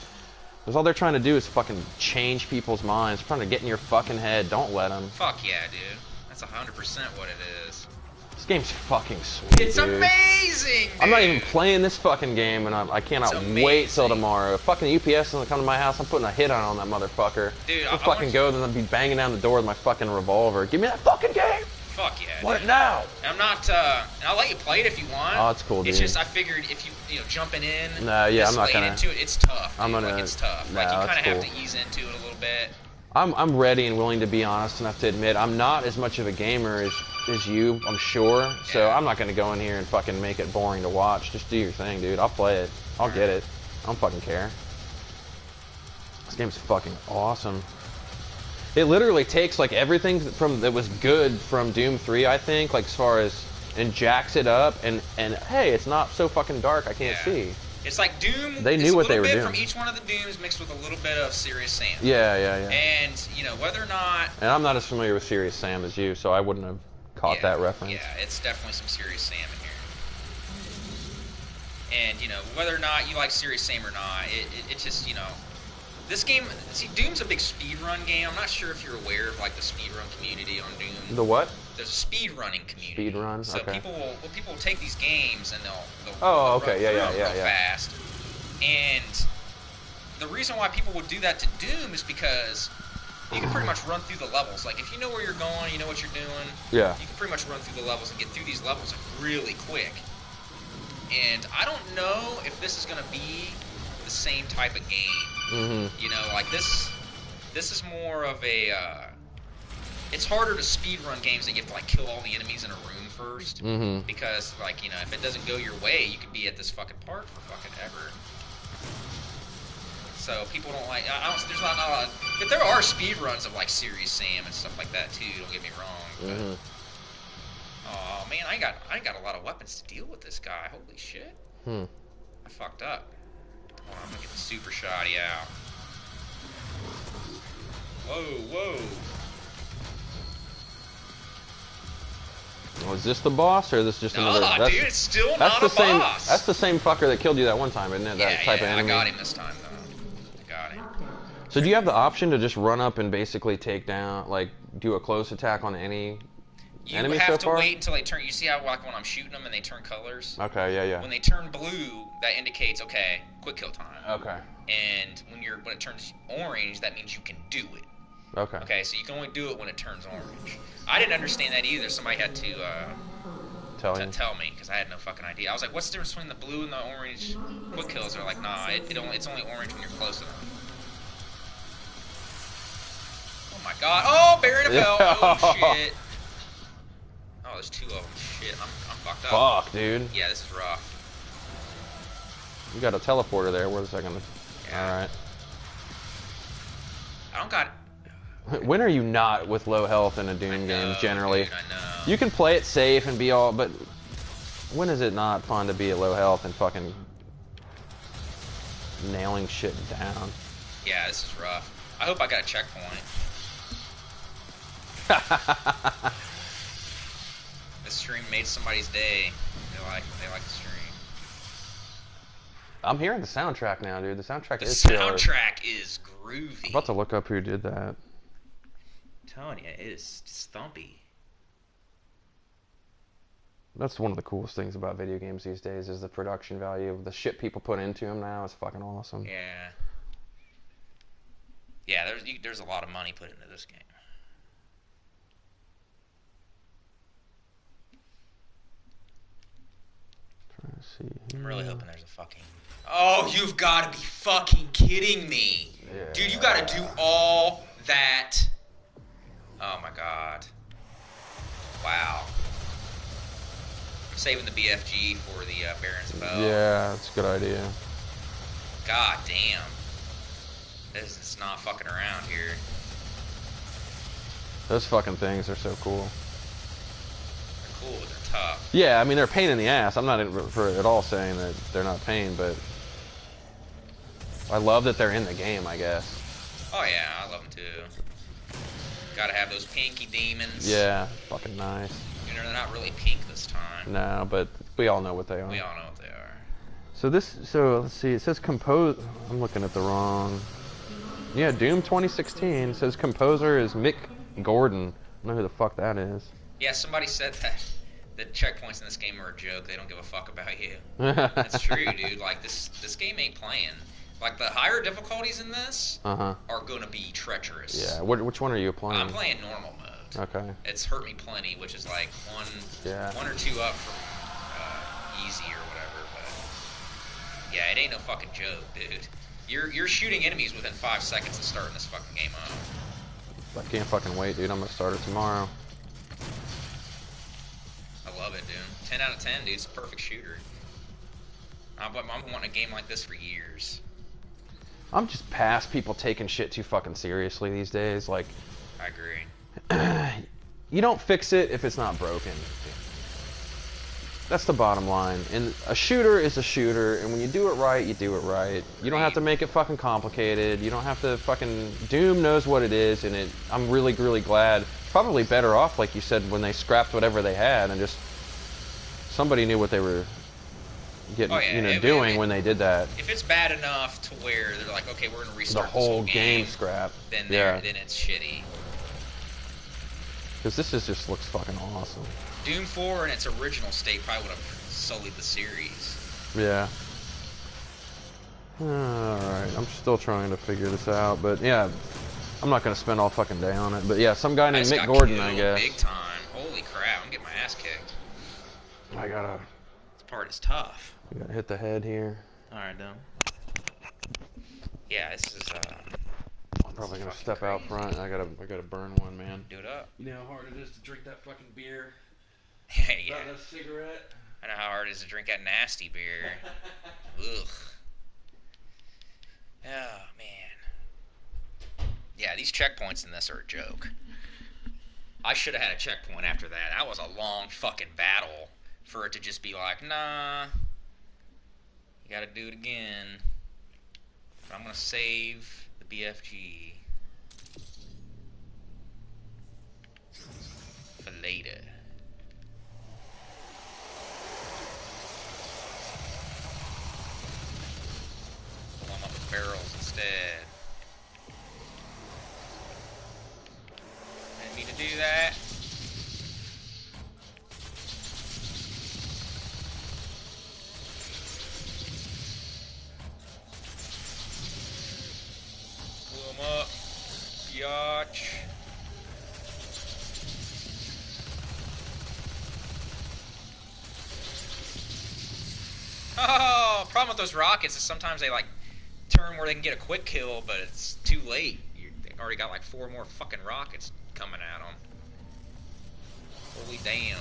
S2: Because all they're trying to do is fucking change people's minds. They're trying to get in your fucking head. Don't let them.
S3: Fuck yeah, dude. That's 100% what it is.
S2: This game's fucking sweet,
S3: It's
S2: dude.
S3: amazing, dude.
S2: I'm not even playing this fucking game, and I cannot wait till tomorrow. If fucking UPS doesn't come to my house, I'm putting a hit on that motherfucker.
S3: Dude,
S2: I'll fucking go, then I'll be banging down the door with my fucking revolver. Give me that fucking game!
S3: Fuck yeah,
S2: Want
S3: dude.
S2: it now!
S3: And I'm not, and I'll let you play it if you want.
S2: Oh, it's cool, dude.
S3: It's just, I figured if you know, jumping in,
S2: No, yeah,
S3: this
S2: I'm not
S3: late
S2: gonna-
S3: into it, it's tough. Dude.
S2: I'm gonna-
S3: Like, it's tough.
S2: Nah,
S3: Like, you kind of
S2: that's
S3: have
S2: cool.
S3: to ease into it a little bit.
S2: I'm ready and willing to be honest enough to admit I'm not as much of a gamer as you, I'm sure. So
S3: Yeah.
S2: I'm not gonna go in here and fucking make it boring to watch. Just do your thing, dude. I'll play it. I'll get it. I don't fucking care. This game's fucking awesome. It literally takes like everything from that was good from Doom 3, I think, like as far as, and jacks it up and hey, it's not so fucking dark I can't
S3: Yeah.
S2: see.
S3: It's like Doom.
S2: They
S3: it's
S2: knew
S3: a
S2: what they
S3: little
S2: were
S3: bit
S2: doing.
S3: from each one of the Dooms mixed with a little bit of Serious Sam.
S2: Yeah.
S3: And, you know, whether or not...
S2: And I'm not as familiar with Serious Sam as you, so I wouldn't have caught
S3: yeah,
S2: that reference.
S3: Yeah, it's definitely some Serious Sam in here. And, you know, whether or not you like Serious Sam or not, it's just, you know... This game... See, Doom's a big speedrun game. I'm not sure if you're aware of, like, the speedrun community on Doom.
S2: The what?
S3: There's a speedrunning community.
S2: Speedrun?
S3: So
S2: Okay.
S3: people will take these games and they'll
S2: Oh, okay.
S3: run
S2: Yeah,
S3: through
S2: yeah,
S3: them
S2: yeah,
S3: real
S2: yeah.
S3: fast. And the reason why people would do that to Doom is because you can pretty much run through the levels. Like, if you know where you're going, you know what you're doing,
S2: Yeah.
S3: you can pretty much run through the levels and get through these levels really quick. And I don't know if this is going to be the same type of game.
S2: Mm-hmm.
S3: You know, like this is more of a, it's harder to speedrun games that you have to, like, kill all the enemies in a room first.
S2: Mm-hmm.
S3: Because, like, you know, if it doesn't go your way, you could be at this fucking park for fucking ever. So people don't like. There's not a lot of, but there are speed runs of like Serious Sam and stuff like that too. Don't get me wrong. But,
S2: Mm-hmm.
S3: oh man, I ain't got a lot of weapons to deal with this guy. Holy shit!
S2: Hmm.
S3: I fucked up. Hold on, I'm gonna get the super shoddy out. Whoa.
S2: Well, is this the boss, or is this just another?
S3: Nah,
S2: That's,
S3: dude, it's still
S2: that's
S3: not
S2: the
S3: a
S2: same.
S3: boss.
S2: That's the same fucker that killed you that one time, isn't it? That type of enemy.
S3: I got him this time though. I got him.
S2: So do you have the option to just run up and basically take down, like, do a close attack on any
S3: You
S2: enemy
S3: have
S2: so
S3: to
S2: far?
S3: wait until they turn. You see how, like, when I'm shooting them and they turn colors?
S2: Okay, yeah.
S3: When they turn blue, that indicates, okay, quick kill time.
S2: Okay.
S3: And when it turns orange, that means you can do it.
S2: Okay.
S3: Okay, so you can only do it when it turns orange. I didn't understand that either. Somebody had to tell me, because I had no fucking idea. I was like, what's the difference between the blue and the orange quick kills? They're like, nah, it's only orange when you're close enough. Oh my god. Oh, Barry in a bell. Oh shit. Oh, there's two of them. Shit, I'm fucked up.
S2: Fuck, dude.
S3: Yeah, this is rough.
S2: You got a teleporter there. Where's that gonna?
S3: Yeah.
S2: All right.
S3: I don't got...
S2: When are you not with low health in a Doom game, generally?
S3: Dude, I know.
S2: You can play it safe and be all, but when is it not fun to be at low health and fucking nailing shit down?
S3: Yeah, this is rough. I hope I got a checkpoint. This stream made somebody's day. They like the stream.
S2: I'm hearing the soundtrack now, dude. The soundtrack
S3: The
S2: is killer.
S3: soundtrack is groovy.
S2: I'm about to look up who did that.
S3: I'm telling you, it is stumpy.
S2: That's one of the coolest things about video games these days is the production value of the shit people put into them now. It's fucking awesome.
S3: Yeah. Yeah, there's a lot of money put into this game.
S2: Trying to see.
S3: I'm really hoping there's a fucking... Oh, you've got to be fucking kidding me.
S2: Yeah.
S3: Dude, you got to do all that. Oh my god. Wow. Saving the BFG for the Baron's Bow.
S2: Yeah, that's a good idea.
S3: God damn. It's not fucking around here.
S2: Those fucking things are so cool.
S3: They're cool, but they're tough.
S2: Yeah, I mean, they're a pain in the ass. I'm not at all saying that they're not pain, but I love that they're in the game, I guess.
S3: Oh yeah, I love them too. Gotta have those pinky demons.
S2: Yeah, fucking nice.
S3: You know, they're not really pink this time.
S2: No, but we all know what they are.
S3: We all know what they are.
S2: So let's see. It says compose. I'm looking at the wrong. Yeah, Doom 2016 says composer is Mick Gordon. I don't know who the fuck that is.
S3: Yeah, somebody said that the checkpoints in this game are a joke. They don't give a fuck about you. That's true, dude. Like this game ain't playing. Like the higher difficulties in this
S2: Uh-huh.
S3: are gonna be treacherous.
S2: Yeah. Which one are you playing?
S3: I'm playing normal mode.
S2: Okay.
S3: It's hurt me plenty, which is like one or two up from easy or whatever. But yeah, it ain't no fucking joke, dude. You're shooting enemies within 5 seconds of starting this fucking game up.
S2: I can't fucking wait, dude. I'm gonna start it tomorrow.
S3: I love it, dude. 10 out of 10, dude. It's a perfect shooter. I'm wanting a game like this for years.
S2: I'm just past people taking shit too fucking seriously these days. Like,
S3: I agree.
S2: you don't fix it if it's not broken. That's the bottom line. And a shooter is a shooter, and when you do it right, you do it right. You don't have to make it fucking complicated. You don't have to fucking... Doom knows what it is, and I'm really, really glad. Probably better off, like you said, when they scrapped whatever they had, and just... Somebody knew what they were getting, doing when they did that.
S3: If it's bad enough to where they're like, okay, we're gonna restart
S2: The whole
S3: this
S2: game scrap.
S3: then
S2: Yeah.
S3: then it's shitty.
S2: Because this just looks fucking awesome.
S3: Doom 4 in its original state probably would have sullied the series.
S2: Yeah. Alright, I'm still trying to figure this out, but yeah, I'm not gonna spend all fucking day on it. But yeah, some guy named Mick Gordon, I guess.
S3: Big time. Holy crap, I'm getting my ass kicked. This part is tough.
S2: You gotta hit the head here.
S3: Alright, done. Yeah, this is
S2: I'm probably gonna step out front. I gotta burn one, man.
S3: do it up.
S2: You know how hard it is to drink that fucking beer?
S3: Yeah.
S2: Not a cigarette?
S3: I know how hard it is to drink that nasty beer. Ugh. Oh, man. Yeah, these checkpoints in this are a joke. I should have had a checkpoint after that. That was a long fucking battle for it to just be like, nah, you gotta do it again. But I'm gonna save the BFG for later. Pull them up with barrels instead. Didn't mean to do that. Pull them up. Biatch. Oh, problem with those rockets is sometimes they like turn where they can get a quick kill, but it's too late. They've already got like 4 more fucking rockets coming at them. Holy damn.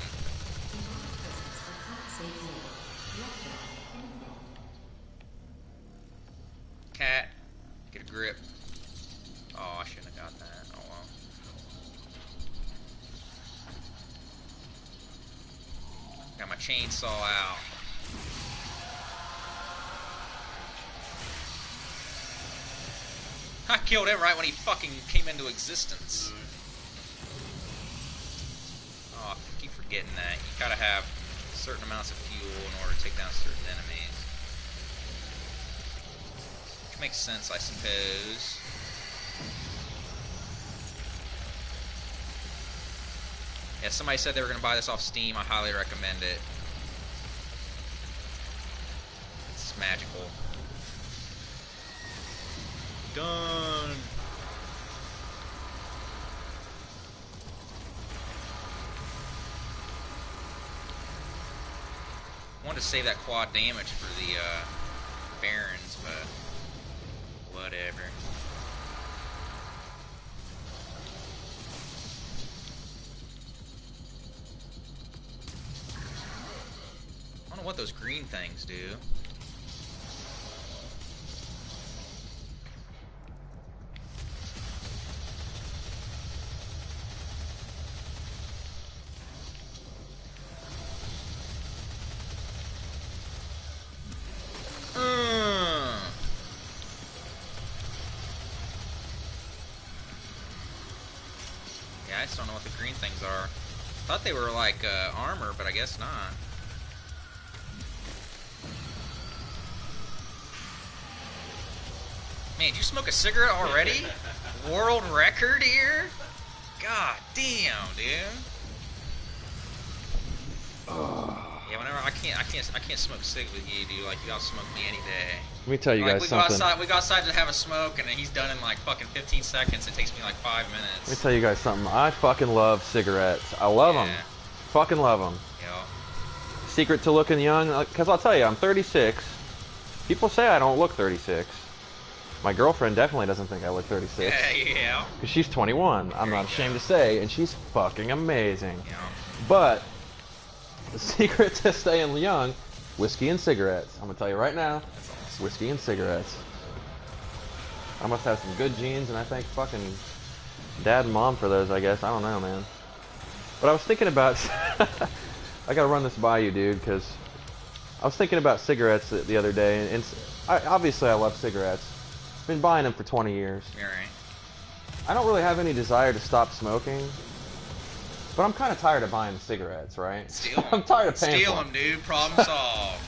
S3: Cat, get a grip. Oh, I shouldn't have got that. Oh well. Got my chainsaw out. I killed him right when he fucking came into existence. Oh, I keep forgetting that. You gotta have certain amounts of fuel in order to take down certain enemies. Which makes sense, I suppose. Yeah, somebody said they were gonna buy this off Steam. I highly recommend it. It's magical. Done. Wanted to save that quad damage for the Barons, but whatever. I don't know what those green things do. Yeah, I just don't know what the green things are. Thought they were like armor, but I guess not. Man, did you smoke a cigarette already? World record here? God damn, dude. Yeah, whenever I can't smoke cig with you, dude. Like you gotta smoke me any day.
S2: Let me tell you
S3: Like
S2: guys
S3: we
S2: something.
S3: we go outside to have a smoke, and then he's done in like fucking 15 seconds. It takes me like 5 minutes.
S2: Let me tell you guys something. I fucking love cigarettes. I love them.
S3: Yeah.
S2: Fucking love them.
S3: Yo.
S2: Secret to looking young, because I'll tell you, I'm 36. People say I don't look 36. My girlfriend definitely doesn't think I look 36.
S3: Yeah.
S2: Because she's 21. I'm not ashamed to say, and she's fucking amazing.
S3: Yeah.
S2: But the secret to staying young, whiskey and cigarettes. I'm gonna tell you right now,
S3: That's awesome.
S2: whiskey and cigarettes. I must have some good genes, and I thank fucking dad and mom for those, I guess. I don't know, man. But I was thinking about... I gotta run this by you, dude, because I was thinking about cigarettes the other day, and obviously I love cigarettes. I've been buying them for 20 years.
S3: You're right.
S2: I don't really have any desire to stop smoking, but I'm kind of tired of buying cigarettes, right?
S3: Steal 'em.
S2: I'm tired of paying
S3: Steal
S2: for
S3: them, dude. Problem solved.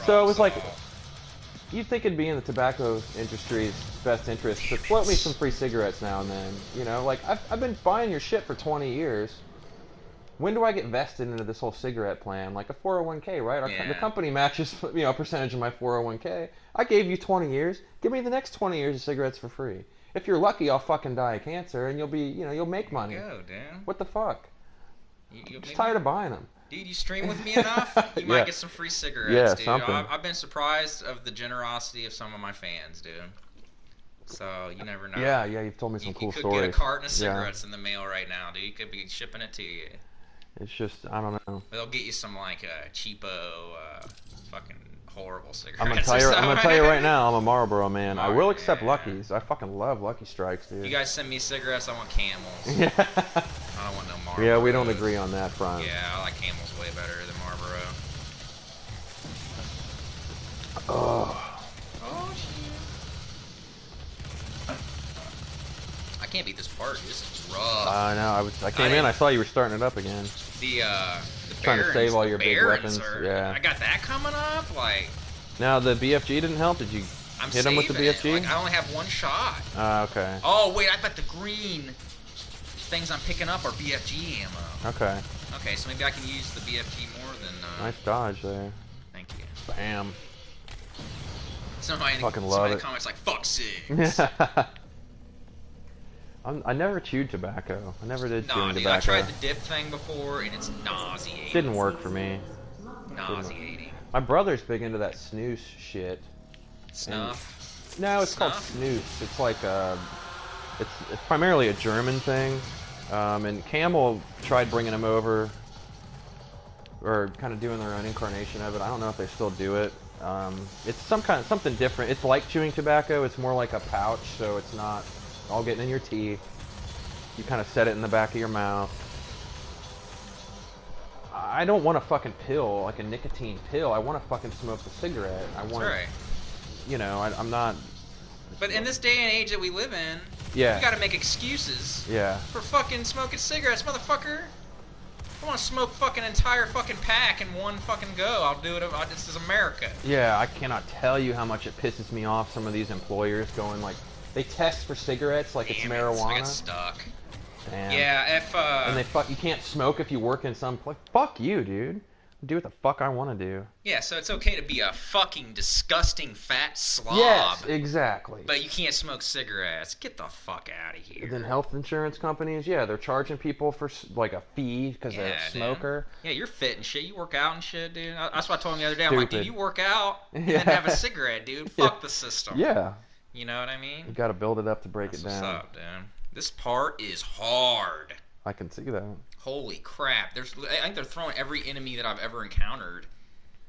S2: So it was like,
S3: Problem solved.
S2: you'd think it'd be in the tobacco industry's best interest to float me some free cigarettes now and then. You know, like, I've been buying your shit for 20 years. When do I get vested into this whole cigarette plan? Like a 401k, right? The
S3: Yeah.
S2: company matches, you know, a percentage of my 401k. I gave you 20 years. Give me the next 20 years of cigarettes for free. If you're lucky, I'll fucking die of cancer, and you'll be, you know, you'll make money.
S3: Go, dude.
S2: What the fuck?
S3: You
S2: I'm just
S3: maybe-
S2: tired of buying them.
S3: Dude, you stream with me enough, you might
S2: Yeah.
S3: get some free cigarettes,
S2: Yeah,
S3: dude.
S2: something.
S3: I've been surprised of the generosity of some of my fans, dude. So you never know.
S2: Yeah, you've told me some
S3: You
S2: cool
S3: could
S2: stories.
S3: get a carton of
S2: Yeah.
S3: cigarettes in the mail right now, dude. You could be shipping it to you.
S2: It's just, I don't know.
S3: They'll get you some like cheapo, fucking horrible cigarettes.
S2: I'm gonna tell you right now, I'm a Marlboro man. I will accept
S3: Yeah.
S2: Luckies. I fucking love Lucky Strikes, dude.
S3: You guys send me cigarettes, I want Camels.
S2: Yeah.
S3: I don't want no Marlboro.
S2: Yeah, we don't agree on that front.
S3: Yeah, I like Camels way better than Marlboro.
S2: Oh.
S3: Oh shit! I can't beat this part. This is rough.
S2: I know. I came in. I saw you were starting it up again.
S3: The
S2: Trying to
S3: Barons,
S2: save all
S3: the
S2: your big
S3: Barons
S2: weapons,
S3: are-
S2: yeah.
S3: I got that coming up. Like
S2: Now the BFG didn't help. Did you
S3: I'm
S2: hit him with the
S3: saving it.
S2: BFG?
S3: Like, I only have one shot.
S2: Okay.
S3: Oh wait, I bet the green things I'm picking up are BFG ammo.
S2: Okay.
S3: Okay, so maybe I can use the BFG more than.
S2: Nice dodge there.
S3: Thank you.
S2: Bam.
S3: Somebody
S2: Fucking love
S3: somebody
S2: it.
S3: comments like "fuck cigs."
S2: I never chewed tobacco. I never did chew
S3: Nah, dude,
S2: tobacco.
S3: I tried the dip thing before and it's nauseating.
S2: Didn't work for me.
S3: Nauseating.
S2: My brother's big into that snooze shit.
S3: Snuff.
S2: No, it's called
S3: Snuff?
S2: snooze. It's like it's primarily a German thing. And Camel tried bringing him over, or kind of doing their own incarnation of it. I don't know if they still do it. It's something different. It's like chewing tobacco. It's more like a pouch, so it's not all getting in your teeth. You kind of set it in the back of your mouth. I don't want a fucking pill, like a nicotine pill. I want to fucking smoke the cigarette. I
S3: That's
S2: want,
S3: right.
S2: you know, I'm not.
S3: But in this day and age that we live in,
S2: Yeah.
S3: you gotta make excuses
S2: Yeah.
S3: for fucking smoking cigarettes, motherfucker. I want to smoke fucking entire fucking pack in one fucking go. I'll do it. This is America.
S2: Yeah, I cannot tell you how much it pisses me off. Some of these employers going like, they test for cigarettes like it's
S3: Damn it,
S2: marijuana.
S3: I got stuck.
S2: Damn.
S3: Yeah, if
S2: And they you can't smoke if you work in some place. Fuck you, dude. Do what the fuck I want to do.
S3: yeah, so it's okay to be a fucking disgusting fat slob.
S2: Yes, exactly.
S3: But you can't smoke cigarettes. Get the fuck out of here.
S2: Then health insurance companies, yeah, they're charging people for like a fee because they're
S3: Yeah,
S2: a
S3: dude.
S2: smoker.
S3: Yeah, you're fit and shit. You work out and shit, dude. That's what I told him the other day. I'm like, dude,
S2: Stupid.
S3: you work out and
S2: Yeah.
S3: then have a cigarette, dude. Fuck the system.
S2: Yeah,
S3: You know what I mean?
S2: you got to build it up to break
S3: That's
S2: it
S3: what's
S2: down.
S3: up, dude. This part is hard.
S2: I can see that.
S3: Holy crap! I think they're throwing every enemy that I've ever encountered,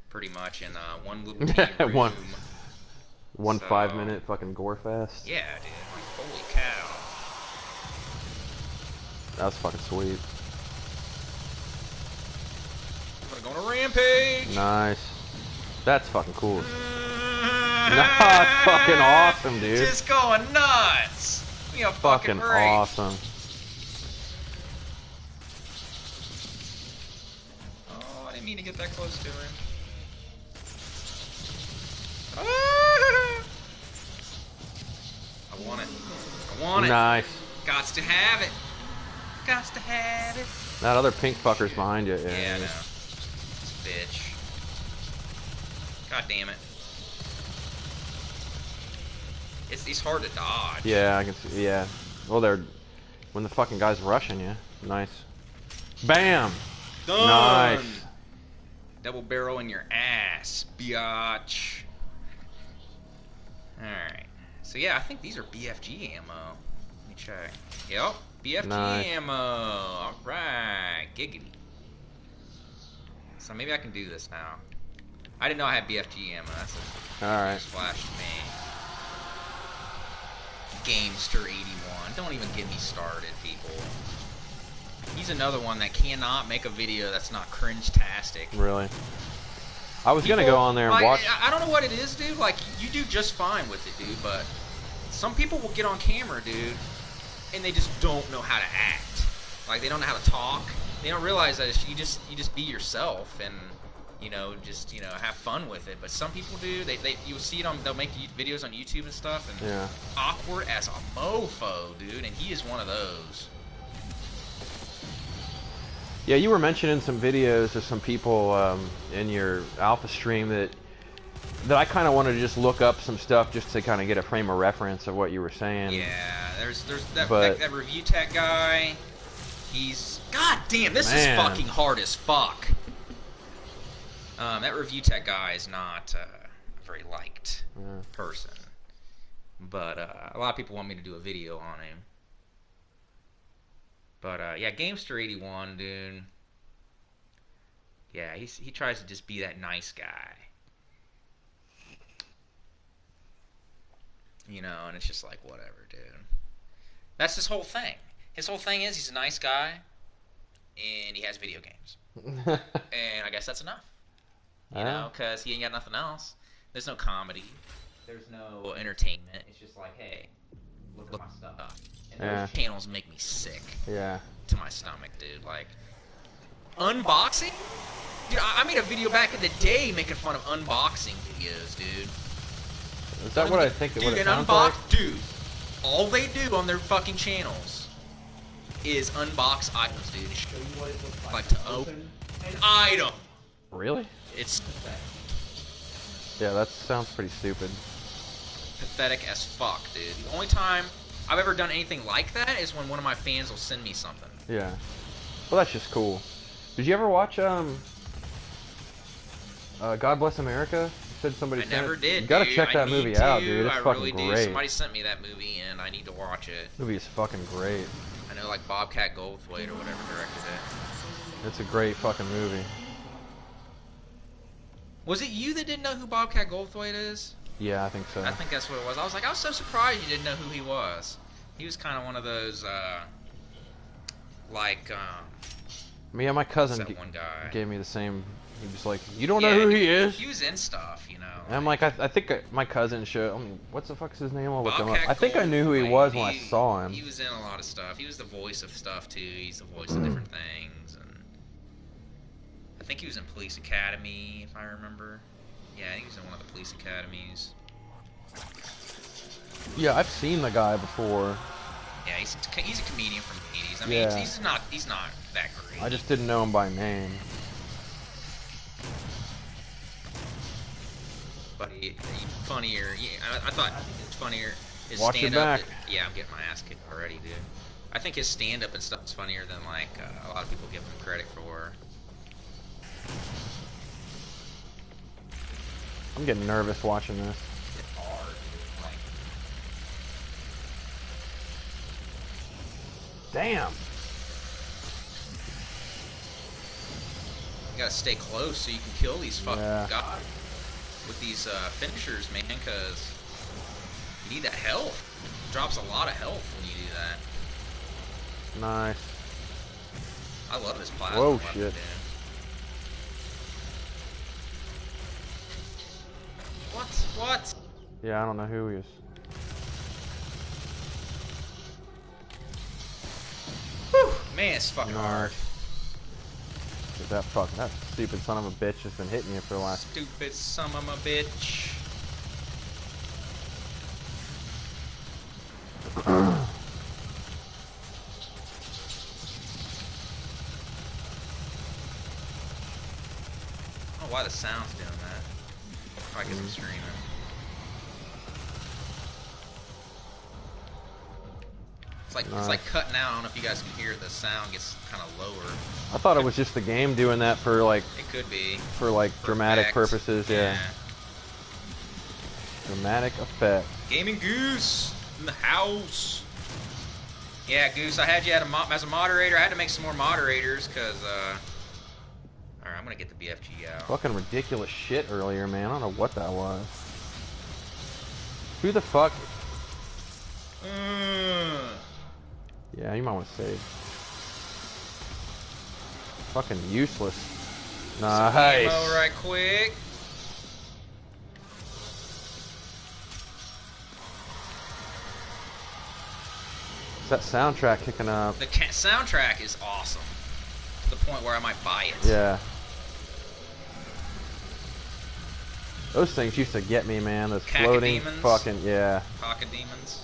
S3: pretty much, in one little teeny room.
S2: One
S3: So-
S2: 5-minute fucking gore fest.
S3: Yeah, dude. Like, holy cow.
S2: That was fucking sweet.
S3: I'm gonna go on a rampage.
S2: Nice. That's fucking cool. That's fucking awesome, dude.
S3: Just going nuts. You know,
S2: Fucking
S3: great.
S2: awesome.
S3: mean to get that close to him. Ah! I want it. I want it.
S2: Nice.
S3: Gots to have it. Gots to have it.
S2: That other pink fucker's behind you.
S3: Yeah, I
S2: Yeah.
S3: know. Bitch. God damn it. It's hard to dodge.
S2: Yeah, I can see. Yeah. Well, they're when the fucking guy's rushing you. Nice. Bam.
S3: Done.
S2: Nice.
S3: Double barrel in your ass, biatch. Alright. So yeah, I think these are BFG ammo. Let me check. Yep, BFG
S2: Nice.
S3: ammo. Alright, giggity. So maybe I can do this now. I didn't know I had BFG ammo. That's a
S2: Alright.
S3: flash to me. Gamester81. Don't even get me started, people. He's another one that cannot make a video that's not cringe-tastic.
S2: Really. I was gonna go on there and
S3: like,
S2: watch.
S3: I don't know what it is, dude. Like, you do just fine with it, dude. But some people will get on camera, dude, and they just don't know how to act. Like, they don't know how to talk. They don't realize that you just be yourself and just have fun with it. But some people do. You'll see it on. They'll make videos on YouTube and stuff, and
S2: Yeah.
S3: awkward as a mofo, dude. And he is one of those.
S2: Yeah, you were mentioning some videos of some people in your alpha stream that I kind of wanted to just look up some stuff just to kind of get a frame of reference of what you were saying.
S3: Yeah, there's that
S2: But-
S3: that review tech guy. He's god damn. This
S2: Man.
S3: is fucking hard as fuck. That review tech guy is not a very liked
S2: Yeah.
S3: person, but a lot of people want me to do a video on him. But yeah, Gamester81, dude. Yeah, he tries to just be that nice guy. And it's just like, whatever, dude. That's his whole thing. His whole thing is he's a nice guy, and he has video games. And I guess that's enough. Because he ain't got nothing else. There's no comedy. There's no entertainment. It's just like, hey, look at my stuff. And those channels make me sick
S2: Yeah.
S3: to my stomach, dude. Like, unboxing? Dude, I made a video back in the day making fun of unboxing videos, dude.
S2: Is that what I think?
S3: Dude,
S2: What it
S3: an
S2: sounds like?
S3: dude, all they do on their fucking channels is unbox items, dude. Show you what it looks like to open an item.
S2: Really?
S3: It's
S2: Yeah, that sounds pretty stupid.
S3: pathetic as fuck, dude. The only time I've ever done anything like that is when one of my fans will send me something.
S2: Yeah. Well, that's just cool. Did you ever watch God Bless America? You said somebody
S3: I
S2: sent
S3: never
S2: it.
S3: did.
S2: You gotta
S3: dude.
S2: check that
S3: I
S2: movie
S3: need
S2: out,
S3: to.
S2: dude. It's
S3: I
S2: fucking
S3: really do.
S2: great.
S3: Somebody sent me that movie, and I need to watch it.
S2: Movie is fucking great.
S3: I know, like Bobcat Goldthwait or whatever directed it.
S2: It's a great fucking movie.
S3: Was it you that didn't know who Bobcat Goldthwait is?
S2: Yeah, I think so.
S3: I think that's what it was. I was so surprised you didn't know who he was. He was kind of one of those,
S2: Yeah, my cousin
S3: that one guy.
S2: gave me the same. He was like, "You don't know who he is?"
S3: He was in stuff, you know.
S2: And I'm like, I think my cousin showed. What the fuck's his name? I'll look him up.
S3: Bobcat
S2: I think I knew who he
S3: Goldthwait,
S2: was when I saw him.
S3: He was in a lot of stuff. He was the voice of stuff too. He's the voice of different things, and I think he was in Police Academy, if I remember. Yeah, I think he was in one of the police academies.
S2: Yeah, I've seen the guy before.
S3: Yeah, he's a comedian from the 80s. I mean,
S2: Yeah.
S3: he's not that great.
S2: I just didn't know him by name.
S3: But he's funnier. I think it's funnier. His
S2: Watch your
S3: stand-up.
S2: back.
S3: Yeah, I'm getting my ass kicked already, dude. I think his stand-up and stuff is funnier than like a lot of people give him credit for.
S2: I'm getting nervous watching this.
S3: It's hard, dude. Like,
S2: Damn.
S3: you gotta stay close so you can kill these fucking
S2: Yeah.
S3: guys with these finishers, man, because you need that health. It drops a lot of health when you do that.
S2: Nice.
S3: I love this plasma.
S2: Whoa,
S3: weapon,
S2: shit.
S3: dude. What?
S2: Yeah, I don't know who he is.
S3: Whew. Man, it's fucking hard.
S2: Dude, that stupid son of a bitch has been hitting you for the last.
S3: Stupid son of a bitch. I don't know why the sound's doing that. Probably because I'm streaming. It's like cutting out. I don't know if you guys can hear it. The sound gets kind of lower.
S2: I thought it was just the game doing that for like.
S3: It could be.
S2: For like
S3: For
S2: dramatic
S3: effect.
S2: purposes, yeah. Dramatic effect.
S3: Gaming Goose in the house. Yeah, Goose. I had you as a moderator. I had to make some more moderators because. All right, I'm gonna get the BFG out.
S2: Fucking ridiculous shit earlier, man. I don't know what that was. Who the fuck? Yeah, you might want to save. Fucking useless. Nice.
S3: Ammo right quick.
S2: Is that soundtrack kicking up?
S3: The soundtrack is awesome. To the point where I might buy it.
S2: Yeah. Those things used to get me, man. Those floating
S3: Cacodemons?
S2: fucking, yeah.
S3: Cacodemons.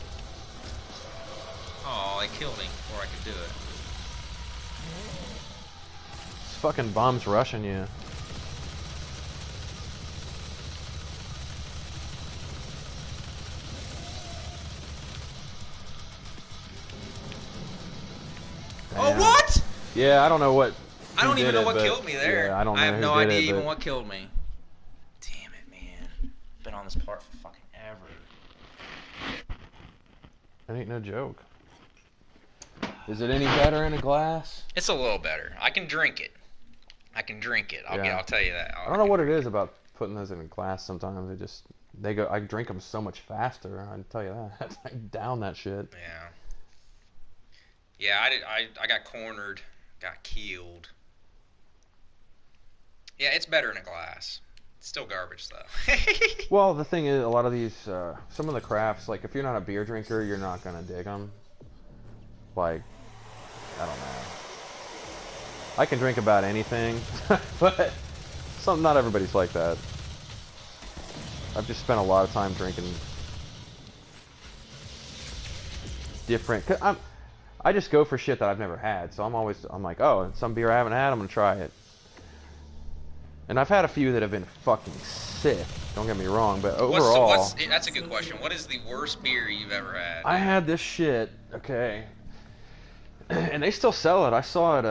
S3: Oh, they killed him before I could do it.
S2: It's fucking bums rushing you.
S3: Oh,
S2: Damn.
S3: what?
S2: Yeah, I don't know what.
S3: I don't
S2: who
S3: even
S2: did
S3: know
S2: it,
S3: what
S2: but-
S3: killed me there.
S2: Yeah, I don't know
S3: I have
S2: who
S3: no
S2: did
S3: idea
S2: it,
S3: even
S2: but-
S3: what killed me. Damn it, man. Been on this part for fucking ever.
S2: That ain't no joke. Is it any better in a glass?
S3: It's a little better. I can drink it. I'll
S2: Yeah.
S3: I'll tell you that.
S2: I don't know what it is about putting those in a glass. Sometimes they go. I drink them so much faster. I can tell you that. I down that shit.
S3: Yeah. Yeah, I got cornered, got killed. Yeah, it's better in a glass. It's still garbage though.
S2: Well, the thing is, a lot of these, some of the crafts, like if you're not a beer drinker, you're not gonna dig them. Like, I don't know. I can drink about anything, but not everybody's like that. I've just spent a lot of time drinking different. I just go for shit that I've never had, so I'm like, oh, some beer I haven't had, I'm gonna try it. And I've had a few that have been fucking sick. Don't get me wrong, but overall,
S3: That's a good question. What is the worst beer you've ever had?
S2: I had this shit. Okay, and they still sell it. I saw it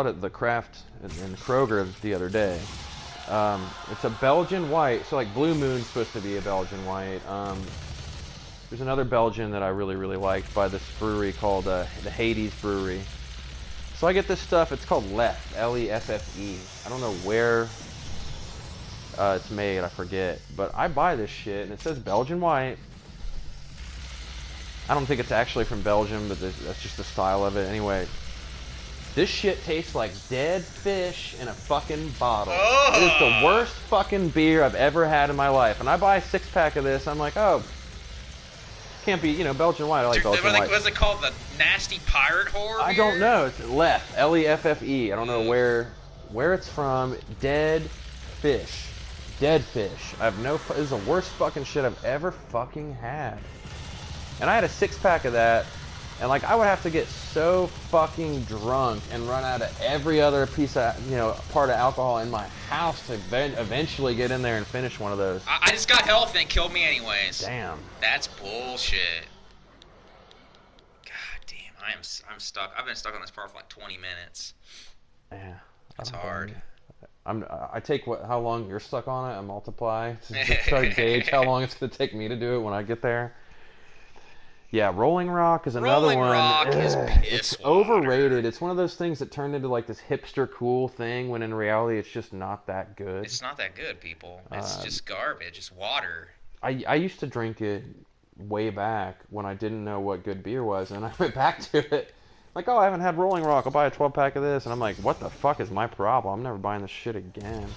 S2: at the craft in Kroger the other day. It's a Belgian white. So like Blue Moon's supposed to be a Belgian white. There's another Belgian that I really, really liked by this brewery called the Hades Brewery. So I get this stuff. It's called Leffe, L-E-F-F-E. I don't know where it's made. I forget. But I buy this shit, and it says Belgian white. I don't think it's actually from Belgium, but that's just the style of it. Anyway, this shit tastes like dead fish in a fucking bottle.
S3: Oh.
S2: It is the worst fucking beer I've ever had in my life. And I buy a 6-pack of this. I'm like, oh, can't be, Belgian white. I like Belgian white.
S3: Was it called the Nasty Pirate Whore?
S2: I don't know. It's Leffe, L-E-F-F-E. I don't know where it's from. Dead fish. Dead fish. I have no. This is the worst fucking shit I've ever fucking had. And I had a 6-pack of that, and like I would have to get so fucking drunk and run out of every other piece of part of alcohol in my house to eventually get in there and finish one of those.
S3: I just got health and it killed me anyways.
S2: Damn.
S3: That's bullshit. God damn, I'm stuck. I've been stuck on this part for like 20 minutes.
S2: Yeah.
S3: That's hard.
S2: I take how long you're stuck on it and multiply to try to gauge how long it's going to take me to do it when I get there. Yeah, Rolling Rock is another
S3: Rolling
S2: one.
S3: Rock is
S2: It's
S3: piss water.
S2: overrated. It's one of those things that turned into like this hipster cool thing when in reality it's just not that good.
S3: It's not that good, people. It's just garbage. It's water.
S2: I used to drink it way back when I didn't know what good beer was, and I went back to it. Like, oh, I haven't had Rolling Rock. I'll buy a 12-pack of this. And I'm like, what the fuck is my problem? I'm never buying this shit again.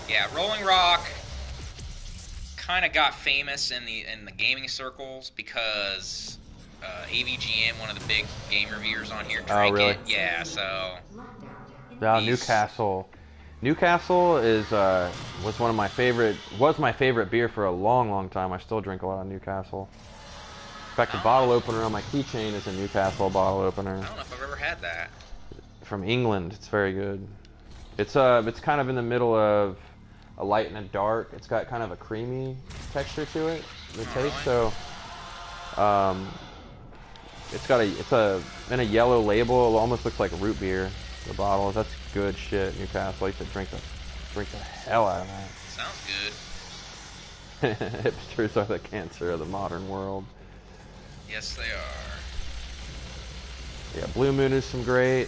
S3: Yeah, Rolling Rock kind of got famous in the gaming circles because AVGN, one of the big game reviewers on here, drank
S2: really?
S3: it. Yeah, so.
S2: Yeah,
S3: He's-
S2: Newcastle. Newcastle is was one of my favorite. Was my favorite beer for a long, long time. I still drink a lot of Newcastle. In fact, the bottle opener on my keychain is a Newcastle bottle opener
S3: I don't know if I've ever had that.
S2: from England. It's very good. It's kind of in the middle of a light and a dark. It's got kind of a creamy texture to it. The taste,
S3: really?
S2: so it's in a yellow label. It almost looks like root beer. The bottle. That's good shit. Newcastle. I used to drink the hell out of
S3: Sounds good.
S2: that. Hipsters are the cancer of the modern world.
S3: Yes, they are.
S2: Yeah, Blue Moon is some great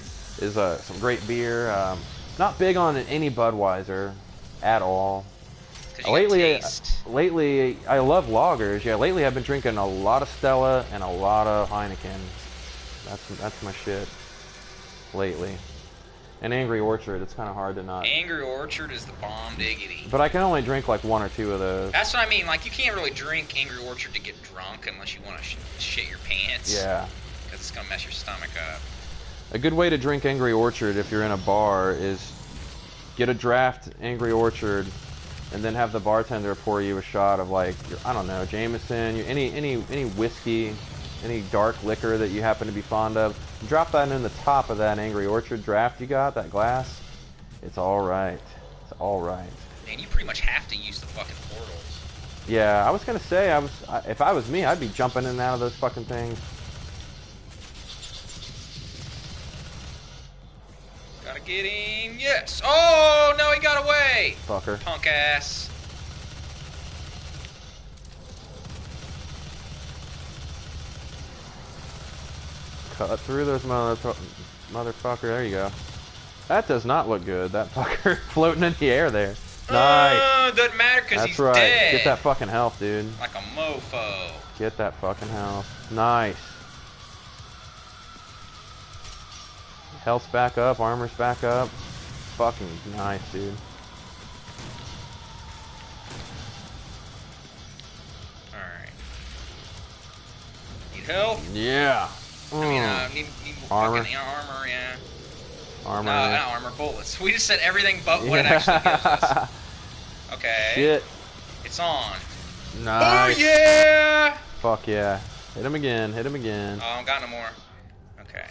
S2: beer. Not big on any Budweiser at all.
S3: 'Cause you got taste.
S2: Lately, I love lagers. Yeah, lately I've been drinking a lot of Stella and a lot of Heineken. That's my shit. Lately, and Angry Orchard. It's kind of hard to not.
S3: Angry Orchard is the bomb diggity.
S2: But I can only drink like one or two of those.
S3: That's what I mean. Like, you can't really drink Angry Orchard to get drunk unless you want to shit your pants.
S2: Yeah.
S3: Because it's gonna mess your stomach up.
S2: A good way to drink Angry Orchard if you're in a bar is get a draft Angry Orchard, and then have the bartender pour you a shot of like I don't know, Jameson, any whiskey, any dark liquor that you happen to be fond of. Drop that in the top of that Angry Orchard draft you got, that glass. It's all right. It's all right.
S3: Man, you pretty much have to use the fucking portals.
S2: Yeah, I was gonna say if I was me, I'd be jumping in and out of those fucking things.
S3: Gotta get him. Yes. Oh no, he got away.
S2: Fucker.
S3: Punk ass.
S2: Cut through those motherfucker. There you go. That does not look good. That fucker floating in the air there. Nice.
S3: Doesn't matter because
S2: That's
S3: he's
S2: right.
S3: dead.
S2: Get that fucking health, dude.
S3: Like a mofo.
S2: Get that fucking health. Nice. Health's back up. Armor's back up. Fucking nice, dude.
S3: Alright. Need health?
S2: Yeah.
S3: Need
S2: Armor.
S3: fucking armor, yeah.
S2: Armor.
S3: No, not armor, bullets. We just said everything but what it actually gives us. Okay.
S2: Shit.
S3: It's on.
S2: Nice.
S3: Oh, yeah!
S2: Fuck yeah. Hit him again. Hit him again.
S3: Oh, I don't got no more. Okay.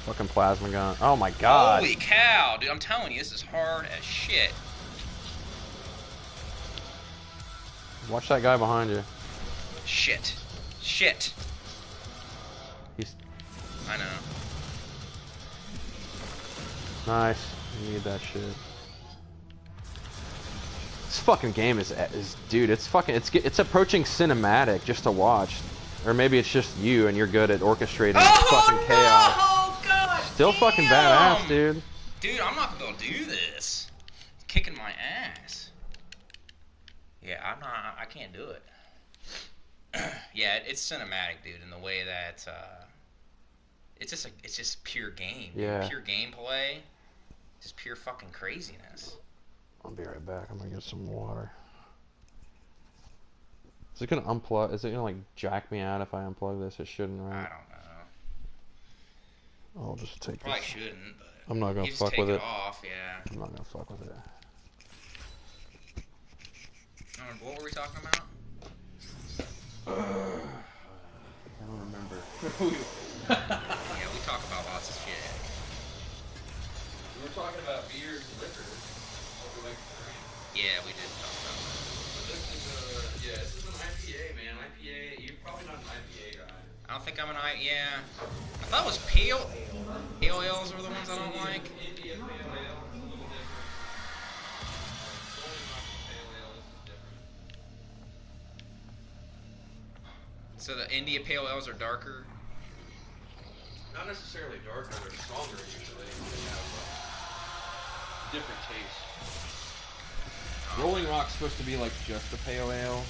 S2: Fucking plasma gun. Oh my god.
S3: Holy cow, dude. I'm telling you, this is hard as shit.
S2: Watch that guy behind you.
S3: Shit. Shit.
S2: He's
S3: I know.
S2: nice. You need that shit. This fucking game is dude. It's fucking. It's approaching cinematic just to watch, or maybe it's just you and you're good at orchestrating fucking chaos.
S3: Oh god!
S2: Still fucking badass, dude.
S3: Dude, I'm not gonna be able to do this. It's kicking my ass. Yeah, I can't do it. Yeah, it's cinematic, dude, in the way that it's just pure game.
S2: Yeah.
S3: Pure gameplay. Just pure fucking craziness.
S2: I'll be right back. I'm gonna get some water. Is it gonna unplug? Is it gonna like jack me out if I unplug this? It shouldn't,
S3: I
S2: right?
S3: don't know.
S2: I'll just take
S3: Probably
S2: this.
S3: shouldn't, but
S2: I'm not gonna
S3: you just
S2: fuck
S3: take
S2: with
S3: it
S2: it.
S3: off, yeah.
S2: I'm not gonna fuck with it.
S3: What were we talking about?
S2: I don't remember.
S3: Yeah, we talk about lots of shit.
S2: We were talking about beers and liquor.
S3: Yeah, we did talk about that.
S2: This is an IPA, man. IPA. You're probably not an IPA guy.
S3: I don't think I'm an yeah. I thought it was pale ale. Pale ales were the ones I don't like.
S2: India Pale Ale is a little different. Golden Rock Pale Ale is different.
S3: So the India Pale Ales are darker.
S2: Not necessarily darker, they're stronger usually. They have different taste. Rolling Rock's supposed to be like just a pale ale.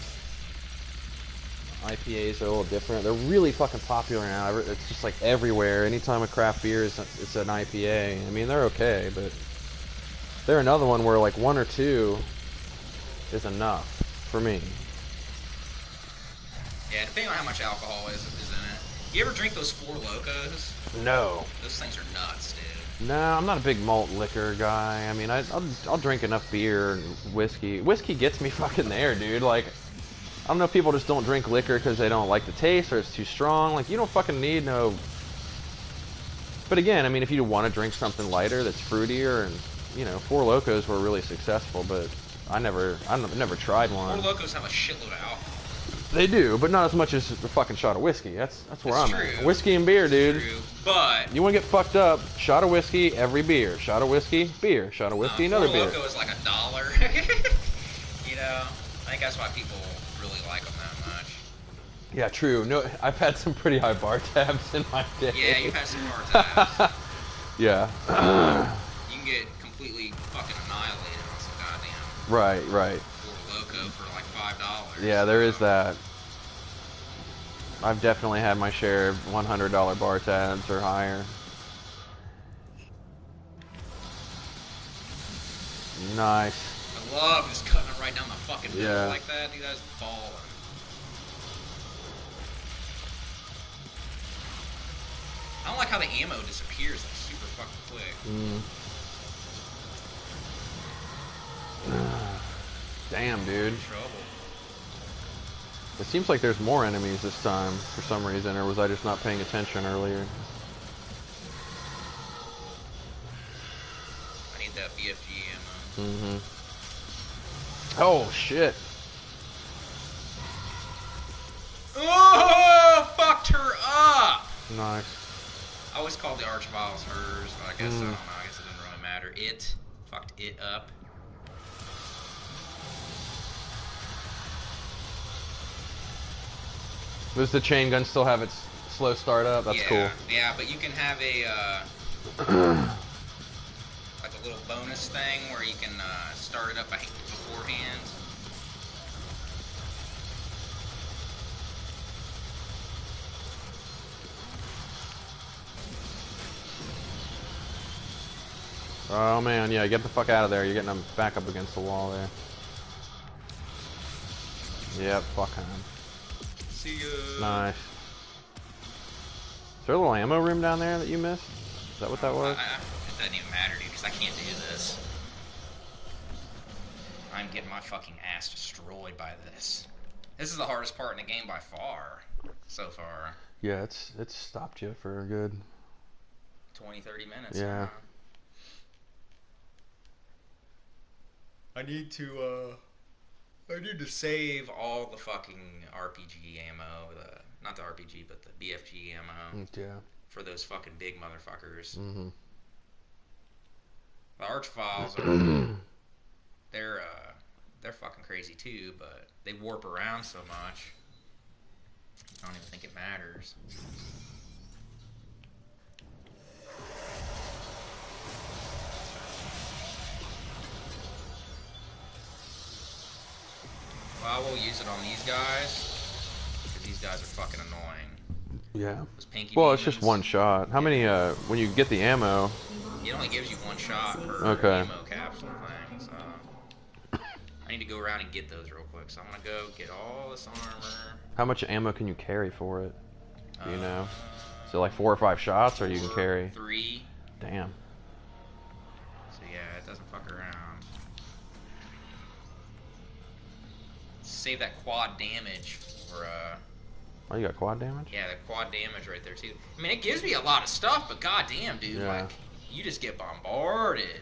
S2: IPAs are a little different. They're really fucking popular now. It's just like everywhere. Anytime a craft beer is, it's an IPA. I mean, they're okay, but They're another one where like 1 or 2 is enough for me.
S3: Yeah, depending on how much alcohol is in it. You ever drink those Four Locos?
S2: No.
S3: Those things are nuts, dude.
S2: No, I'm not a big malt liquor guy. I mean, I'll drink enough beer and whiskey. Whiskey gets me fucking there, dude. Like, I don't know if people just don't drink liquor because they don't like the taste or it's too strong. Like, you don't fucking need no... But again, I mean, if you want to drink something lighter that's fruitier, and, you know, Four Locos were really successful, but I never tried one.
S3: Four Locos have a shitload of alcohol.
S2: They do, but not as much as a fucking shot of whiskey. That's where
S3: It's
S2: I'm
S3: true.
S2: at. Whiskey and beer, dude.
S3: True, but
S2: You want to get fucked up, shot of whiskey, every beer. Shot of whiskey, beer. Shot of whiskey, another
S3: Four
S2: beer.
S3: Loko is like $1. You know, I think that's why people really like them that much.
S2: Yeah, true. No, I've had some pretty high bar tabs in my day.
S3: Yeah, you've had some hard times.
S2: Yeah.
S3: You can get completely fucking annihilated on some goddamn
S2: Right.
S3: Four Loko for like $5.
S2: Yeah, there is that. I've definitely had my share of $100 bar tabs or higher. Nice.
S3: I love just cutting it right down the fucking middle
S2: Yeah.
S3: like that. Dude, that's balling. I don't like how the ammo disappears like super fucking quick.
S2: Damn, dude.
S3: Trouble.
S2: It seems like there's more enemies this time for some reason, or was I just not paying attention earlier?
S3: I need that BFG ammo.
S2: Oh, shit.
S3: Oh, fucked her up!
S2: Nice.
S3: I always called the Archviles hers, but I guess I don't know. I guess it didn't really matter. It fucked it up.
S2: Does the chain gun still have its slow start up? That's
S3: yeah,
S2: cool.
S3: Yeah, but you can have a like a little bonus thing where you can start it up beforehand.
S2: Oh man, yeah, get the fuck out of there. You're getting them back up against the wall there. Yep, fuck him.
S3: See ya.
S2: Nice. Is there a little ammo room down there that you missed? Is that what that was?
S3: It doesn't even matter, dude, because I can't do this. I'm getting my fucking ass destroyed by this. This is the hardest part in the game by far, so far.
S2: Yeah, it's stopped you for a good
S3: 20, 30 minutes.
S2: Yeah.
S3: Now. I need to save all the fucking RPG ammo, not the RPG, but the BFG ammo
S2: Yeah.
S3: for those fucking big motherfuckers.
S2: Mm-hmm.
S3: The Archviles are they're fucking crazy too, but they warp around so much. I don't even think it matters. Well, I will use it on these guys, because these guys are fucking annoying.
S2: Yeah.
S3: Those pinky
S2: Well, it's just
S3: demons,
S2: one shot. How many, when you get the ammo?
S3: It only gives you one shot per
S2: Okay.
S3: ammo capsule thing, so... I need to go around and get those real quick, so I'm gonna go get all this armor.
S2: How much ammo can you carry for it? Do you know? So like 4 or 5 shots, or you can carry?
S3: 3.
S2: Damn.
S3: So yeah, it doesn't fuck around. Save that quad damage for,
S2: Oh, you got quad damage?
S3: yeah, the quad damage right there, too. I mean, it gives me a lot of stuff, but goddamn, dude,
S2: Yeah.
S3: like, you just get bombarded.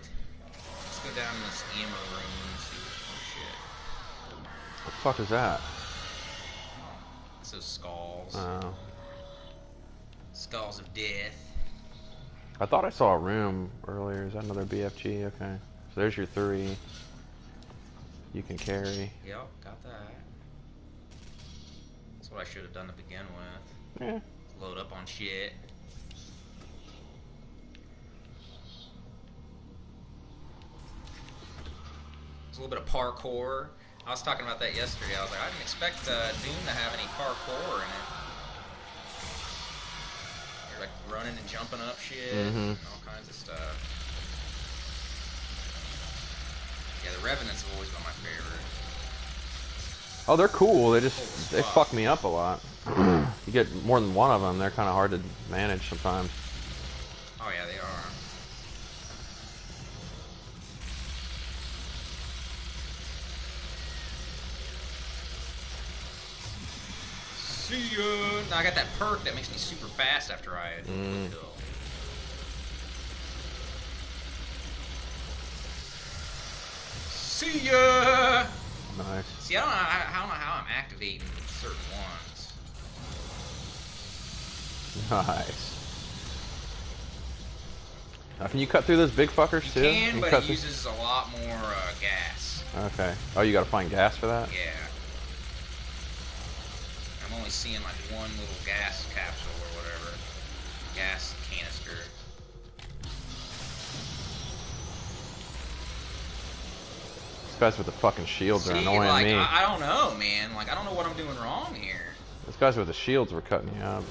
S3: Let's go down in this ammo room and see what shit.
S2: What the fuck is that?
S3: It's those skulls.
S2: Oh.
S3: Skulls of death.
S2: I thought I saw a room earlier. Is that another BFG? Okay. So there's your 3. You can carry.
S3: Yep, got that. That's what I should have done to begin with.
S2: Yeah.
S3: Load up on shit. There's a little bit of parkour. I was talking about that yesterday. I was like, I didn't expect Doom to have any parkour in it. You're like running and jumping up shit and all kinds of stuff. Revenants have always been my favorite.
S2: Oh, they're cool. They
S3: Holy fuck.
S2: fuck me up a lot. You get more than one of them, they're kind of hard to manage sometimes.
S3: Oh yeah, they are. See ya. Now I got that perk that makes me super fast after I do a kill. See ya.
S2: Nice.
S3: See, I don't know how I'm activating certain ones.
S2: Nice. Now, can you cut through those big fuckers
S3: You
S2: too?
S3: can,
S2: You
S3: but
S2: cut
S3: it
S2: through-
S3: uses a lot more gas.
S2: Okay. Oh, you gotta find gas for that?
S3: Yeah. I'm only seeing like one little gas capsule or whatever. Gas canister.
S2: These guys with the fucking shields are
S3: See,
S2: annoying
S3: like,
S2: me.
S3: I don't know, man. Like, I don't know what I'm doing wrong here.
S2: Those guys with the shields were cutting you up.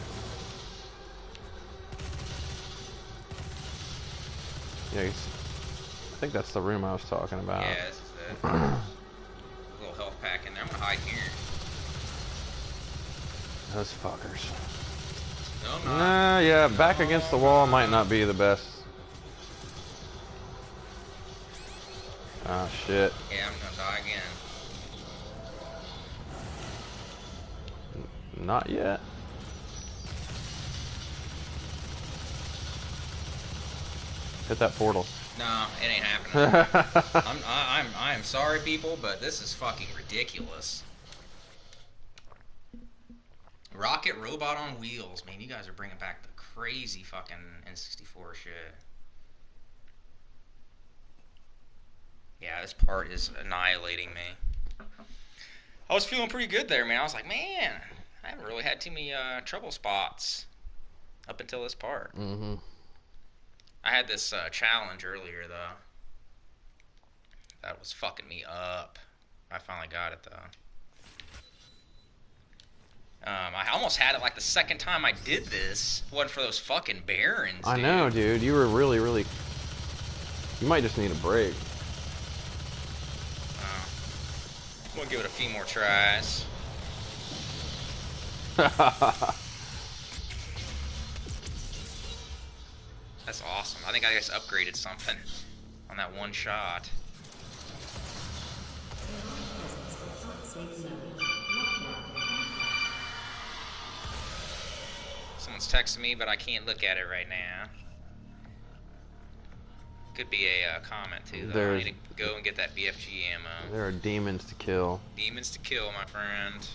S2: Yeah, I think that's the room I was talking about.
S3: Yeah, this is it. Little health pack in there. I'm gonna hide here.
S2: Those fuckers.
S3: No, I'm not.
S2: Nah, yeah, back against the wall might not be the best. Ah, shit.
S3: Yeah, I'm gonna die again.
S2: Not yet. Hit that portal.
S3: No, it ain't happening. I'm sorry, people, but this is fucking ridiculous. Rocket robot on wheels, man. You guys are bringing back the crazy fucking N64 shit. Yeah, this part is annihilating me. I was feeling pretty good there, man. I was like, man, I haven't really had too many trouble spots up until this part.
S2: Mm-hmm.
S3: I had this challenge earlier, though. That was fucking me up. I finally got it, though. I almost had it like the second time I did this. It wasn't for those fucking barons,
S2: I
S3: dude.
S2: know, dude. You were really, really... You might just need a break.
S3: I'm gonna give it a few more tries. That's awesome. I think I just upgraded something on that one shot. Someone's texting me, but I can't look at it right now. Could be a comment too, though. I need to go and get that BFG ammo.
S2: There are demons to kill.
S3: Demons to kill, my friend.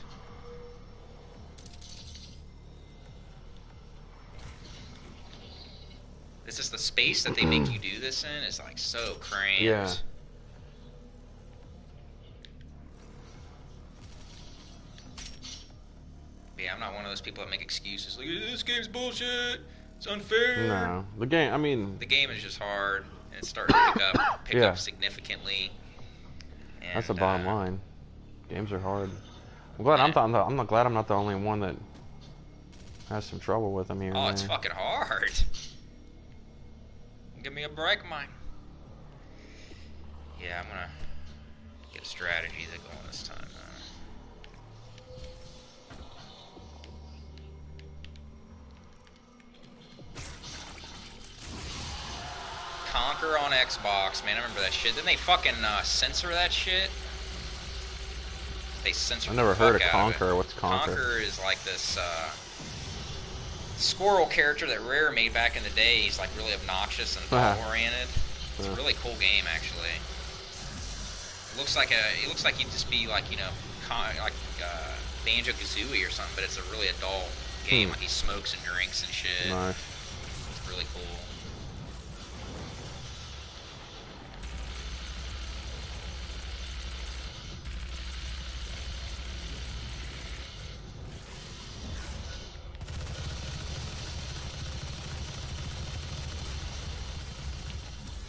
S3: It's just the space that they make you do this in is like so cramped.
S2: Yeah.
S3: Yeah, I'm not one of those people that make excuses like, this game's bullshit, it's unfair.
S2: No. The game, I mean...
S3: The game is just hard, and it's starting to pick
S2: Yeah.
S3: up significantly. And,
S2: That's the bottom line. Games are hard. I'm glad I'm not glad I'm not the only one that has some trouble with them here.
S3: Oh,
S2: and
S3: it's
S2: there.
S3: fucking hard. Give me a break, Mike. Yeah, I'm gonna get a strategy to go on this time. Conquer on Xbox, man. I remember that shit. Didn't they fucking censor that shit? They censored.
S2: I never
S3: the
S2: heard of
S3: fuck out
S2: Conquer.
S3: it.
S2: What's Conquer?
S3: Conquer is like this squirrel character that Rare made back in the day. He's like really obnoxious and ball-oriented. It's a really cool game, actually. It looks like he'd just be like, you know, Banjo-Kazooie or something, but it's a really adult game. Like he smokes and drinks and shit.
S2: Nice.
S3: It's really cool.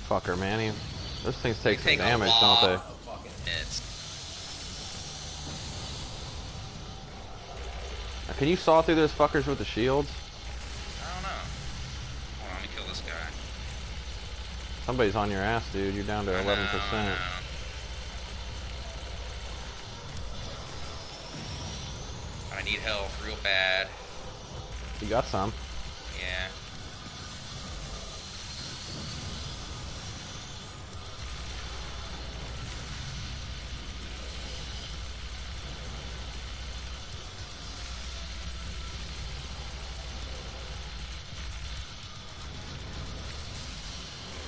S2: Fucker, man. Those things take some
S3: They take
S2: damage,
S3: a
S2: don't
S3: lot
S2: they?
S3: of fucking hits.
S2: Now, can you saw through those fuckers with the shields?
S3: I don't know. Hold on, let me kill this guy.
S2: Somebody's on your ass, dude. You're down to
S3: I know,
S2: 11%.
S3: I know. need help real bad.
S2: You got some.
S3: Yeah.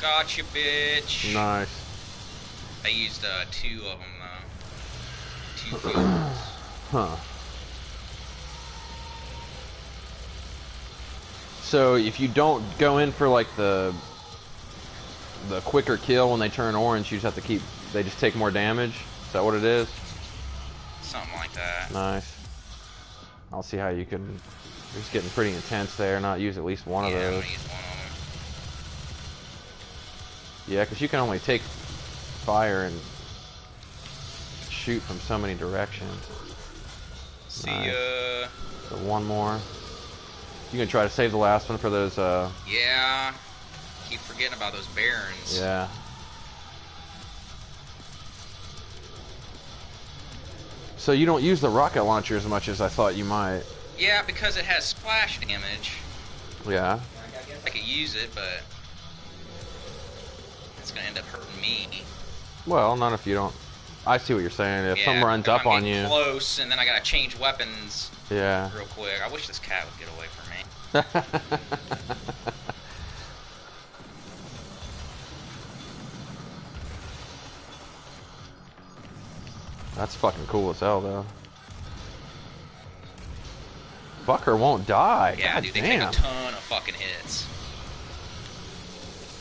S3: Gotcha, bitch.
S2: Nice.
S3: I used 2 of them though. 2 fuels.
S2: Huh. So if you don't go in for like the quicker kill when they turn orange, you just have to keep. They just take more damage. Is that what it is?
S3: Something like that.
S2: Nice. I'll see how you can. You're just getting pretty intense there. Not use at least one of
S3: Yeah, I'm
S2: those.
S3: gonna use one of
S2: Yeah, because you can only take fire and shoot from so many directions.
S3: them. See
S2: Nice.
S3: ya.
S2: So one more. You can try to save the last one for those.
S3: Yeah. Keep forgetting about those barons.
S2: Yeah. So you don't use the rocket launcher as much as I thought you might.
S3: Yeah, because it has splash damage.
S2: Yeah.
S3: I could use it, but it's gonna end up hurting me.
S2: Well, not if you don't. I see what you're saying. If
S3: Yeah,
S2: something runs
S3: if
S2: up
S3: I'm
S2: on
S3: getting
S2: you.
S3: close, and then I gotta change weapons
S2: Yeah.
S3: real quick. I wish this cat would get away from me.
S2: That's fucking cool as hell, though. Fucker won't die.
S3: Yeah,
S2: God
S3: dude, they
S2: damn.
S3: take a ton of fucking hits.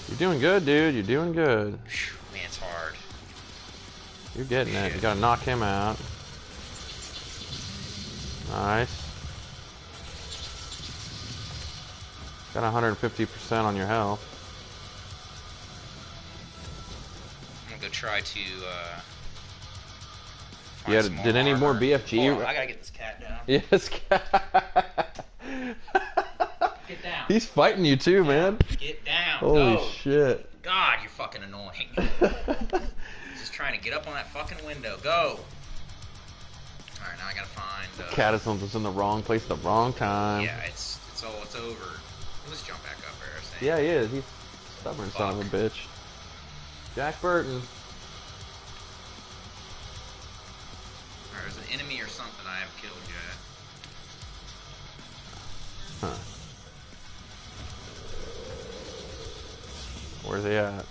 S2: You're doing good, dude. You're doing good.
S3: Phew, man, it's hard.
S2: You're getting it. You
S3: Shit.
S2: gotta knock him out. Nice. Got 150% on your health.
S3: I'm gonna go try to,
S2: Yeah,
S3: find some
S2: did any more
S3: armor.
S2: BFG?
S3: Hold on, I gotta get this cat down.
S2: Yes.
S3: Get down.
S2: He's fighting you too, man.
S3: Get down.
S2: Holy
S3: Go.
S2: shit.
S3: God, you're fucking annoying. Just trying to get up on that fucking window. Go. Alright, now I gotta find,
S2: Cat is in the wrong place at the wrong time.
S3: yeah, it's over. Let's jump back up there. I think.
S2: Yeah, he is. He's stubborn son of a bitch. Jack Burton.
S3: Alright, there's an enemy or something I haven't killed yet.
S2: Huh. Where's he at?
S3: I don't know,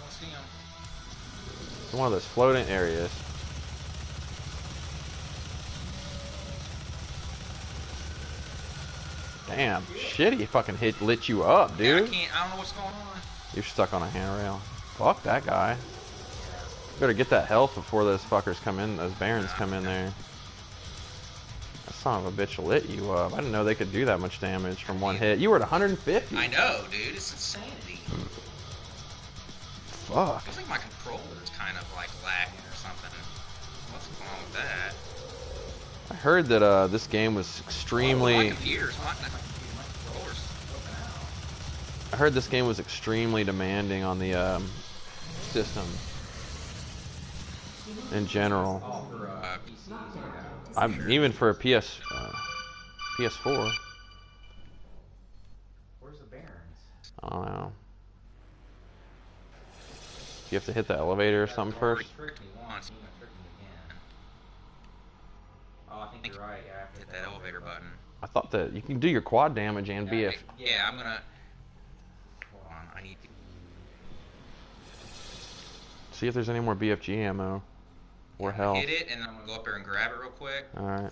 S3: let's see him.
S2: It's one of those floating areas. Damn, shit, he fucking lit you up,
S3: Yeah, I
S2: dude.
S3: can't, I don't know what's going on.
S2: You're stuck on a handrail. Fuck that guy. Better get that health before those fuckers come in, those barons come in there. That son of a bitch lit you up. I didn't know they could do that much damage from one hit. You were at 150.
S3: I know, dude, it's insanity.
S2: Fuck.
S3: Feels like my controller's kind of like lagging or something. What's wrong with that?
S2: I heard that this game was
S3: Oh,
S2: extremely.
S3: my computer's my controller's flipping out.
S2: I heard this game was extremely demanding on the system in general.
S3: Oh, for PC. Yeah.
S2: I'm even for a PS4.
S3: Where's the barons?
S2: I don't know. You have to hit the elevator or something first.
S3: Tricked me once, you're gonna trick me again. Oh, I think you're right. Yeah, I have to hit that elevator button.
S2: I thought that you can do your quad damage and BF.
S3: Yeah, I'm gonna. Hold on, I need.
S2: See if there's any more BFG ammo or health.
S3: Hit it, and then I'm gonna go up there and grab it real quick,
S2: All right.
S3: and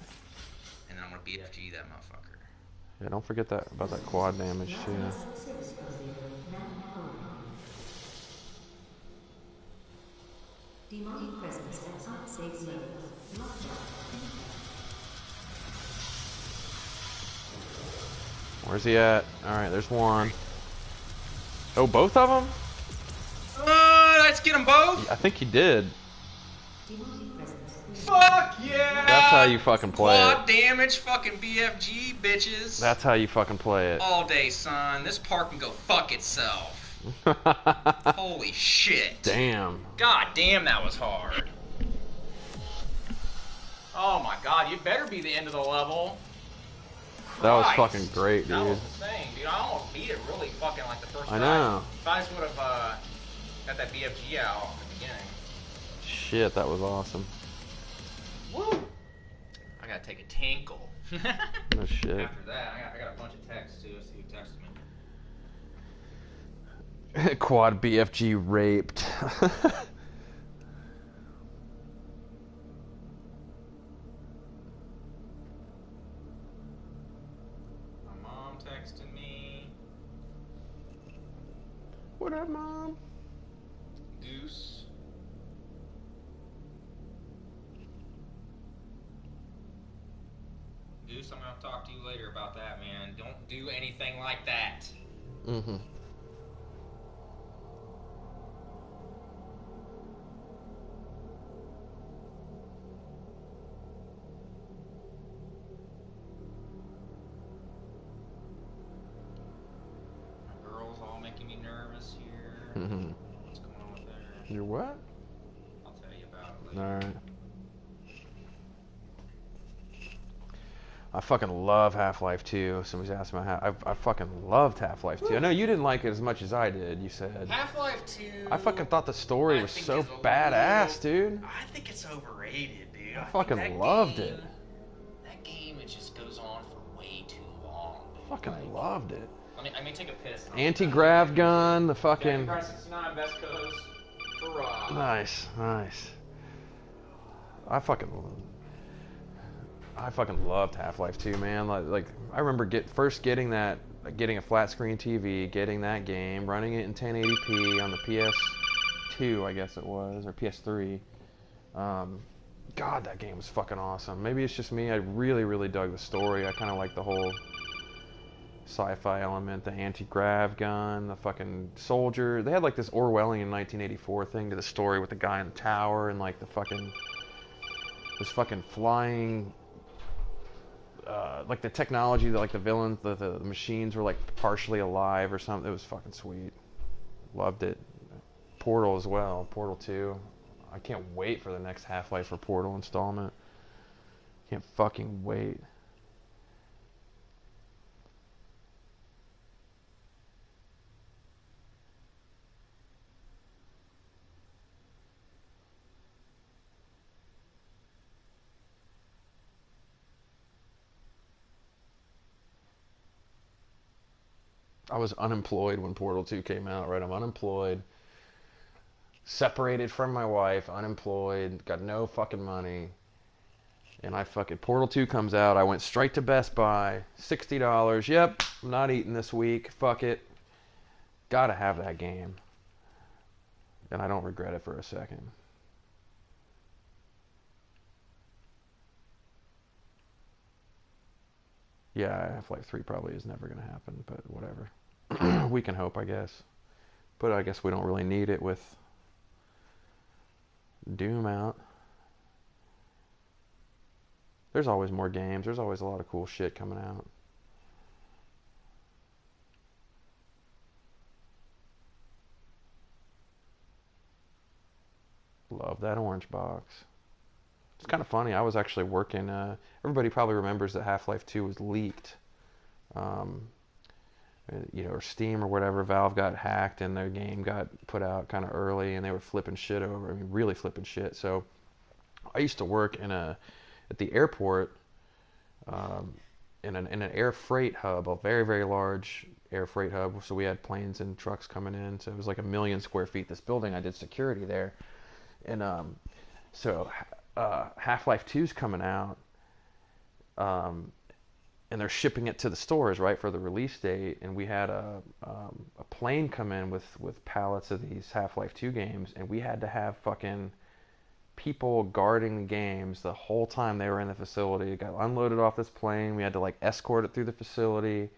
S3: then I'm gonna BFG that motherfucker.
S2: Yeah, don't forget that about that quad damage too.
S5: Demonic presence at unsafe levels. Lockdown.
S2: Where's he at? All right, there's one. Oh, both of them?
S3: Let's get them both.
S2: I think he did.
S5: Demonic presence.
S3: Fuck yeah!
S2: That's how you fucking play
S3: Quad
S2: it.
S3: damage, fucking BFG, bitches.
S2: That's how you fucking play it.
S3: All day, son. This park can go fuck itself. Holy shit.
S2: Damn.
S3: God damn, that was hard.
S1: Oh my god, you better be the end of the level.
S2: That was
S1: Christ.
S2: fucking great,
S1: That
S2: dude.
S1: was insane, dude. I almost beat it really fucking like the first
S2: I
S1: time.
S2: know.
S1: If I just would have got that BFG out at the beginning.
S2: Shit, that was awesome.
S1: Woo! I gotta take a tinkle.
S2: No shit.
S3: After that, I got a bunch of texts too. Let's see who texted me.
S2: Quad BFG raped.
S3: My mom texted me.
S2: What up, Mom?
S3: Goose. Goose, I'm gonna talk to you later about that, man. Don't do anything like that.
S2: Mm-hmm.
S3: My girl's all making me nervous here.
S2: Mm-hmm.
S3: What's going on with her?
S2: You're what?
S3: I'll tell you about it later.
S2: Alright. I fucking love Half-Life 2. Somebody's asked me I fucking loved Half-Life 2. I know you didn't like it as much as I did, you said.
S1: Half-Life 2.
S2: I fucking thought the story
S1: I
S2: was
S1: think
S2: so
S1: is a
S2: badass,
S1: little-
S2: dude.
S1: I think it's overrated, dude.
S2: I
S1: think
S2: fucking
S1: that
S2: loved
S1: game-
S2: it.
S1: That game, it just goes on for way too long. Dude.
S2: Fucking loved it.
S3: I mean, take a piss.
S2: Anti-grav gun, the
S3: Jackie
S2: fucking...
S3: Price 69, best coast for Rob.
S2: Nice, nice. I fucking loved Half-Life 2, man. Like I remember first getting a flat screen TV, getting that game, running it in 1080p on the PS2, I guess it was, or PS3. God, that game was fucking awesome. Maybe it's just me. I really, really dug the story. I kind of like the whole sci-fi element, the anti-grav gun, the fucking soldier. They had like this Orwellian 1984 thing to the story with the guy in the tower and like this fucking flying, like the technology that like the villains, the machines were like partially alive or something. It was fucking sweet. Loved it. Portal as well. Portal 2. I can't wait for the next Half-Life or Portal installment. Can't fucking wait. I was unemployed when Portal 2 came out, right? I'm unemployed, separated from my wife, unemployed, got no fucking money. And Portal 2 comes out, I went straight to Best Buy, $60. Yep, I'm not eating this week. Fuck it. Gotta have that game. And I don't regret it for a second. Yeah, Half-Life 3 probably is never going to happen, but whatever. We can hope, I guess. But I guess we don't really need it with Doom out. There's always more games. There's always a lot of cool shit coming out. Love that orange box. It's kind of funny. I was actually working. Everybody probably remembers that Half-Life 2 was leaked. Or Steam or whatever. Valve got hacked and their game got put out kind of early, and they were flipping shit over. I mean, really flipping shit. So I used to work at the airport, in an air freight hub, a very, very large air freight hub. So we had planes and trucks coming in. So it was like 1 million square feet. This building, I did security there, and Half-Life 2's coming out, and they're shipping it to the stores, right, for the release date. And we had a plane come in with pallets of these Half-Life 2 games, and we had to have fucking people guarding the games the whole time they were in the facility. It got unloaded off this plane. We had to like escort it through the facility,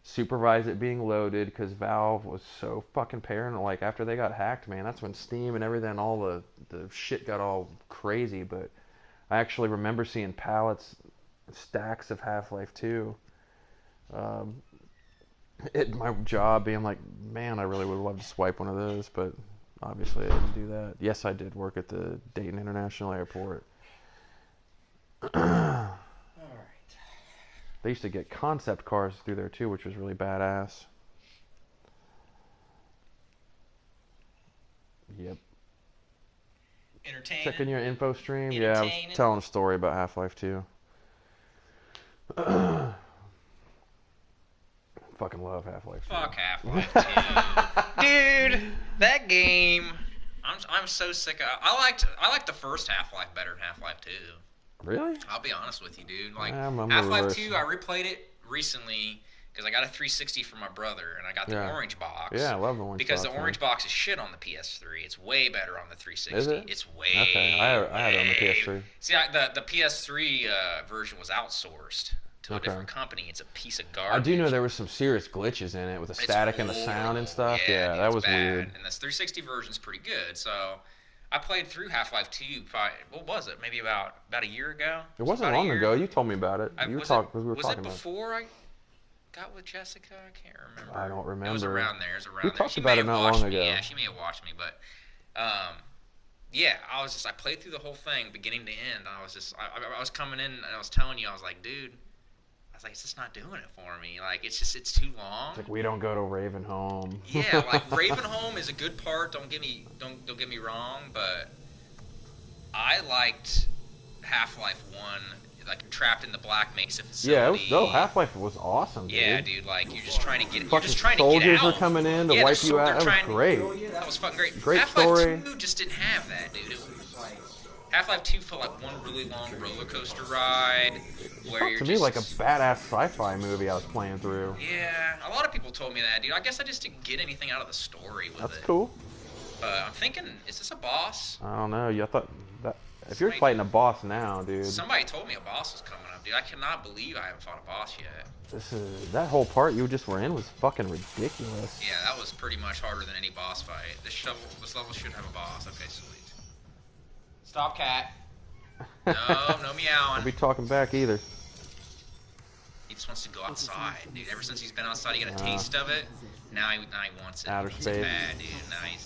S2: supervise it being loaded, because Valve was so fucking paranoid. Like, after they got hacked, man, that's when Steam and everything, all the shit got all crazy. But I actually remember seeing pallets, stacks of Half-Life 2 at my job, being like, man, I really would love to swipe one of those, but obviously I didn't do that. Yes, I did work at the Dayton International Airport.
S3: Alright.
S2: They used to get concept cars through there too, which was really badass. Yep.
S3: Entertaining.
S2: Checking your info stream. Yeah, I was
S3: Entertaining.
S2: telling a story about Half-Life 2. Fucking love Half-Life 2.
S3: Fuck Half-Life 2. Dude, that game. I'm so sick of. I liked the first Half-Life better than Half-Life 2.
S2: Really?
S3: I'll be honest with you, dude. Like
S2: I'm the
S3: Half-Life
S2: reverse.
S3: 2, I replayed it recently because I got a 360 from my brother and I got the
S2: Yeah.
S3: orange box.
S2: Yeah, I love the orange
S3: because
S2: box,
S3: the orange
S2: man.
S3: box is shit on the PS3. It's way better on the 360.
S2: Is it?
S3: It's way.
S2: Okay, I had it on the
S3: way-
S2: PS3.
S3: See, the PS3 version was outsourced to a
S2: Okay.
S3: different company. It's a piece of garbage.
S2: I do know there was some serious glitches in it with the
S3: It's
S2: static and the sound and
S3: horrible.
S2: stuff.
S3: Yeah,
S2: Yeah,
S3: dude,
S2: that
S3: it's
S2: was
S3: bad.
S2: weird.
S3: And this 360 version's pretty good. So I played through Half-Life 2. Probably, what was it? Maybe about a year ago.
S2: It wasn't
S3: About a
S2: long
S3: year.
S2: ago. You told me about it. You were
S3: Was
S2: talking. We were
S3: was
S2: talking
S3: it
S2: about.
S3: before I got with Jessica? I can't remember.
S2: I don't
S3: It was
S2: remember.
S3: around there. It was around
S2: We
S3: there.
S2: talked
S3: She
S2: about
S3: may
S2: it
S3: have
S2: not
S3: watched
S2: long
S3: me.
S2: ago.
S3: Yeah, she may have watched me, but yeah, I played through the whole thing, beginning to end. I was coming in and I was telling you, I was like, dude, I was like, it's just not doing it for me. Like, it's too long.
S2: It's like we don't go to Ravenholm.
S3: Yeah, like Ravenholm is a good part. Don't get me wrong, but I liked Half-Life 1, like trapped in the Black Mesa facility.
S2: Yeah, Half-Life was awesome, dude.
S3: Yeah, dude, like you're just trying to get. You're
S2: Fucking
S3: just trying to get
S2: soldiers
S3: out.
S2: were coming in to
S3: Yeah,
S2: wipe
S3: the
S2: you out.
S3: they're
S2: That was
S3: trying-
S2: great.
S3: Yeah, that was fucking great.
S2: Great
S3: Half-Life
S2: story.
S3: 2 just didn't have that, dude. It was like Half-Life 2 felt like one really long roller coaster ride where
S2: Felt
S3: you're
S2: to
S3: just.
S2: me like a badass sci-fi movie I was playing through.
S3: Yeah, a lot of people told me that, dude. I guess I just didn't get anything out of the story with
S2: That's
S3: it.
S2: cool.
S3: I'm thinking, is this a boss?
S2: I don't know. I thought that if you're
S3: Somebody-
S2: fighting a boss now, dude,
S3: Somebody told me a boss was coming up, dude. I cannot believe I haven't fought a boss yet.
S2: that whole part you just were in was fucking ridiculous.
S3: Yeah, that was pretty much harder than any boss fight. This level should have a boss. Okay, sweet. Stop, cat. No, no
S2: Don't
S3: meowing.
S2: be talking back either.
S3: He just wants to go outside, dude. Ever since he's been outside, he got a taste of it. Now he wants it.
S2: Outer
S3: It's
S2: space.
S3: bad, dude. Now he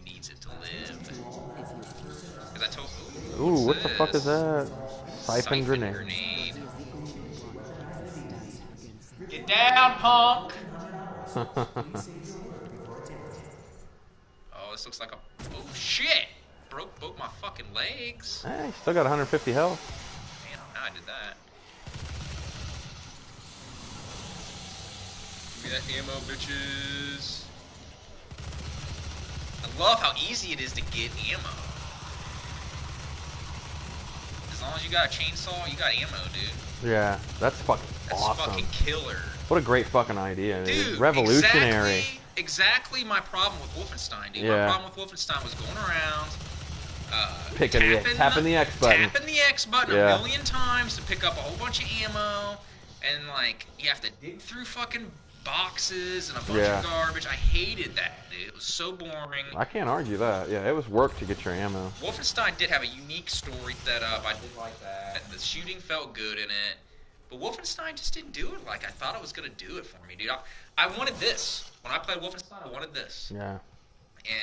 S3: needs it to live. Because I told.
S2: Ooh, what
S3: what's
S2: the fuck is
S3: this?
S2: that? Siphon grenade.
S3: Get down, punk! Oh, this looks like a. Oh shit! Broke both my fucking legs.
S2: Hey, you still got 150 health.
S3: Damn, now I did that. Give me that ammo, bitches. I love how easy it is to get ammo. As long as you got a chainsaw, you got ammo, dude.
S2: Yeah, that's fucking
S3: That's
S2: awesome.
S3: fucking killer.
S2: What a great fucking idea, dude.
S3: Dude,
S2: Revolutionary.
S3: Exactly my problem with Wolfenstein, dude.
S2: Yeah.
S3: My problem with Wolfenstein was going around,
S2: Tapping the X button.
S3: tapping the X button
S2: Yeah.
S3: a million times to pick up a whole bunch of ammo, and like you have to dig through fucking boxes and a bunch
S2: Yeah.
S3: of garbage. I hated that, dude. It was so boring.
S2: I can't argue that. Yeah, it was work to get your ammo.
S3: Wolfenstein did have a unique story set up. I did like that. The shooting felt good in it. But Wolfenstein just didn't do it like I thought it was going to do it for me, dude. I wanted this. When I played Wolfenstein, I wanted this.
S2: Yeah.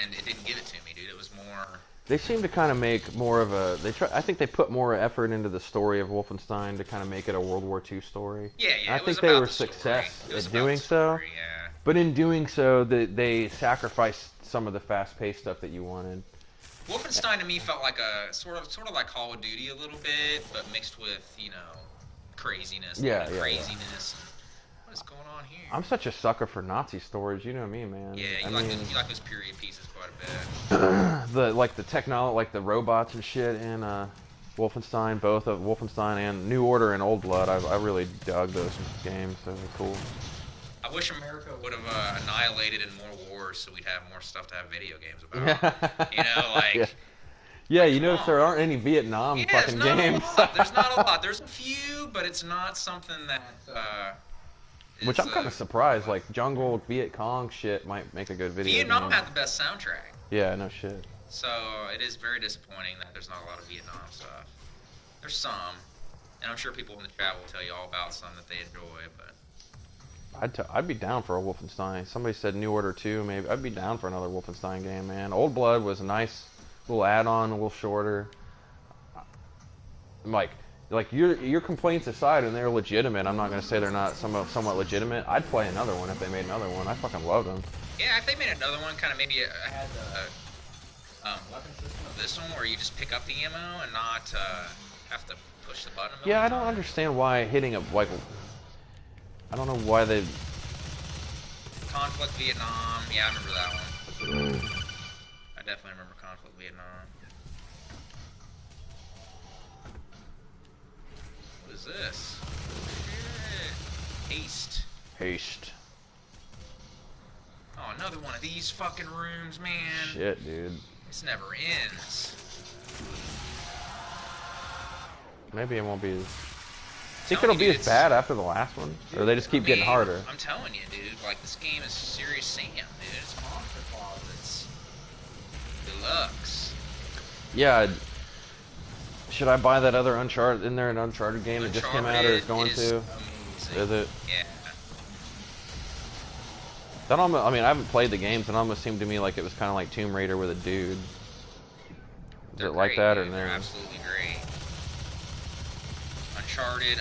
S3: And it didn't give it to me, dude. It was more...
S2: They seem to kind of make more of a. I think they put more effort into the story of Wolfenstein to kind of make it a World War II story.
S3: Yeah, yeah.
S2: I
S3: it was
S2: think they
S3: about
S2: were
S3: the story.
S2: success
S3: It was
S2: at
S3: about
S2: doing
S3: the
S2: so.
S3: story, yeah.
S2: But in doing so, they sacrificed some of the fast-paced stuff that you wanted.
S3: Wolfenstein to me felt like a sort of like Call of Duty a little bit, but mixed with, you know, craziness.
S2: Yeah,
S3: and
S2: yeah,
S3: craziness. What is going on here?
S2: I'm such a sucker for Nazi stories. You know me, man.
S3: Yeah,
S2: I
S3: you like
S2: mean,
S3: you like those period pieces quite a bit.
S2: the technology, like the robots and shit in Wolfenstein, both of Wolfenstein and New Order and Old Blood. I really dug those games. They were cool.
S3: I wish America would have annihilated in more wars so we'd have more stuff to have video games about. You know, like...
S2: Yeah. Yeah, you
S3: come
S2: notice
S3: on.
S2: there aren't any Vietnam
S3: Yeah,
S2: fucking
S3: there's not
S2: games.
S3: a lot. There's not a lot. There's a few, but it's not something that...
S2: Which I'm kind of surprised. Like Jungle, Viet Cong shit might make a good video
S3: Vietnam
S2: game.
S3: had the best soundtrack.
S2: Yeah, no shit.
S3: So it is very disappointing that there's not a lot of Vietnam stuff. There's some, and I'm sure people in the chat will tell you all about some that they enjoy, but...
S2: I'd be down for a Wolfenstein. Somebody said New Order 2, maybe. I'd be down for another Wolfenstein game, man. Old Blood was a nice little add-on, a little shorter. Like, like your complaints aside, and they're legitimate. I'm not gonna say they're not somewhat legitimate. I'd play another one if they made another one. I fucking love them.
S3: Yeah, if they made another one, kind of maybe had the weapon system of this one, where you just pick up the ammo and not have to push the button.
S2: Yeah, I don't understand why hitting a like. I don't know why they.
S3: Conflict Vietnam. Yeah, I remember that one. I definitely remember Conflict Vietnam. What is this? Haste.
S2: Haste.
S3: Oh, another one of these fucking rooms, man.
S2: Shit, dude.
S3: This never ends.
S2: Maybe it won't be. Think it'll be as bad after the last one, or they just keep getting harder.
S3: I'm telling you, dude. Like, this game is serious Sam, dude. It's monster closets. Deluxe.
S2: Yeah. Should I buy that other Uncharted? Isn't there an Uncharted game that just came out or is going to?
S3: Amazing.
S2: Is it?
S3: Yeah.
S2: That almost, I mean, I haven't played the games, and it almost seemed to me like it was kind of like Tomb Raider with a dude. Is it like that, or no?
S3: They're absolutely great. Uncharted,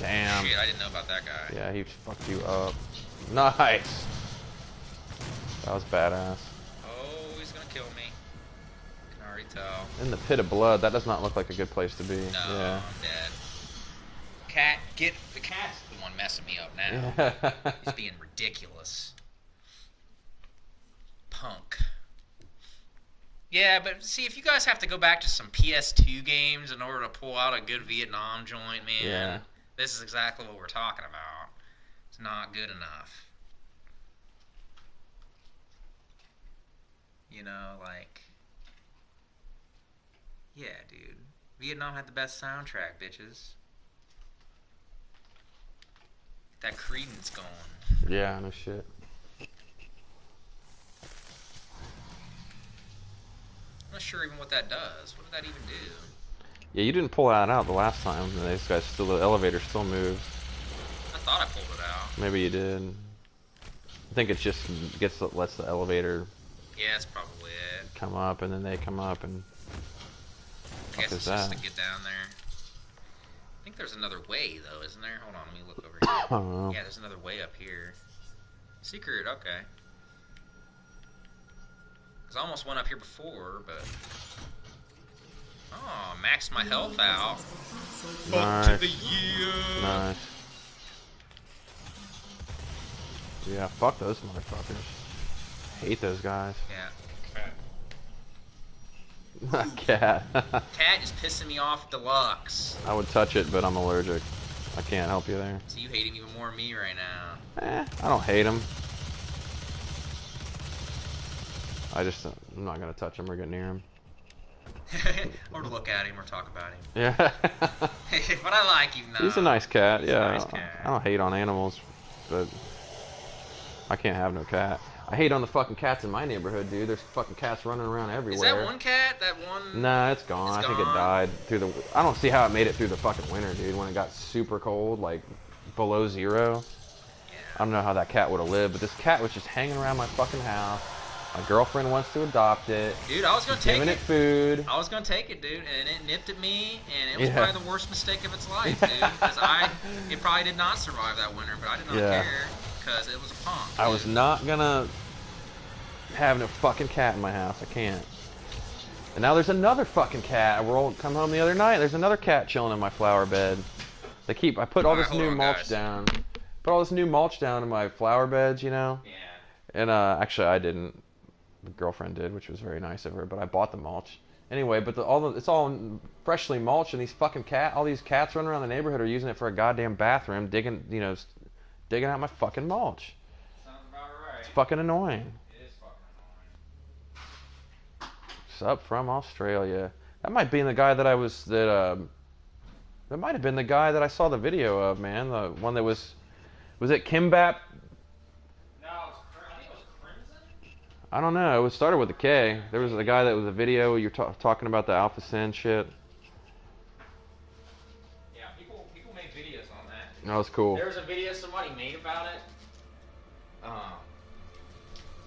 S2: Damn.
S3: shit, I didn't know about that guy.
S2: Yeah, he fucked you up. Nice. That was badass.
S3: Oh, he's gonna kill me. Can already tell.
S2: In the pit of blood. That does not look like a good place to be.
S3: No,
S2: Yeah.
S3: I'm dead. The cat's the one messing me up now. He's being ridiculous. Punk. Yeah, but see, if you guys have to go back to some PS2 games in order to pull out a good Vietnam joint, man,
S2: Yeah.
S3: this is exactly what we're talking about. It's not good enough. You know, like, yeah, dude. Vietnam had the best soundtrack, bitches. That Creedence going.
S2: Yeah, no shit.
S3: I'm not sure even what that does. What did that even do?
S2: Yeah, you didn't pull that out the last time. And these guys still, the elevator still moves.
S3: I thought I pulled it out.
S2: Maybe you did. I think it just lets the elevator
S3: Yeah, that's probably it.
S2: come up, and then they come up, and
S3: I guess
S2: is
S3: it's just
S2: that?
S3: to get down there. I think there's another way, though, isn't there? Hold on, let me look over
S2: I
S3: here.
S2: don't know.
S3: Yeah, there's another way up here. Secret, okay. Because I almost went up here before, but... Oh, maxed my health out. Up to
S2: Nice.
S3: the year!
S2: Nice. Yeah, fuck those motherfuckers. Hate those guys.
S3: Yeah.
S2: Cat.
S3: Cat is pissing me off deluxe.
S2: I would touch it, but I'm allergic. I can't help you there.
S3: So you hate him even more than me right now.
S2: I don't hate him. I just, I'm not gonna touch him or get near him.
S3: Or to look at him or talk about him.
S2: Yeah.
S3: But I like him though.
S2: He's a nice cat.
S3: He's a
S2: Yeah.
S3: nice cat.
S2: I don't hate on animals, but I can't have no cat. I hate on the fucking cats in my neighborhood, dude. There's fucking cats running around everywhere.
S3: Is that one cat? That one?
S2: Nah, it's gone.
S3: It's
S2: I think it
S3: gone?
S2: died through the. I don't see how it made it through the fucking winter, dude. When it got super cold, like below zero.
S3: Yeah.
S2: I don't know how that cat would have lived, but this cat was just hanging around my fucking house. My girlfriend wants to adopt it.
S3: Dude, I was gonna take
S2: Giving
S3: it.
S2: it food.
S3: I was gonna take it, dude, and it nipped at me, and it was
S2: Yeah.
S3: probably the worst mistake of its life, dude. Because it probably did not survive that winter, but I did not
S2: Yeah.
S3: care because it was a punk.
S2: I was
S3: dude.
S2: not gonna have no fucking cat in my house. I can't. And now there's another fucking cat. I come home the other night. There's another cat chilling in my flower bed. I put all
S3: Alright,
S2: this
S3: hold
S2: new
S3: on,
S2: mulch
S3: guys.
S2: down. Put all this new mulch down in my flower beds, you know.
S3: Yeah.
S2: And actually, I didn't. The girlfriend did, which was very nice of her. But I bought the mulch anyway. But it's all freshly mulched, and all these cats running around the neighborhood are using it for a goddamn bathroom, digging out my fucking mulch.
S3: Sounds about right.
S2: It's fucking annoying.
S3: It is fucking annoying.
S2: Sup from Australia. That might be the guy that that might have been the guy that I saw the video of, man. The one that was it Kimbap?
S3: No, I think it was Crimson.
S2: I don't know. It started with a K. There was a guy that was a video. You're talking about the Alpha Sin shit.
S3: Yeah, people make videos on that.
S2: That was cool.
S3: There was a video somebody made about it.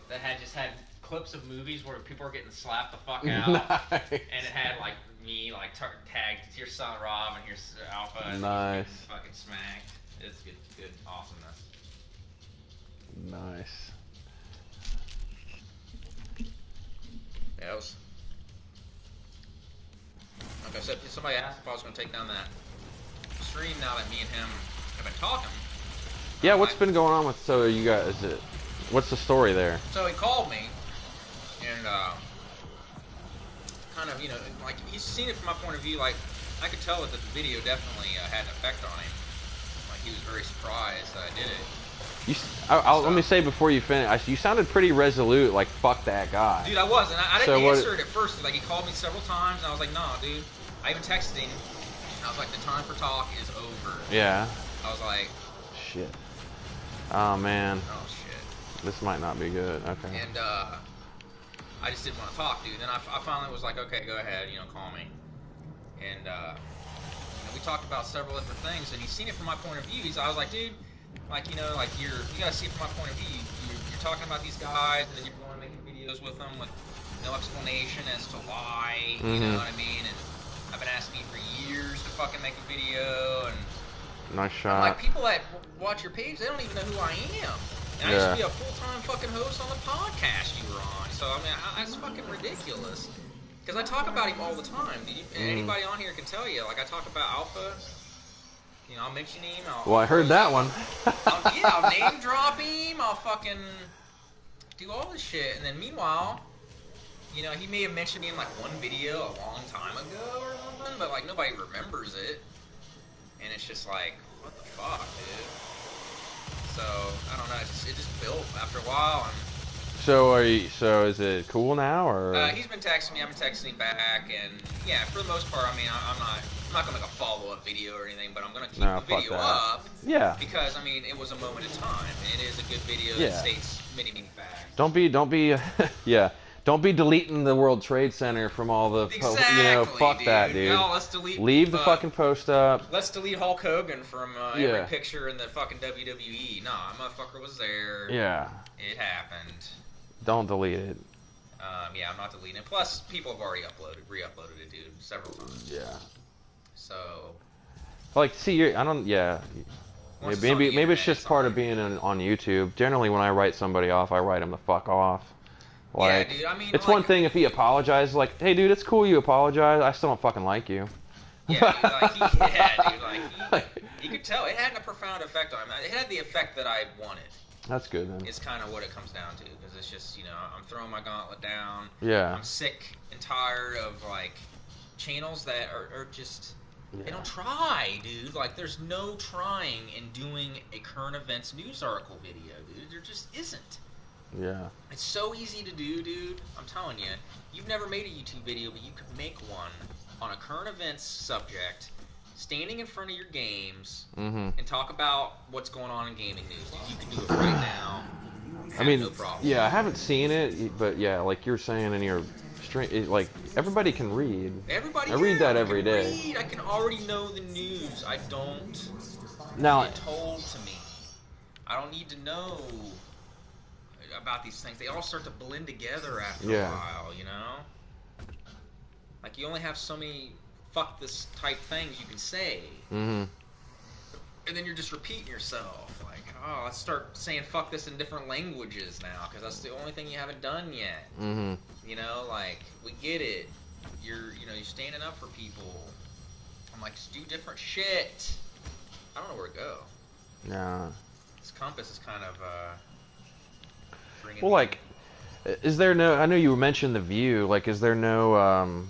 S3: That had clips of movies where people are getting slapped the fuck out,
S2: Nice.
S3: and it had like me like tagged. Here's Son Rob and here's Alpha. And
S2: Nice.
S3: he's getting fucking smacked. It's good awesomeness.
S2: Nice.
S3: Yeah, it was. Like I said, somebody asked if I was going to take down that stream now that me and him have been talking.
S2: Yeah, what's been going on with, so you guys, what's the story there?
S3: So he called me, and kind of, you know, like, he's seen it from my point of view. Like, I could tell that the video definitely had an effect on him. Like, he was very surprised that I did it.
S2: Let me say before you finish, you sounded pretty resolute, like, fuck that guy.
S3: Dude, I was, and I didn't answer it at first. Like, he called me several times, and I was like, nah, dude. I even texted him, and I was like, the time for talk is over.
S2: Yeah.
S3: I was like...
S2: Shit. Oh, man.
S3: Oh, shit.
S2: This might not be good. Okay.
S3: And, I just didn't want to talk, dude. Then I finally was like, okay, go ahead, you know, call me. And, you know, we talked about several different things, and he's seen it from my point of view. I was like, dude, like, you know, like, you gotta see it from my point of view. You're talking about these guys, and then you're going and making videos with them with no explanation as to why, you know what I mean? And I've been asking you for years to fucking make a video, and
S2: Nice shot.
S3: I'm like, people that watch your page, they don't even know who I am. And I used to be a full-time fucking host on the podcast you were on. So, I mean, that's fucking ridiculous. Because I talk about him all the time. Anybody on here can tell you. Like, I talk about Alpha. You know, I'll mention him.
S2: Well, I heard that one.
S3: I'll name drop him. I'll fucking do all this shit. And then meanwhile, you know, he may have mentioned me in, like, one video a long time ago or something. But, like, nobody remembers it. And it's just like, what the fuck, dude? So, I don't know, it just built after a while, and...
S2: So is it cool now, or...?
S3: He's been texting me, I've been texting him back, and, yeah, for the most part, I mean, I'm not gonna make a follow-up video or anything, but I'm gonna keep the video up.
S2: Yeah.
S3: Because, I mean, it was a moment in time, and it is a good video that states many, many facts.
S2: Don't be, yeah. Don't be deleting the World Trade Center from all the, you know, fuck
S3: dude.
S2: that, dude.
S3: No, let's delete...
S2: Leave the fucking post up.
S3: Let's delete Hulk Hogan from every picture in the fucking WWE. Nah, motherfucker was there.
S2: Yeah.
S3: It happened.
S2: Don't delete it.
S3: Yeah, I'm not deleting it. Plus, people have already re-uploaded it, dude, several times.
S2: Yeah.
S3: So...
S2: Like, see, I don't, yeah. Maybe it's just part of being on YouTube. Generally, when I write somebody off, I write them the fuck off. Like,
S3: yeah, dude, I mean,
S2: it's
S3: like,
S2: one thing if he apologizes, like, hey, dude, it's cool you apologize. I still don't fucking like you.
S3: Yeah, dude, like, you could tell it had a profound effect on him. It had the effect that I wanted.
S2: That's good, then.
S3: It's kind of what it comes down to, because it's just, you know, I'm throwing my gauntlet down.
S2: Yeah.
S3: I'm sick and tired of, like, channels that are just... They don't try, dude. Like, there's no trying in doing a current events news article video, dude. There just isn't.
S2: Yeah.
S3: It's so easy to do, dude. I'm telling you. You've never made a YouTube video, but you could make one on a current events subject, standing in front of your games, and talk about what's going on in gaming news. Dude, you can do it right now.
S2: I mean,
S3: no problem.
S2: yeah, I haven't seen it, but yeah, like you're saying in your stream, like everybody can read. I read that every day.
S3: I can already know the news. I don't
S2: Now,
S3: get told to me. I don't need to know about these things. They all start to blend together after a while, you know? Like, you only have so many fuck this type things you can say. And then you're just repeating yourself. Like, oh, let's start saying fuck this in different languages now, because that's the only thing you haven't done yet. You know, like, we get it. You're standing up for people. I'm like, just do different shit. I don't know where to go.
S2: yeah.
S3: This compass is kind of,
S2: Well, like, is there no... I know you mentioned the view. Like, is there no...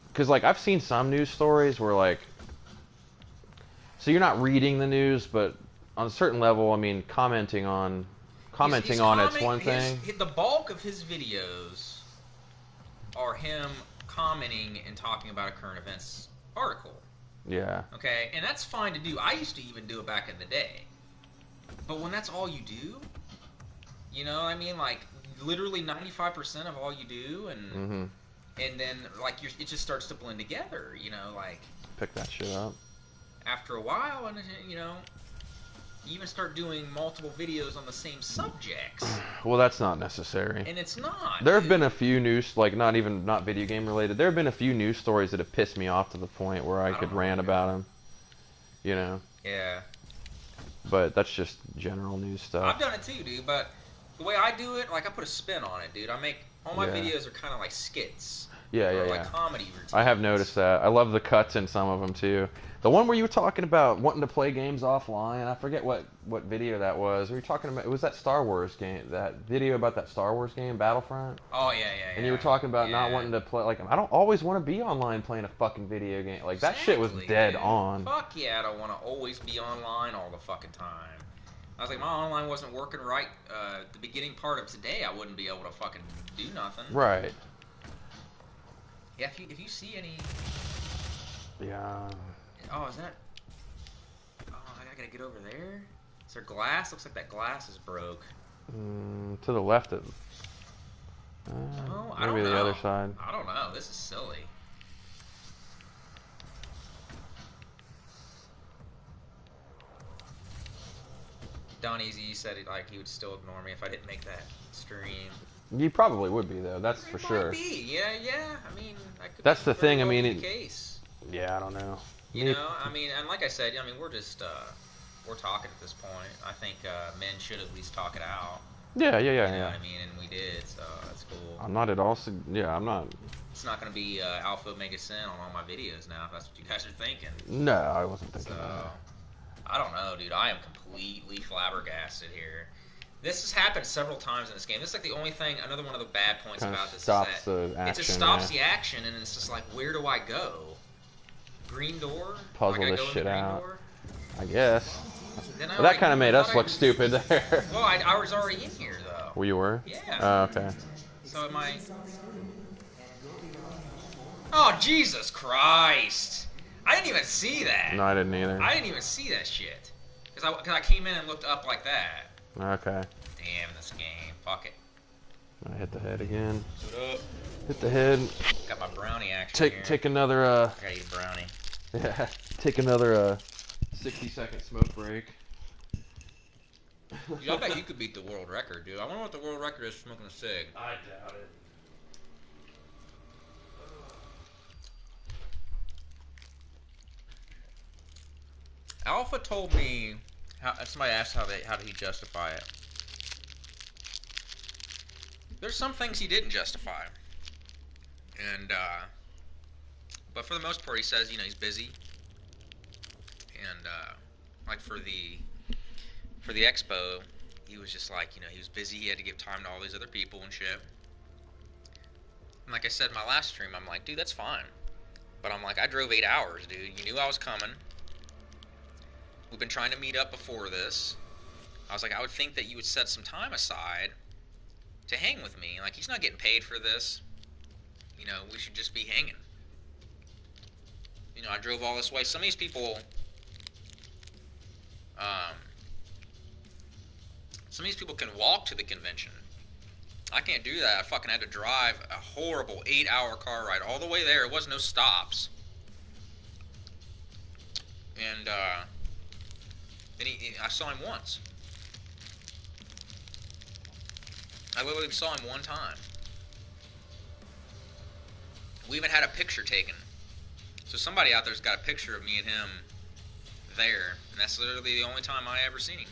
S2: Because, like, I've seen some news stories where, like... So you're not reading the news, but on a certain level, I mean, commenting on it's one thing.
S3: The bulk of his videos are him commenting and talking about a current events article.
S2: Yeah.
S3: Okay? And that's fine to do. I used to even do it back in the day. But when that's all you do... You know, I mean, like, literally 95% of all you do, and then, like, it just starts to blend together, you know, like...
S2: Pick that shit up.
S3: After a while, and, you know... You even start doing multiple videos on the same subjects,
S2: Well, that's not necessary.
S3: and it's not.
S2: There have
S3: dude.
S2: been a few news, like not video game related. There have been a few news stories that have pissed me off to the point where I
S3: don't
S2: could
S3: know
S2: rant
S3: either.
S2: about them. You know,
S3: Yeah.
S2: but that's just general news stuff.
S3: I've done it too, dude, but the way I do it, like I put a spin on it, dude. I make all my
S2: Yeah.
S3: videos are kind of like skits.
S2: Yeah,
S3: or
S2: yeah,
S3: like
S2: yeah.
S3: comedy routines.
S2: I have noticed that. I love the cuts in some of them too. The one where you were talking about wanting to play games offline, I forget what video that was. We were talking about, it was that Star Wars game, that video about that Star Wars game, Battlefront.
S3: Oh yeah, yeah.
S2: And you were talking about not
S3: Yeah.
S2: wanting to play, like, I don't always want to be online playing a fucking video game. Like, that shit was
S3: Exactly,
S2: dead
S3: dude.
S2: on.
S3: Fuck yeah, I don't want to always be online all the fucking time. I was like, my online wasn't working right. The beginning part of today, I wouldn't be able to fucking do nothing.
S2: Right.
S3: Yeah, if you see any.
S2: Yeah.
S3: Oh, is that? Oh, I gotta get over there. Is there glass? Looks like that glass is broke.
S2: To the left of.
S3: No, I don't
S2: Maybe
S3: know.
S2: the other side.
S3: I don't know. This is silly. Don Easy said he would still ignore me if I didn't make that stream.
S2: You probably would be though. That's for
S3: It
S2: sure.
S3: might be. Yeah. I mean, that could
S2: That's
S3: be
S2: the
S3: very
S2: thing, I
S3: well
S2: mean,
S3: be
S2: it-
S3: the case.
S2: Yeah, I don't know.
S3: You know, I mean, and like I said, I mean, we're just we're talking at this point. I think men should at least talk it out.
S2: Yeah,
S3: You know
S2: yeah.
S3: what I mean? And we did, so that's cool.
S2: I'm not at all. Yeah, I'm not.
S3: It's not going to be Alpha Omega Sin on all my videos now, if that's what you guys are thinking.
S2: No, I wasn't thinking
S3: So,
S2: that.
S3: I don't know, dude. I am completely flabbergasted here. This has happened several times in this game. This is like the only thing, another one of the bad points
S2: Kinda
S3: about this
S2: stops
S3: is that
S2: the
S3: it just
S2: action,
S3: stops
S2: yeah.
S3: the action, and it's just like, where do I go? Green door?
S2: Puzzle
S3: Like, I
S2: this
S3: go in the
S2: shit
S3: green
S2: out.
S3: door?
S2: I guess.
S3: Then I
S2: Well, that
S3: already-
S2: kind of made
S3: I
S2: us
S3: thought
S2: look
S3: I-
S2: stupid there.
S3: Well, I was already in here, though.
S2: Where you were?
S3: Yeah.
S2: Oh, okay.
S3: So am I... Oh, Jesus Christ! I didn't even see that.
S2: No, I didn't either.
S3: I didn't even see that shit. Because I came in and looked up like that.
S2: Okay.
S3: Damn, this game. Fuck it.
S2: I hit the head again.
S3: What up?
S2: Hit the head.
S3: Got my brownie action here.
S2: Take another
S3: I gotta eat a brownie.
S2: yeah. Take another 60-second smoke break.
S3: Dude, I bet you could beat the world record, dude. I wonder what the world record is for smoking a cig.
S2: I doubt it.
S3: Alpha told me. Somebody asked how did he justify it. There's some things he didn't justify, and but for the most part, he says he's busy, and like for the expo, he was just like he was busy. He had to give time to all these other people and shit. And like I said in my last stream, I'm like, dude, that's fine, but I'm like, I drove 8 hours, dude. You knew I was coming. We've been trying to meet up before this. I was like, I would think that you would set some time aside to hang with me. Like, he's not getting paid for this. We should just be hanging. I drove all this way. Some of these people, can walk to the convention. I can't do that. I fucking had to drive a horrible 8-hour car ride all the way there. It was no stops. And, then I saw him once. I literally saw him one time. We even had a picture taken. So somebody out there's got a picture of me and him there, and that's literally the only time I ever seen him.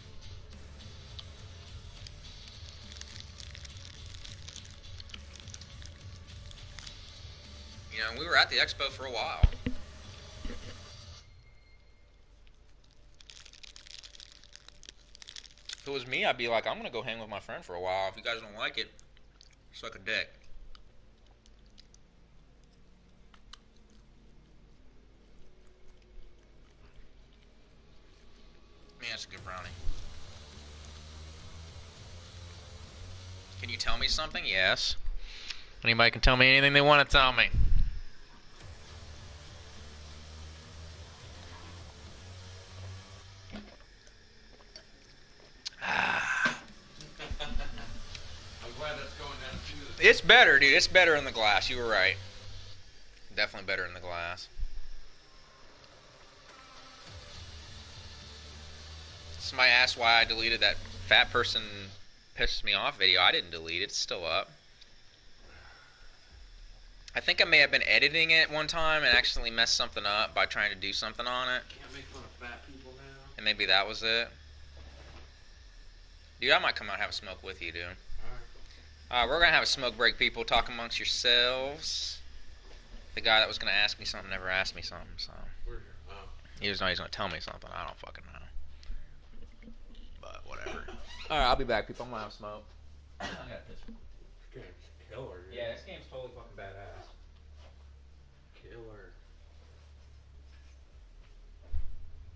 S3: We were at the expo for a while. If it was me, I'd be like, I'm gonna go hang with my friend for a while. If you guys don't like it, suck a dick. Man, that's a good brownie. Can you tell me something? Yes. Anybody can tell me anything they want to tell me. It's better, dude. It's better in the glass. You were right. Definitely better in the glass. Somebody asked why I deleted that fat person pisses me off video. I didn't delete it. It's still up. I think I may have been editing it one time and accidentally messed something up by trying to do something on it.
S2: Can't make fun of fat people now.
S3: And maybe that was it. Dude, I might come out and have a smoke with you, dude.
S2: Alright.
S3: We're gonna have a smoke break, people. Talk amongst yourselves. The guy that was gonna ask me something never asked me something, so.
S2: Where's your mom?
S3: He was he's gonna tell me something. I don't fucking know. But whatever. Alright, I'll be back, people. I'm gonna have a smoke. I got this.
S2: This game's killer, dude.
S3: Yeah, this game's totally fucking badass.
S2: Killer.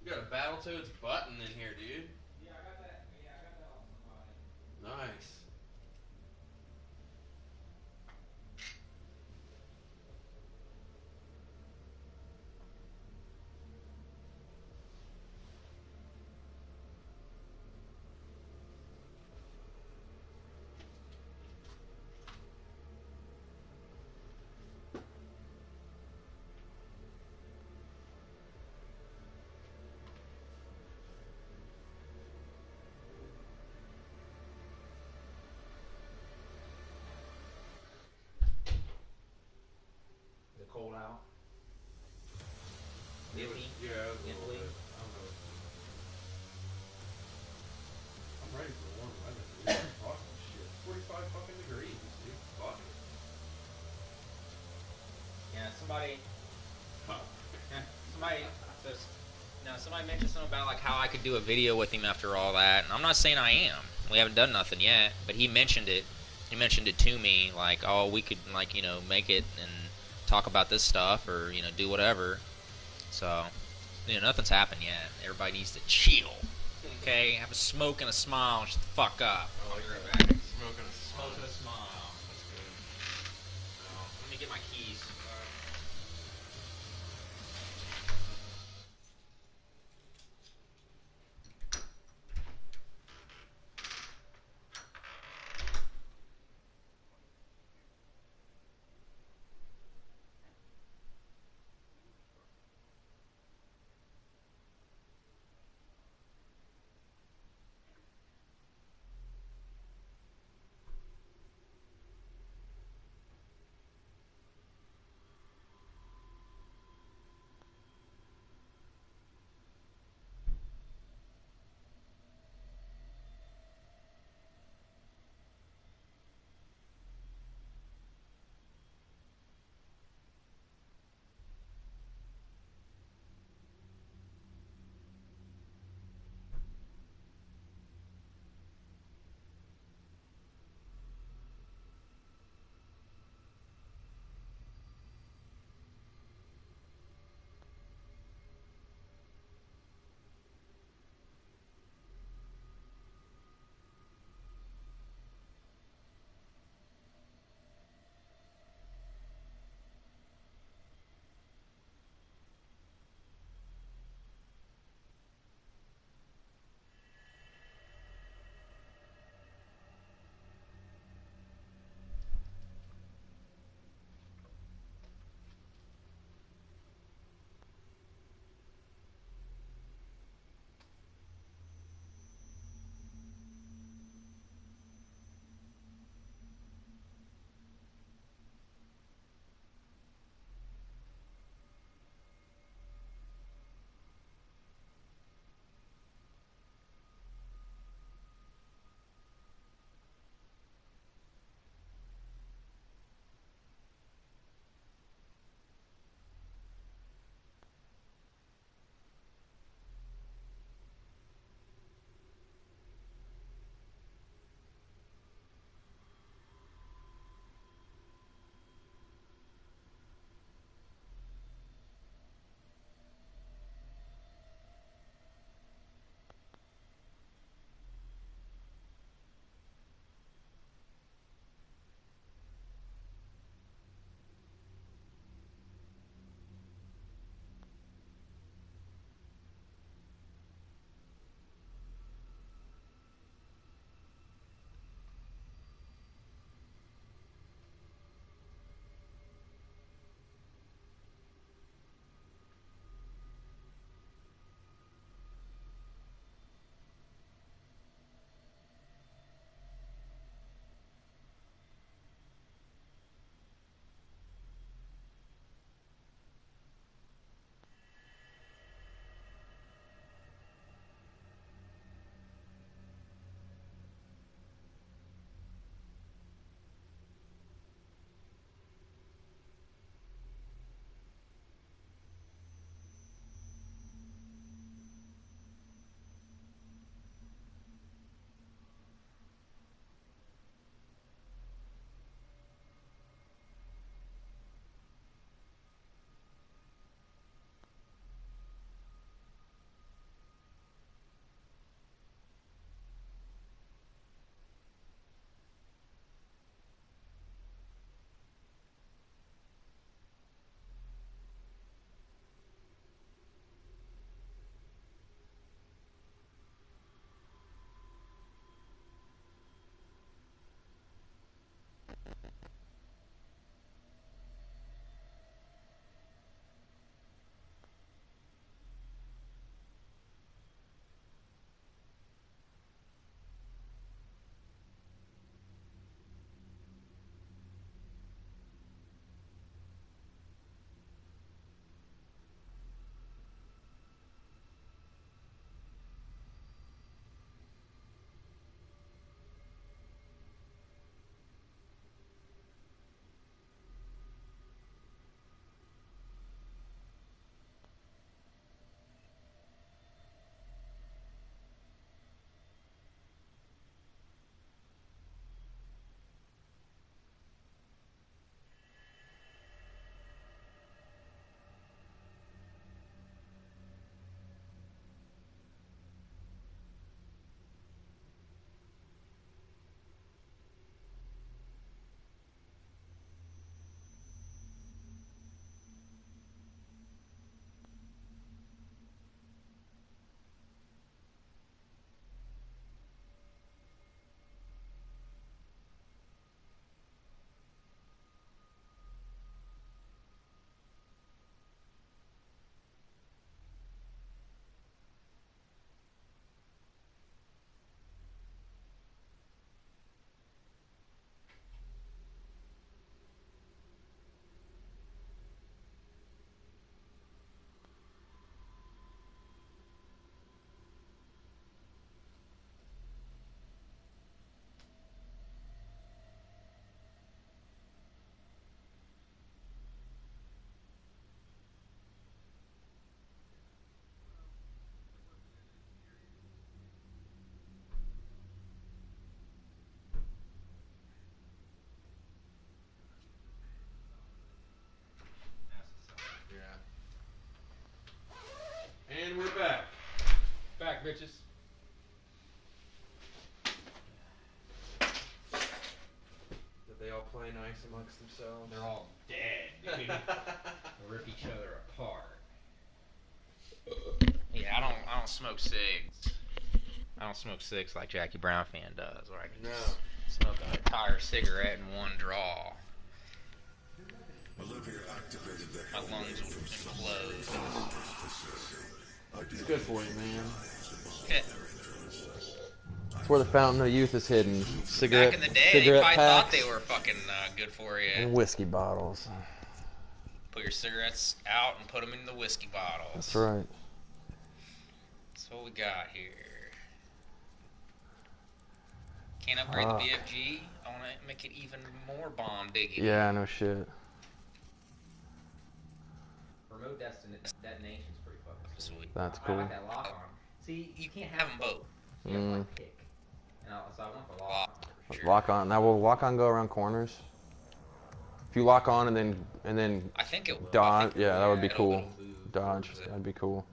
S2: You got a Battletoads button in here, dude.
S3: Yeah, I got that. Yeah, I got that off somebody.
S2: Nice.
S3: Is it cold out?
S2: Yeah,
S3: Nippy?
S2: it was a little
S3: Nipply?
S2: bit. I don't know. I'm ready for warm weather, dude. Fucking shit. 45 fucking degrees, dude. Fuck it.
S3: Yeah, somebody
S2: Huh.
S3: somebody mentioned something about like how I could do a video with him after all that, and I'm not saying I am. We haven't done nothing yet, but he mentioned it. He mentioned it to me, like, oh, we could make it and talk about this stuff or do whatever. So nothing's happened yet. Everybody needs to chill. Okay, have a smoke and a smile and shut the fuck up.
S2: I like
S3: I'll be right
S2: that.
S3: back.
S2: Smoking a
S3: Smoke and a smile.
S2: That's good.
S3: Let me get my keys.
S2: bitches. Did they all play nice amongst themselves?
S3: They're all dead, dude. They rip each other apart. Yeah, I don't smoke cigs. I don't smoke cigs like Jackie Brown fan does, where I can just smoke an entire cigarette in one draw.
S4: Olivia activated the
S3: My lungs will implode.
S2: It's good for you, man.
S3: Okay.
S2: It's where the fountain of youth is hidden. Cigarette,
S3: Back in the day, they
S2: cigarette
S3: probably
S2: packs
S3: thought they were fucking good for you.
S2: and whiskey bottles.
S3: Put your cigarettes out and put them in the whiskey bottles.
S2: That's right.
S3: That's what we got here. Can't upgrade the BFG. I want to make it even more bomb biggie.
S2: Yeah, no shit.
S3: Remote detonation's pretty fucking sweet.
S2: That's
S3: I
S2: cool.
S3: like that lock on. See, you can't have them both. You have to like pick. And so I want the lock. For sure.
S2: Lock on. Now will lock on go around corners? If you lock on and then
S3: I think it will.
S2: dodge,
S3: I think
S2: yeah, that would be
S3: it'll
S2: cool.
S3: move
S2: Dodge,
S3: towards it.
S2: that'd be cool.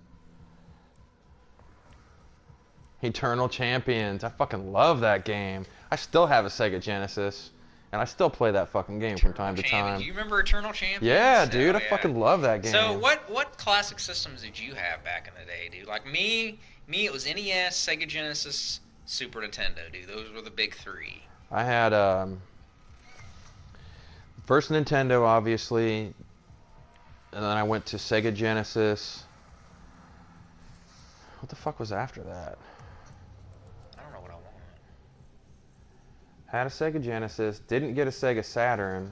S2: Eternal Champions. I fucking love that game. I still have a Sega Genesis, and I still play that fucking game from time to
S3: Champions.
S2: time.
S3: Do you remember Eternal Champions?
S2: Yeah, dude,
S3: Oh,
S2: I fucking love that game.
S3: So what classic systems did you have back in the day, dude? Like me it was NES, Sega Genesis, Super Nintendo, dude. Those were the big three.
S2: I had first Nintendo, obviously, and then I went to Sega Genesis. What the fuck was after that?
S3: I don't know what I want.
S2: Had a Sega Genesis, didn't get a Sega Saturn.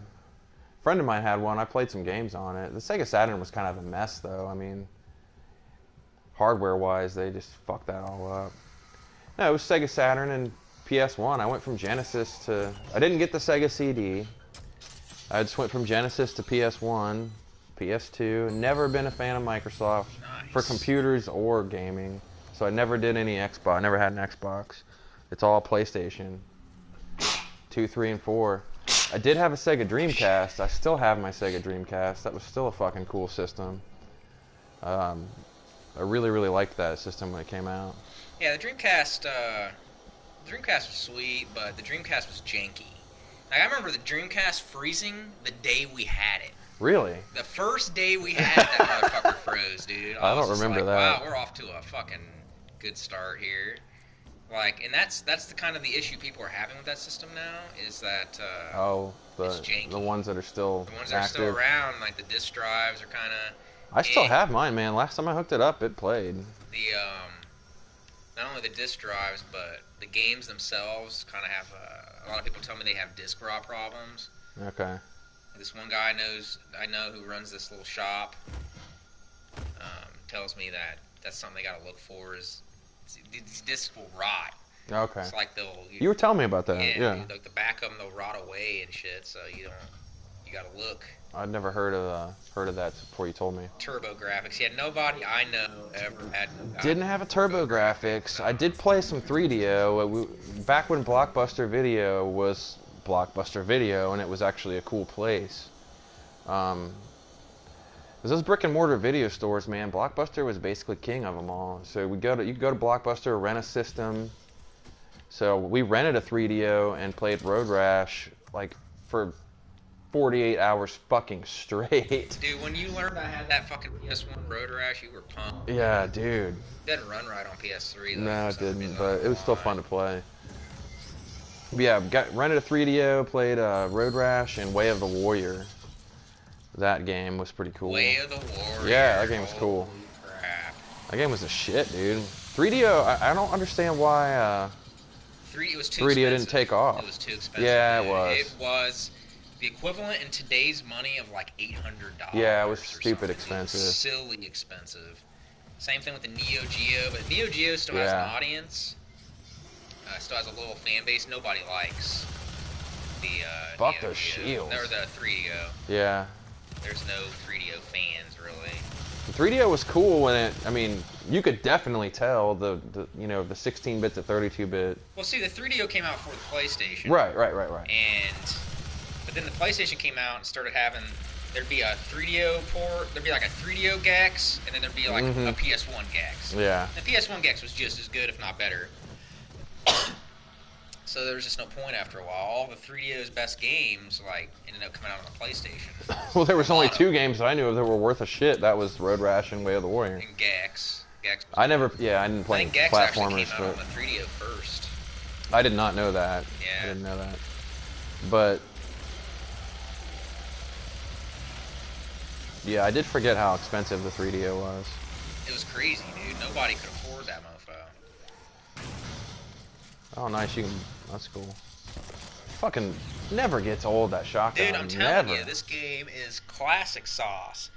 S2: A friend of mine had one. I played some games on it. The Sega Saturn was kind of a mess, though. I mean, hardware-wise, they just fucked that all up. No, it was Sega Saturn and PS1. I went from Genesis to... I didn't get the Sega CD. I just went from Genesis to PS1, PS2. Never been a fan of Microsoft for computers or gaming. So I never did any Xbox. I never had an Xbox. It's all PlayStation. 2, 3, and 4. I did have a Sega Dreamcast. I still have my Sega Dreamcast. That was still a fucking cool system. I really, really liked that system when it came out.
S3: Yeah, the Dreamcast was sweet, but the Dreamcast was janky. Like, I remember the Dreamcast freezing the day we had it.
S2: Really?
S3: The first day we had it, that motherfucker froze, dude.
S2: I
S3: was
S2: don't
S3: just
S2: remember
S3: like,
S2: that.
S3: Wow, we're off to a fucking good start here. Like, and that's the kind of the issue people are having with that system now, is that it's janky.
S2: The ones that are still
S3: The ones that are
S2: active.
S3: still around, like the disk drives are kind of...
S2: I still have mine, man. Last time I hooked it up, it played.
S3: The not only the disk drives, but the games themselves kind of have a lot of people tell me they have disk raw problems.
S2: Okay.
S3: This one guy I know who runs this little shop tells me that that's something they got to look for is these discs will rot.
S2: Okay.
S3: It's like
S2: You were telling me about that. Yeah.
S3: Dude, like the back of them, they'll rot away and shit. So you got to look.
S2: I'd never heard of that before you told me.
S3: Turbo graphics. Yeah, nobody I know ever had.
S2: Didn't have a turbo graphics. I did play some 3DO. Back when Blockbuster Video was Blockbuster Video, and it was actually a cool place. Those brick and mortar video stores, man, Blockbuster was basically king of them all. So you could go to Blockbuster, rent a system. So we rented a 3DO and played Road Rash like for 48 hours fucking straight.
S3: Dude, when you learned I had that fucking PS1 Road Rash, you were pumped.
S2: Yeah, dude.
S3: It didn't run right on PS3 though.
S2: No, it didn't, but it was still fun to play. But yeah, rented a 3DO, played Road Rash and Way of the Warrior. That game was pretty cool.
S3: Way of the Warrior.
S2: Yeah, that game was cool.
S3: Holy crap.
S2: That game was a shit, dude. 3DO, I don't understand why
S3: It was too
S2: 3DO
S3: expensive.
S2: didn't take off.
S3: It was too expensive.
S2: Yeah, it
S3: dude.
S2: was.
S3: It was the equivalent in today's money of like $800.
S2: Yeah, it was
S3: or
S2: stupid
S3: something.
S2: expensive.
S3: It was silly expensive. Same thing with the Neo Geo, but Neo Geo still has
S2: Yeah.
S3: an audience. Still has a little fan base. Nobody likes the
S2: Fuck
S3: Neo
S2: those
S3: Geo.
S2: shields.
S3: Or the 3DO.
S2: Yeah.
S3: There's no 3DO fans really.
S2: The 3DO was cool when you could definitely tell the 16-bit to 32-bit.
S3: Well, see, the 3DO came out for the PlayStation.
S2: Right.
S3: But then the PlayStation came out and started having there'd be a 3DO port, there'd be like a 3DO Gex, and then there'd be like a PS1 Gex.
S2: Yeah.
S3: The PS1 Gex was just as good, if not better. So there was just no point after a while. All the 3DO's best games like ended up coming out on the PlayStation.
S2: Well, there was only 2 games that I knew of that were worth a shit. That was Road Rash and Way of the Warrior.
S3: And Gex. Gex was
S2: I didn't play
S3: I think Gex actually
S2: platformers,
S3: came out on
S2: but
S3: the 3DO first.
S2: I did not know that.
S3: Yeah.
S2: I didn't know that. But yeah, I did forget how expensive the 3DO was.
S3: It was crazy, dude. Nobody could afford that mofo.
S2: Oh, nice. You can. That's cool. Fucking never gets old, that shotgun.
S3: Dude, I'm telling
S2: never.
S3: you, this game is classic sauce.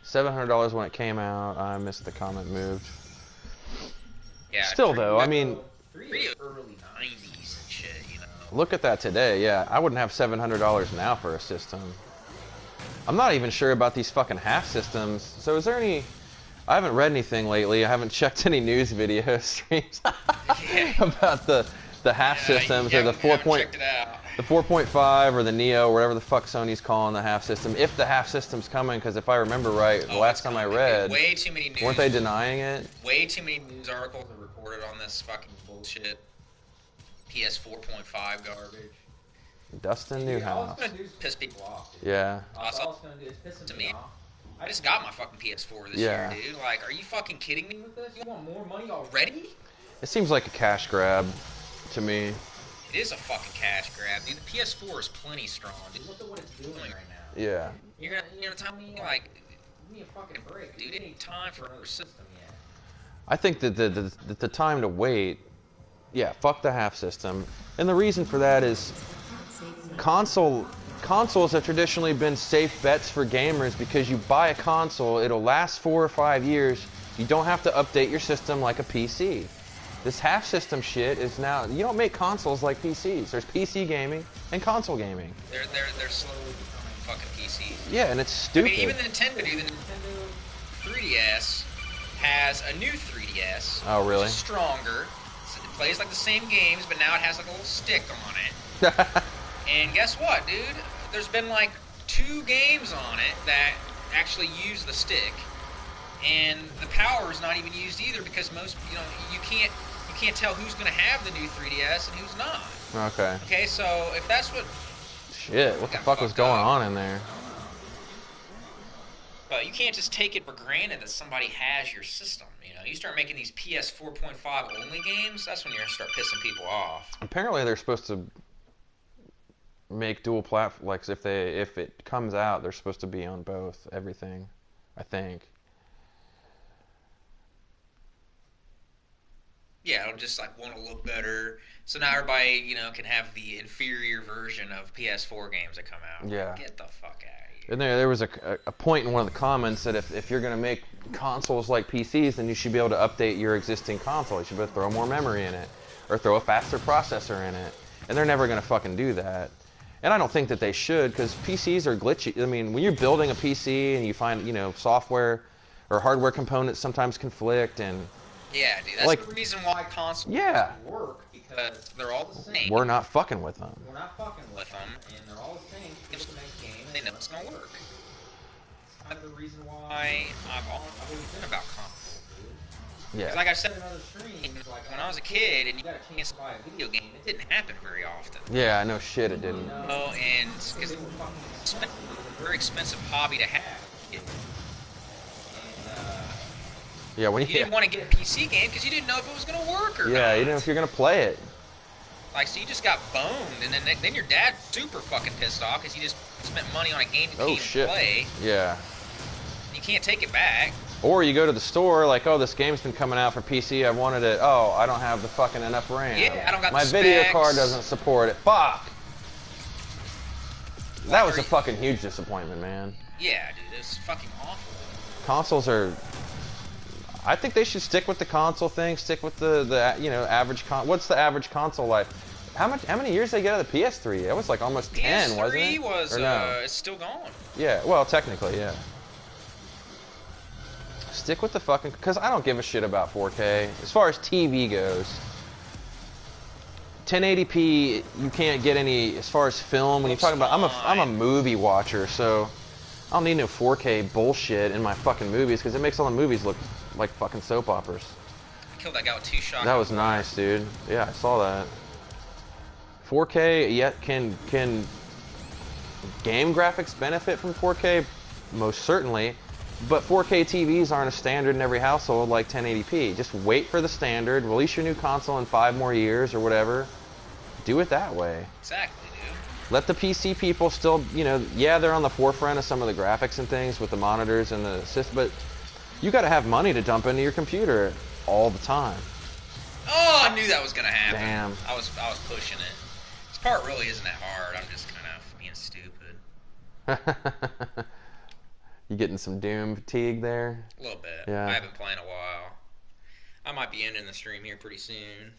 S2: $700 when it came out. I missed the comment moved.
S3: Yeah.
S2: Still though, I mean,
S3: 3DO early 90s and shit, you know.
S2: look at that today. Yeah, I wouldn't have $700 now for a system. I'm not even sure about these fucking half systems. So is there any? I haven't read anything lately. I haven't checked any news video streams about the half systems or the 4.5 or the Neo, or whatever the fuck Sony's calling the half system. If the half system's coming, because if I remember right, the last time I read,
S3: way too many news.
S2: weren't they denying it?
S3: Way too many news articles are reported on this fucking bullshit. PS 4.5 garbage.
S2: Dustin
S6: All it's
S2: Newhouse.
S6: gonna do is
S3: Piss people off. Dude.
S2: Yeah.
S3: That's
S6: All
S3: all
S6: it's gonna do is piss
S3: to
S6: me
S3: me.
S6: off.
S3: I just got my fucking PS4 this
S2: Yeah.
S3: year, dude. Like, are you fucking kidding me with this?
S6: You want more money already?
S2: It seems like a cash grab to me.
S3: It is a fucking cash grab, dude. The PS4 is plenty strong, dude.
S6: Look at what it's doing right now.
S2: Yeah.
S3: You're gonna tell me, like,
S6: Give me a fucking break.
S3: dude, it ain't time for another system yet.
S2: I think that the time to wait, yeah, fuck the half system. And the reason for that is consoles have traditionally been safe bets for gamers because you buy a console, it'll last 4 or 5 years. You don't have to update your system like a PC. This half system shit is now, you don't make consoles like PCs. There's PC gaming and console gaming.
S3: They're slowly becoming fucking PCs.
S2: Yeah, and it's
S3: I
S2: stupid.
S3: mean, even the Nintendo 3DS has a new 3DS.
S2: Oh, really?
S3: Which is stronger. It plays like the same games, but now it has like a little stick on it. And guess what, dude? There's been like 2 games on it that actually use the stick, and the power is not even used either because most, you can't tell who's gonna have the new 3DS and who's not.
S2: Okay.
S3: Okay, so if that's what,
S2: Shit, what the
S3: got
S2: fuck was
S3: fucked
S2: going
S3: up.
S2: on in there?
S3: but you can't just take it for granted that somebody has your system. You start making these PS 4.5 only games, that's when you're gonna start pissing people off.
S2: Apparently they're supposed to make dual platform, like if it comes out, they're supposed to be on both, everything, I think.
S3: Yeah, it'll just like want to look better. So now everybody, can have the inferior version of PS4 games that come out.
S2: Yeah.
S3: Get the fuck out of here.
S2: And there was a point in one of the comments that if you're going to make consoles like PCs, then you should be able to update your existing console. You should be able to throw more memory in it or throw a faster processor in it. And they're never going to fucking do that. And I don't think that they should, because PCs are glitchy. I mean, when you're building a PC and you find, software or hardware components sometimes conflict, and
S3: Yeah, dude, that's
S2: like-
S3: the reason why consoles
S2: Yeah.
S3: work, because they're all the same.
S2: we're not fucking with them.
S6: We're not fucking with
S3: with them,
S6: and they're all the same. People can make games.
S3: they know it's gonna work.
S6: That's the reason why
S3: I've always been about consoles, dude.
S2: Yeah.
S3: 'Cause like I've said
S6: In other streams, like
S3: when I was a kid and you got a chance to buy a video game, it didn't happen very often.
S2: Yeah, no shit, it didn't.
S3: Oh, and because it's a very expensive hobby to have. And,
S2: Yeah, when
S3: you didn't want to get a PC game because you didn't know if it was going to work or not.
S2: yeah, you didn't know if you're gonna play it.
S3: Like, so you just got boned, and then your dad's super fucking pissed off because you just spent money on a game you
S2: Oh
S3: can't
S2: shit.
S3: play.
S2: Yeah.
S3: And you can't take it back.
S2: Or you go to the store, like, oh, this game's been coming out for PC. I wanted it. Oh, I don't have the fucking enough RAM.
S3: Yeah, I don't got
S2: my
S3: the
S2: video
S3: specs.
S2: card doesn't support it. Fuck. That was
S3: are
S2: a
S3: you-
S2: fucking huge disappointment, man.
S3: Yeah, dude, it's fucking awful.
S2: Consoles are. I think they should stick with the console thing. Stick with the average What's the average console life? How many years did they get out of the PS3? That was like almost 10, wasn't
S3: PS3
S2: it?
S3: was,
S2: Or no?
S3: it's still going.
S2: Yeah, well, technically, yeah. Stick with the fucking, because I don't give a shit about 4K. As far as TV goes, 1080p, you can't get any, as far as film, when you're talking about, I'm a movie watcher, so I don't need no 4K bullshit in my fucking movies because it makes all the movies look like fucking soap operas.
S3: I killed that guy with 2 shots.
S2: That was nice, dude. Yeah, I saw that. 4K, yet can game graphics benefit from 4K? Most certainly. But 4K TVs aren't a standard in every household like 1080p. Just wait for the standard, release your new console in 5 more years or whatever. Do it that way.
S3: Exactly, dude.
S2: Let the PC people still, you know, yeah, they're on the forefront of some of the graphics and things with the monitors and the system, but you got to have money to dump into your computer all the time.
S3: Oh, I knew that was gonna happen.
S2: Damn.
S3: I was pushing it. This part really isn't that hard. I'm just kind of being stupid.
S2: You getting some Doom fatigue there?
S3: A little bit.
S2: Yeah.
S3: I haven't played in a while. I might be ending the stream here pretty soon.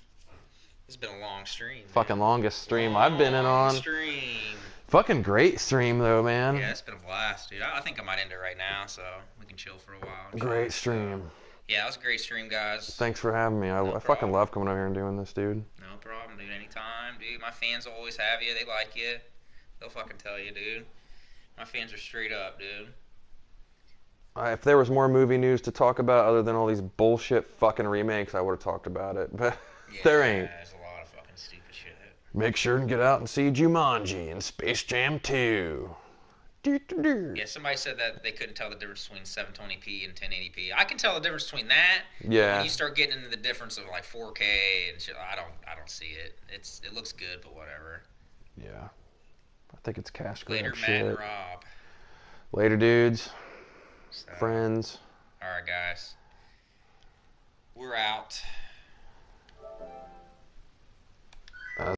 S3: It's been a long stream. Man.
S2: Fucking longest stream I've been in
S3: Long
S2: on.
S3: Stream.
S2: Fucking great stream though, man.
S3: Yeah, it's been a blast, dude. I think I might end it right now, so we can chill for a while.
S2: Great stream.
S3: Yeah, it was a great stream, guys.
S2: Thanks for having me. I fucking
S3: problem.
S2: love coming over here and doing this, dude.
S3: No problem, dude. Anytime, dude. My fans will always have you. They like you. They'll fucking tell you, dude. My fans are straight up, dude.
S2: If there was more movie news to talk about other than all these bullshit fucking remakes, I would have talked about it. But there ain't.
S3: There's a lot of fucking stupid shit.
S2: Make sure and get out and see Jumanji and Space Jam 2.
S3: Yeah, somebody said that they couldn't tell the difference between 720p and 1080p. I can tell the difference between that.
S2: Yeah.
S3: When you start getting into the difference of like 4K and shit, I don't see it. It looks good, but whatever.
S2: Yeah. I think it's cash grab
S3: Later, Matt
S2: shit.
S3: and Rob.
S2: Later, dudes.
S3: So,
S2: Friends.
S3: all right, guys. We're out.